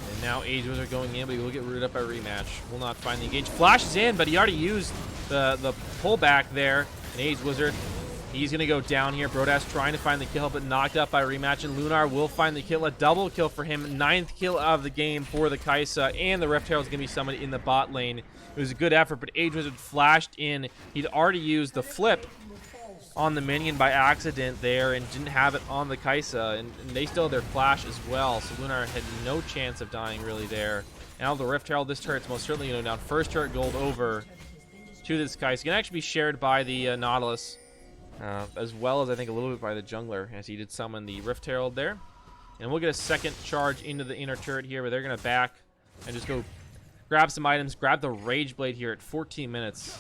And now Ages are going in, but he will get rooted up by rematch. Will not find the engage. Flashes in, but he already used the pullback there. And Age Wizard, he's going to go down here. Brodas trying to find the kill, but knocked up by rematch. And Lunar will find the kill. A double kill for him. 9th kill of the game for the Kaisa. And the Rift Herald is going to be summoned in the bot lane. It was a good effort, but Age Wizard flashed in. He'd already used the flip on the minion by accident there and didn't have it on the Kaisa. And they still had their flash as well. So Lunar had no chance of dying really there. Now the Rift Herald, this turret's most certainly going to go down. First turret gold over to this Kaisa. Can actually be shared by the Nautilus. As well as I think a little bit by the jungler, as he did summon the Rift Herald there. And we'll get a second charge into the inner turret here, but they're going to back and just go grab some items. Grab the Rage Blade here at 14 minutes.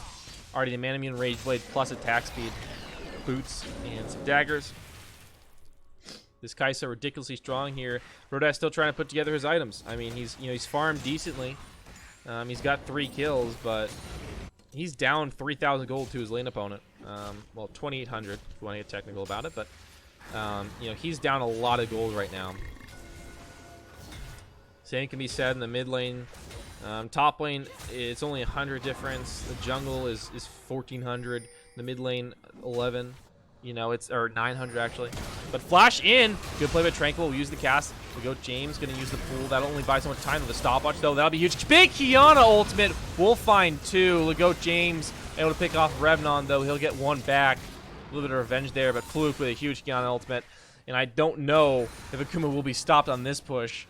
Already the Man Immune Rage Blade plus attack speed, boots, and some daggers. This Kaisa ridiculously strong here. Brodas still trying to put together his items. I mean, he's farmed decently. He's got 3 kills, but he's down 3,000 gold to his lane opponent. Well, 2,800 if you want to get technical about it, but you know, he's down a lot of gold right now. Same can be said in the mid lane. Top lane, it's only 100 difference. The jungle is 1,400. The mid lane, 11. You know, it's or 900 actually. But flash in, good play by Tranquil. We use the cast. We go James, gonna use the pool. That'll only buy so much time with the stopwatch though. That'll be huge. Big Kiana ultimate. We'll find 2. We'll go James. Able to pick off Revnon though. He'll get 1 back. A little bit of revenge there, but Fluke with a huge Kiana ultimate. And I don't know if Akuma will be stopped on this push.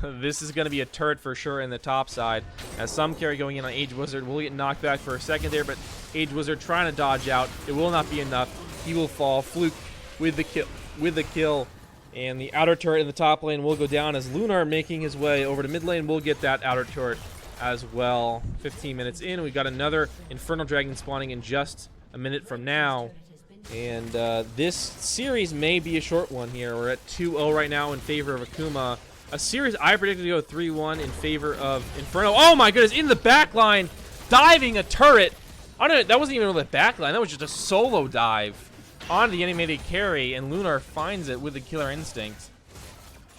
This is going to be a turret for sure in the top side. As some carry going in on Age Wizard. Will get knocked back for a second there, but Age Wizard trying to dodge out. It will not be enough. He will fall. Fluke with the kill. And the outer turret in the top lane will go down as Lunar making his way over to mid lane. We'll get that outer turret as well. 15 minutes in. We got another Infernal Dragon spawning in just a minute from now. And this series may be a short one here. We're at 2-0 right now in favor of Akuma. A series I predicted to go 3-1 in favor of Inferno. Oh my goodness, in the back line, diving a turret. I don't know, that wasn't even really a back line. That was just a solo dive onto the animated carry, and Lunar finds it with the Killer Instinct.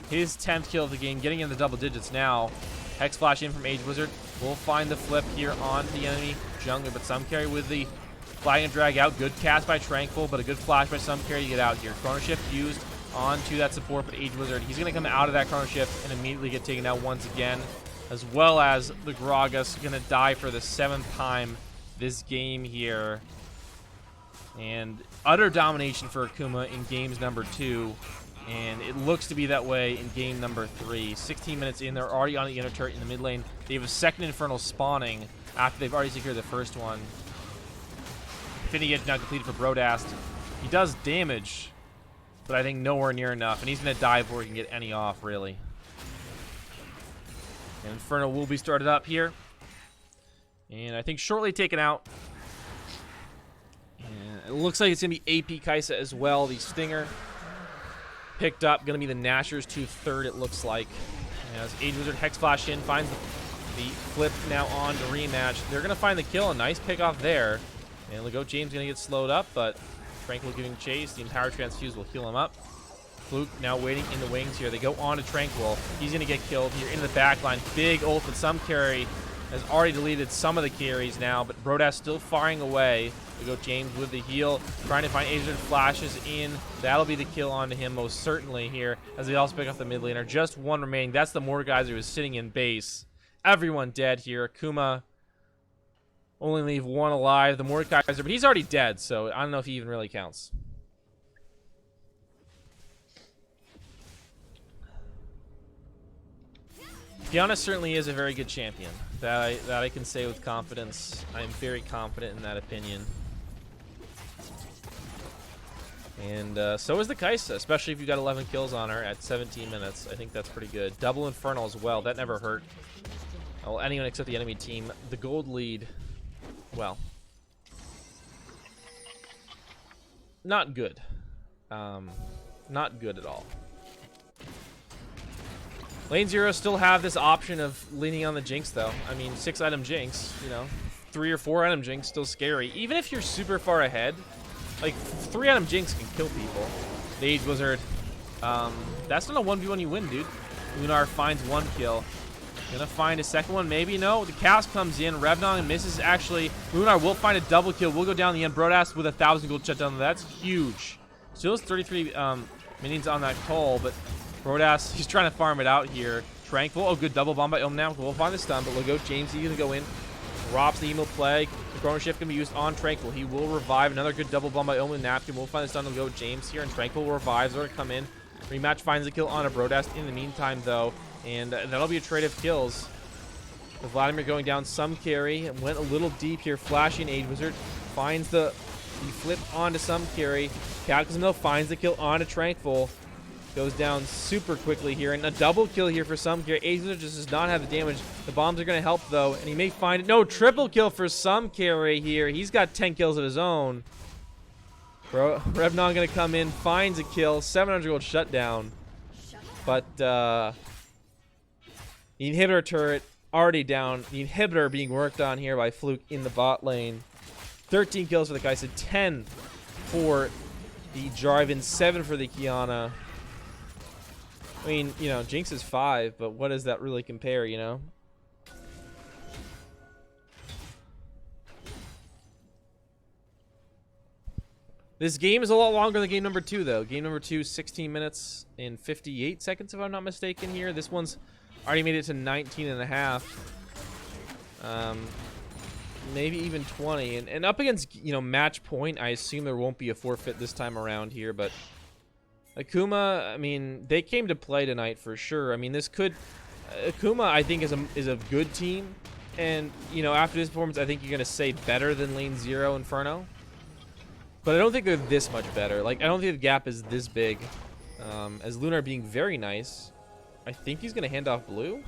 His 10th kill of the game, getting in the double digits now. Hex Flash in from Age Wizard. We'll find the flip here on the enemy jungler, but some carry with the flag and drag out. Good cast by Tranquil, but a good flash by some carry to get out here. Chrono Shift used onto that support, but Age Wizard, he's going to come out of that Chrono Shift and immediately get taken out once again, as well as the Gragas going to die for the 7th time this game here. And utter domination for Akuma in games number 2, and it looks to be that way in game number 3. 16 minutes in, they're already on the inner turret in the mid lane. They have a second Infernal spawning after they've already secured the first one. Infinity Edge now completed for Brodast. He does damage, but I think nowhere near enough, and he's going to die before he can get any off, really. And Inferno will be started up here, and I think shortly taken out. And it looks like it's going to be AP Kaisa as well. The Stinger picked up, going to be the Nashor's 2/3, it looks like. As Age Wizard Hex Flash in, finds the flip now on to rematch. They're going to find the kill, a nice pick off there. And Lego James going to get slowed up, but Tranquil giving chase. The Empower Transfuse will heal him up. Fluke now waiting in the wings here. They go on to Tranquil. He's going to get killed here in the back line. Big ult, but some carry has already deleted some of the carries now, but Brodas still firing away. We go James with the heal, trying to find Asian flashes in. That'll be the kill onto him most certainly here, as they also pick up the mid laner. Just 1 remaining. That's the Mordekaiser who is sitting in base. Everyone dead here. Akuma only leave 1 alive. The Mordekaiser, but he's already dead, so I don't know if he even really counts. Kiana certainly is a very good champion. That I can say with confidence. I am very confident in that opinion. And so is the Kaisa, especially if you got 11 kills on her at 17 minutes. I think that's pretty good. Double Inferno as well. That never hurt. Well, anyone except the enemy team. The gold lead, well, not good. Not good at all. Lane 0 still have this option of leaning on the Jinx, though. I mean, 6-item Jinx, you know, 3 or 4-item Jinx, still scary. Even if you're super far ahead, like, 3-item Jinx can kill people. The Age Wizard, that's not a 1v1 you win, dude. Lunar finds 1 kill. Gonna find a second one, maybe? No, the cast comes in. Revnon misses. Actually, Lunar will find a double kill. We'll go down the end. Brodas with 1,000 gold shutdown. That's huge. Still has 33 minions on that call, but Brodas, he's trying to farm it out here. Tranquil. Oh, good double bomb by Now we'll find the stun, but we'll go James. He's gonna go in. Drops the emo plague. The Chrono Shift can be used on Tranquil. He will revive. Another good double bomb by Omen Napkin. We'll find the stun. We'll go James here, and Tranquil revives. They're gonna come in. Rematch finds a kill on a Brodas in the meantime, though. And that'll be a trade of kills. With Vladimir going down some carry. And went a little deep here. Flashing Age Wizard. Finds the flip onto some carry. Cataclysm, though, finds the kill onto Tranquil. Goes down super quickly here. And a double kill here for some carry. Age Wizard just does not have the damage. The bombs are going to help, though. And he may find it. No, triple kill for some carry here. He's got 10 kills of his own. Revnon going to come in. Finds a kill. 700 gold shutdown. But, the inhibitor turret already down. The inhibitor being worked on here by Fluke in the bot lane. 13 kills for the Kaisa, 10 for the Jarvan, 7 for the Kiana. I mean, you know, Jinx is 5, but what does that really compare, you know? This game is a lot longer than game number 2, though. Game number 2, 16 minutes and 58 seconds, if I'm not mistaken here. This one's already made it to 19 and a half. Maybe even 20. And up against, you know, match point, I assume there won't be a forfeit this time around here. But Akuma, I mean, they came to play tonight for sure. I mean, this could... Akuma, I think, is a good team. And, you know, after this performance, I think you're going to say better than Lane 0 Inferno. But I don't think they're this much better. Like, I don't think the gap is this big. As Lunar being very nice... I think he's going to hand off blue.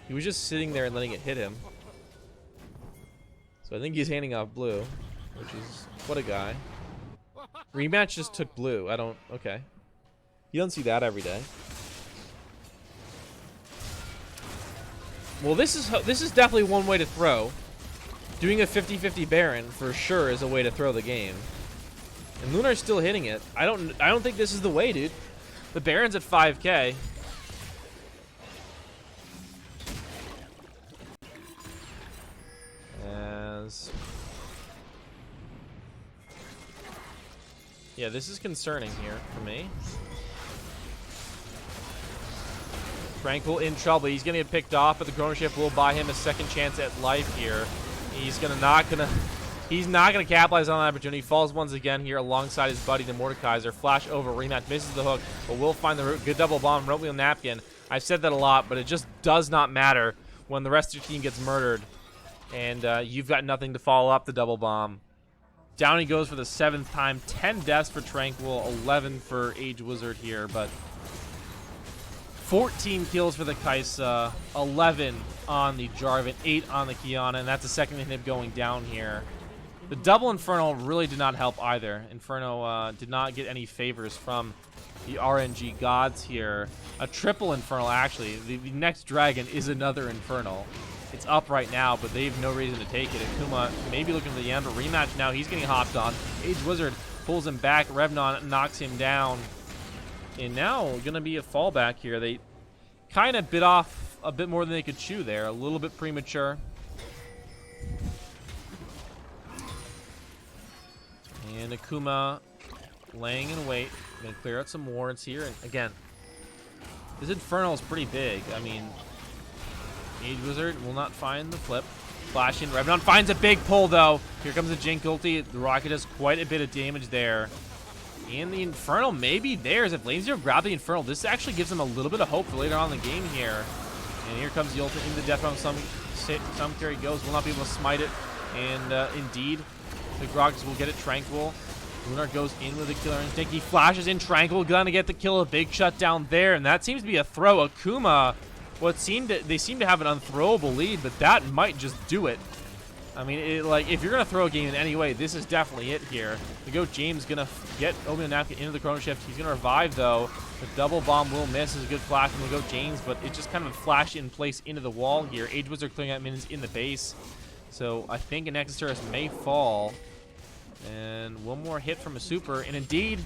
He was just sitting there and letting it hit him. So I think he's handing off blue, which is... What a guy. Rematch just took blue. I don't... Okay. You don't see that every day. Well, this is definitely one way to throw. Doing a 50-50 Baron, for sure, is a way to throw the game. And Lunar's still hitting it. I don't think this is the way, dude. The Baron's at 5k. Yeah, this is concerning here for me. Tranquil in trouble. He's gonna get picked off, but the Chrono Shift will buy him a second chance at life here. He's not gonna capitalize on that opportunity. Falls once again here alongside his buddy, the Mordekaiser. Flash over, rematch, misses the hook, but will find the root. Good double bomb, rope wheel napkin. I've said that a lot, but it just does not matter when the rest of your team gets murdered. And you've got nothing to follow up the double bomb. Down he goes for the 7th time. 10 deaths for Tranquil, 11 for Age Wizard here, but 14 kills for the Kaisa, 11 on the Jarvan, 8 on the Kiana, and that's the second inhib going down here. The double Inferno really did not help either. Inferno did not get any favors from the RNG gods here. A triple Infernal, actually. The next dragon is another Infernal. It's up right now, but they have no reason to take it. Akuma maybe looking for the end, but rematch now. He's getting hopped on. Age Wizard pulls him back. Revnon knocks him down. And now going to be a fallback here. They kind of bit off a bit more than they could chew there. A little bit premature. And Akuma laying in wait. Going to clear out some wards here. And again, this Infernal is pretty big. I mean... Age Wizard will not find the flip. Flashing. Revnon finds a big pull, though. Here comes the Jink ulti. The Rocket does quite a bit of damage there. And the Infernal may be theirs. If Lane 0 grab the Infernal, this actually gives them a little bit of hope for later on in the game here. And here comes the ultimate in the death realm. Some carry goes, will not be able to smite it. And indeed, the Grogs will get it. Tranquil. Lunar goes in with a killer instinct. He flashes in. Tranquil gonna get the kill. A big shutdown there, and that seems to be a throw. Akuma, they seem to have an unthrowable lead, but that might just do it. I mean, like, if you're gonna throw a game in any way, this is definitely it here. The Goat James gonna get Obi Napkin into the Chrono Shift. He's gonna revive though. The double bomb will miss. Is a good flash from the Goat James, but it just kind of flashed in place into the wall here. Age Wizard clearing out minions in the base, so I think a Nexus Turret may fall. And one more hit from a super, and indeed,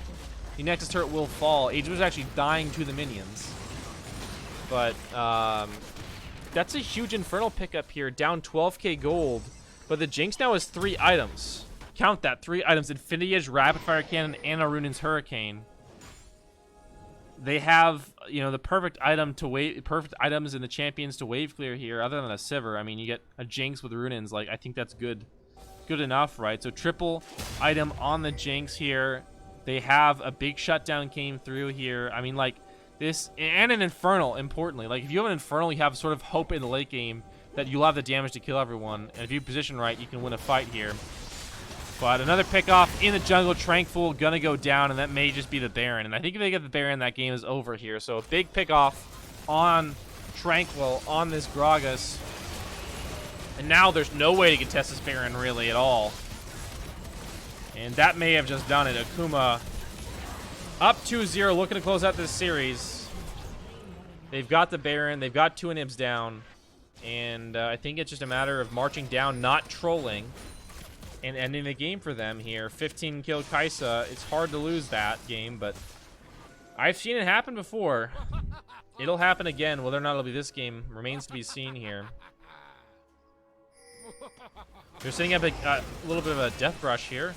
the Nexus Turret will fall. Age Wizard actually dying to the minions, but that's a huge Infernal pickup here. Down 12k gold. But the Jinx now has 3 items. Count that, 3 items. Infinity Edge, Rapid Fire Cannon, and a Runin's Hurricane. They have, you know, the perfect item to perfect items in the champions to wave clear here, other than a Sivir. I mean, you get a Jinx with Runins. Like, I think that's good enough, right? So triple item on the Jinx here. They have a big shutdown came through here. I mean, like, this, and an Infernal, importantly. Like, if you have an Infernal, you have sort of hope in the late game that you'll have the damage to kill everyone, and if you position right, you can win a fight here. But another pick off in the jungle. Tranquil gonna go down, and that may just be the Baron. And I think if they get the Baron, that game is over here. So a big pick off on Tranquil on this Gragas. And now there's no way to contest this Baron really at all. And that may have just done it. Akuma up 2-0, looking to close out this series. They've got the Baron, they've got 2 inhibs down. And I think it's just a matter of marching down, not trolling, and ending the game for them here. 15 kill Kaisa. It's hard to lose that game, but I've seen it happen before. It'll happen again. Whether or not it'll be this game remains to be seen here. They're setting up a little bit of a death rush here.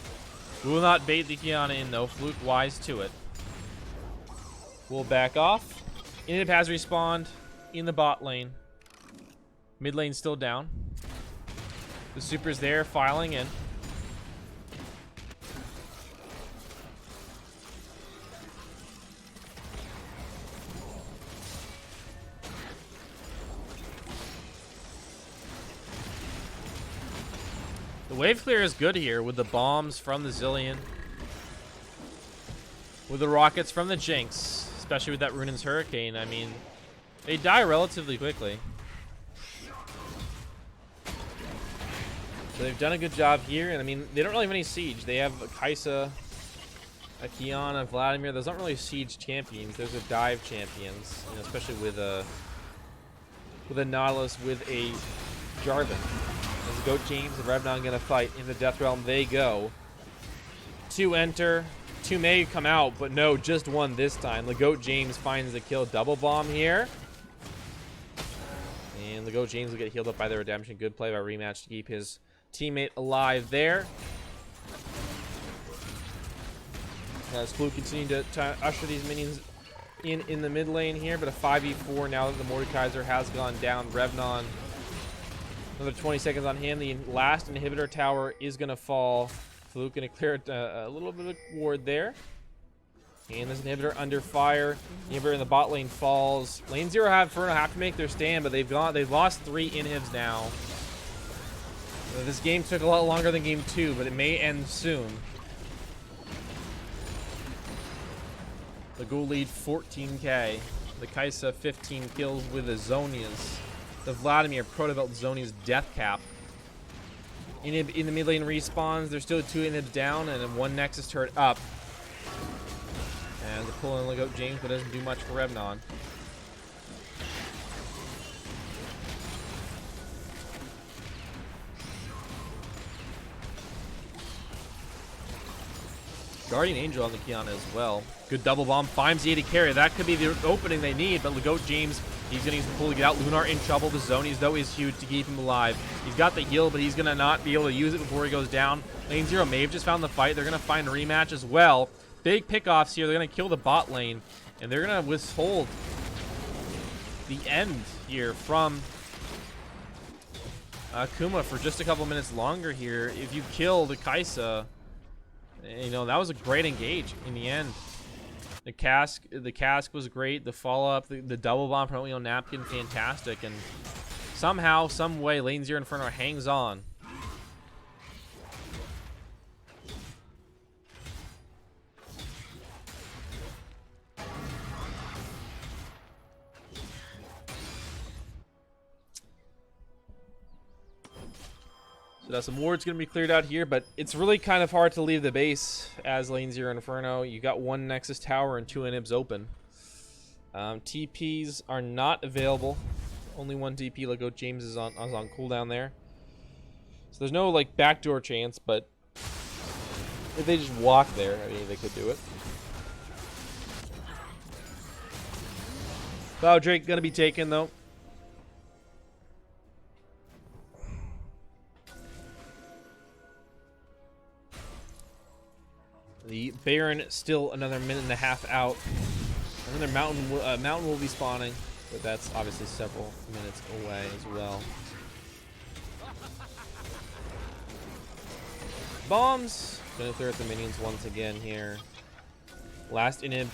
Will not bait the Kiana in, though. Fluke wise to it. We'll back off. Inhib has respawned in the bot lane. Mid lane still down. The super's there, filing in. The wave clear is good here with the bombs from the Zillion. With the rockets from the Jinx, especially with that Runin's Hurricane. I mean, they die relatively quickly. So they've done a good job here, and I mean, they don't really have any siege. They have a Kaisa, a Kiana, Vladimir. Those aren't really siege champions. Those are dive champions, you know, especially with a Nautilus, with a Jarvan. As the Goat James and Revnon gonna fight in the Death Realm. They go. 2 enter, 2 may come out, but no, just 1 this time. The Goat James finds the kill. Double bomb here. And the Goat James will get healed up by the redemption. Good play by Rematch to keep his teammate alive there. As Fluke continuing to usher these minions in the mid lane here, but a 5v4 now that the Mordekaiser has gone down. Revnon, another 20 seconds on him. The last inhibitor tower is going to fall. Fluke going to clear a little bit of ward there. And this inhibitor under fire. The inhibitor in the bot lane falls. Lane 0 Inferno have to make their stand, but they've lost 3 inhibs now. This game took a lot longer than game 2, but it may end soon. The Ghoul lead 14k. The Kaisa 15 kills with the Zonias. The Vladimir Protobelt Zonia's death cap. Inhib in the mid lane respawns. There's still 2 inhibs down and then 1 Nexus turret up. And the pull in the Goat James, but doesn't do much for Revnon. Guardian Angel on the Kiana as well. Good double bomb. Finds the 80 carry. That could be the opening they need, but Goat James, he's going to use the pull to get out. Lunar in trouble. The Zonies, though, is huge to keep him alive. He's got the heal, but he's going to not be able to use it before he goes down. Lane 0 may have just found the fight. They're going to find a rematch as well. Big pickoffs here. They're going to kill the bot lane, and they're going to withhold the end here from Akuma for just a couple minutes longer here. If you kill the Kaisa, you know, that was a great engage in the end. The cask was great. The follow-up, the double bomb from Oatmeal Napkin, fantastic. And somehow, some way, Lane 0 Inferno hangs on. So now some wards going to be cleared out here, but it's really kind of hard to leave the base as Lane 0 Inferno. You got one Nexus Tower and two inhibs open. TPs are not available. Only one TP. Look, out James is on cooldown there. So there's no like backdoor chance, but if they just walk there, I mean, they could do it. Bow Drake gonna be taken though. The Baron still another minute and a half out. Another mountain will be spawning, but that's obviously several minutes away as well. Bombs. Gonna clear out the minions once again here. Last inhib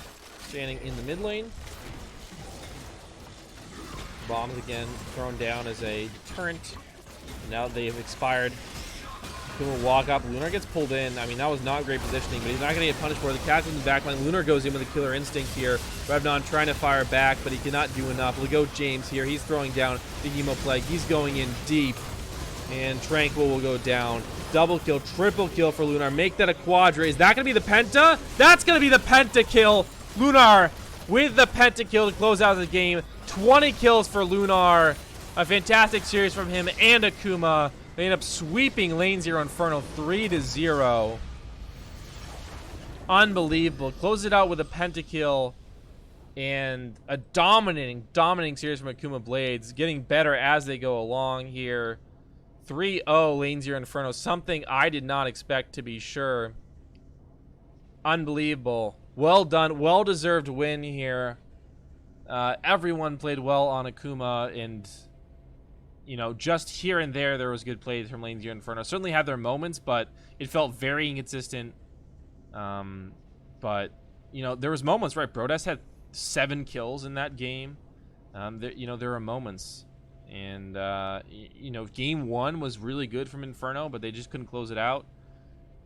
standing in the mid lane. Bombs again thrown down as a deterrent. Now they have expired. Akuma walk up. Lunar gets pulled in. I mean, that was not great positioning, but he's not going to get punished for it. The Cat's in the backline. Lunar goes in with a killer instinct here. Revnon trying to fire back, but he cannot do enough. Look out James here. He's throwing down the Hemo Plague. He's going in deep. And Tranquil will go down. Double kill, triple kill for Lunar. Make that a quadra. Is that going to be the Penta? That's going to be the Penta kill. Lunar with the Penta kill to close out the game. 20 kills for Lunar. A fantastic series from him and Akuma. They end up sweeping Lane 0 Inferno 3-0. Unbelievable. Close it out with a pentakill and a dominating series from Akuma Blades. Getting better as they go along here. 3-0 Lane 0 Inferno. Something I did not expect, to be sure. Unbelievable. Well done. Well-deserved win here. Everyone played well on Akuma, and you know, just here and there was good plays from Lane 0 Inferno. Certainly had their moments, but it felt very inconsistent. But, you know, there was moments, right? Brodas had 7 kills in that game. There were moments. And, you know, game 1 was really good from Inferno, but they just couldn't close it out.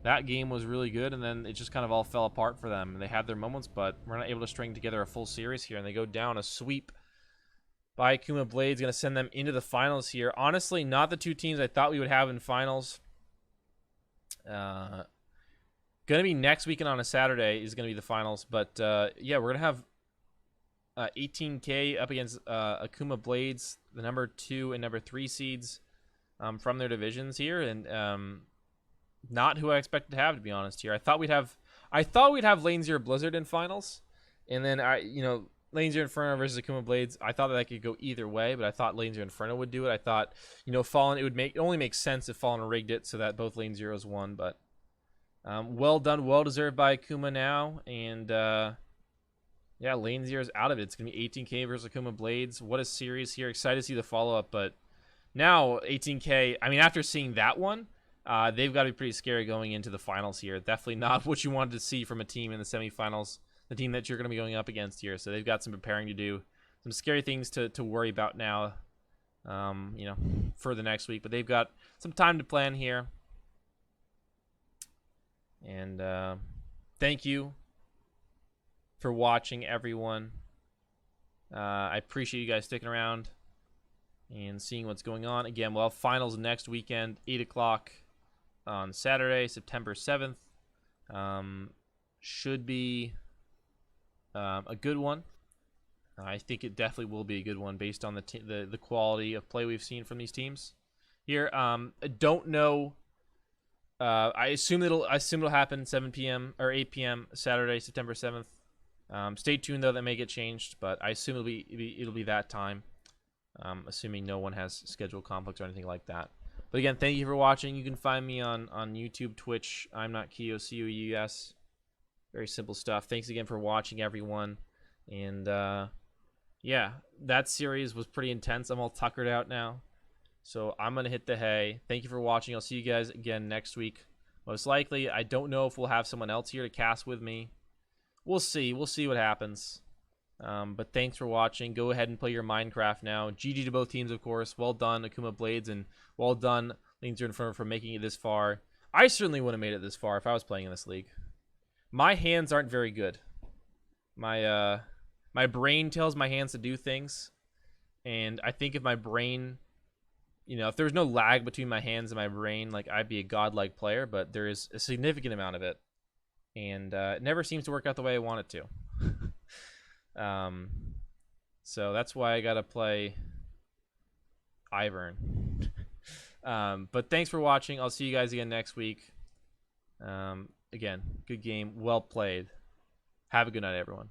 That game was really good, and then it just kind of all fell apart for them. They had their moments, but we're not able to string together a full series here, and they go down a sweep by Akuma Blades. Going to send them into the finals here. Honestly, not the two teams I thought we would have in finals. Going to be next weekend on a Saturday is going to be the finals. But, yeah, we're going to have 18K up against Akuma Blades, the number 2 and number 3 seeds from their divisions here. And not who I expected to have, to be honest here. I thought we'd have Lane 0 Blizzard in finals. And then, Lane 0 Inferno versus Akuma Blades, I thought that could go either way, but I thought Lane 0 Inferno would do it. I thought, Fallen, it only makes sense if Fallen rigged it so that both Lane 0s won, but well done, well deserved by Akuma now, and yeah, Lane 0 is out of it. It's going to be 18K versus Akuma Blades. What a series here. Excited to see the follow-up, but now 18K, I mean, after seeing that one, they've got to be pretty scary going into the finals here. Definitely not what you wanted to see from a team in the semifinals. The team that you're going to be going up against here. So they've got some preparing to do, some scary things to worry about now, for the next week. But they've got some time to plan here. And thank you for watching, everyone. I appreciate you guys sticking around and seeing what's going on. Again, we'll have finals next weekend, 8 o'clock on Saturday, September 7th. Should be a good one. I think it definitely will be a good one based on the quality of play we've seen from these teams here. I don't know. I assume it'll happen 7 p.m. or 8 p.m. Saturday, September 7th. Stay tuned though, that may get changed, but I assume it'll be that time. Assuming no one has schedule conflicts or anything like that. But again, thank you for watching. You can find me on YouTube, Twitch. I'm not Keo, Cueus. Very simple stuff. Thanks again for watching, everyone. And, yeah, that series was pretty intense. I'm all tuckered out now. So I'm going to hit the hay. Thank you for watching. I'll see you guys again next week. Most likely, I don't know if we'll have someone else here to cast with me. we'll see. We'll see what happens. But thanks for watching. Go ahead and play your Minecraft now. GG to both teams, of course. Well done, Akuma Blades, and well done, LZINF, for making it this far. I certainly wouldn't have made it this far if I was playing in this league. My hands aren't very good. My brain tells my hands to do things, and I think if my brain, if there was no lag between my hands and my brain, like, I'd be a godlike player. But there is a significant amount of it, and it never seems to work out the way I want it to. So that's why I gotta play Ivern. But thanks for watching. I'll see you guys again next week. Again, good game, well played. Have a good night, everyone.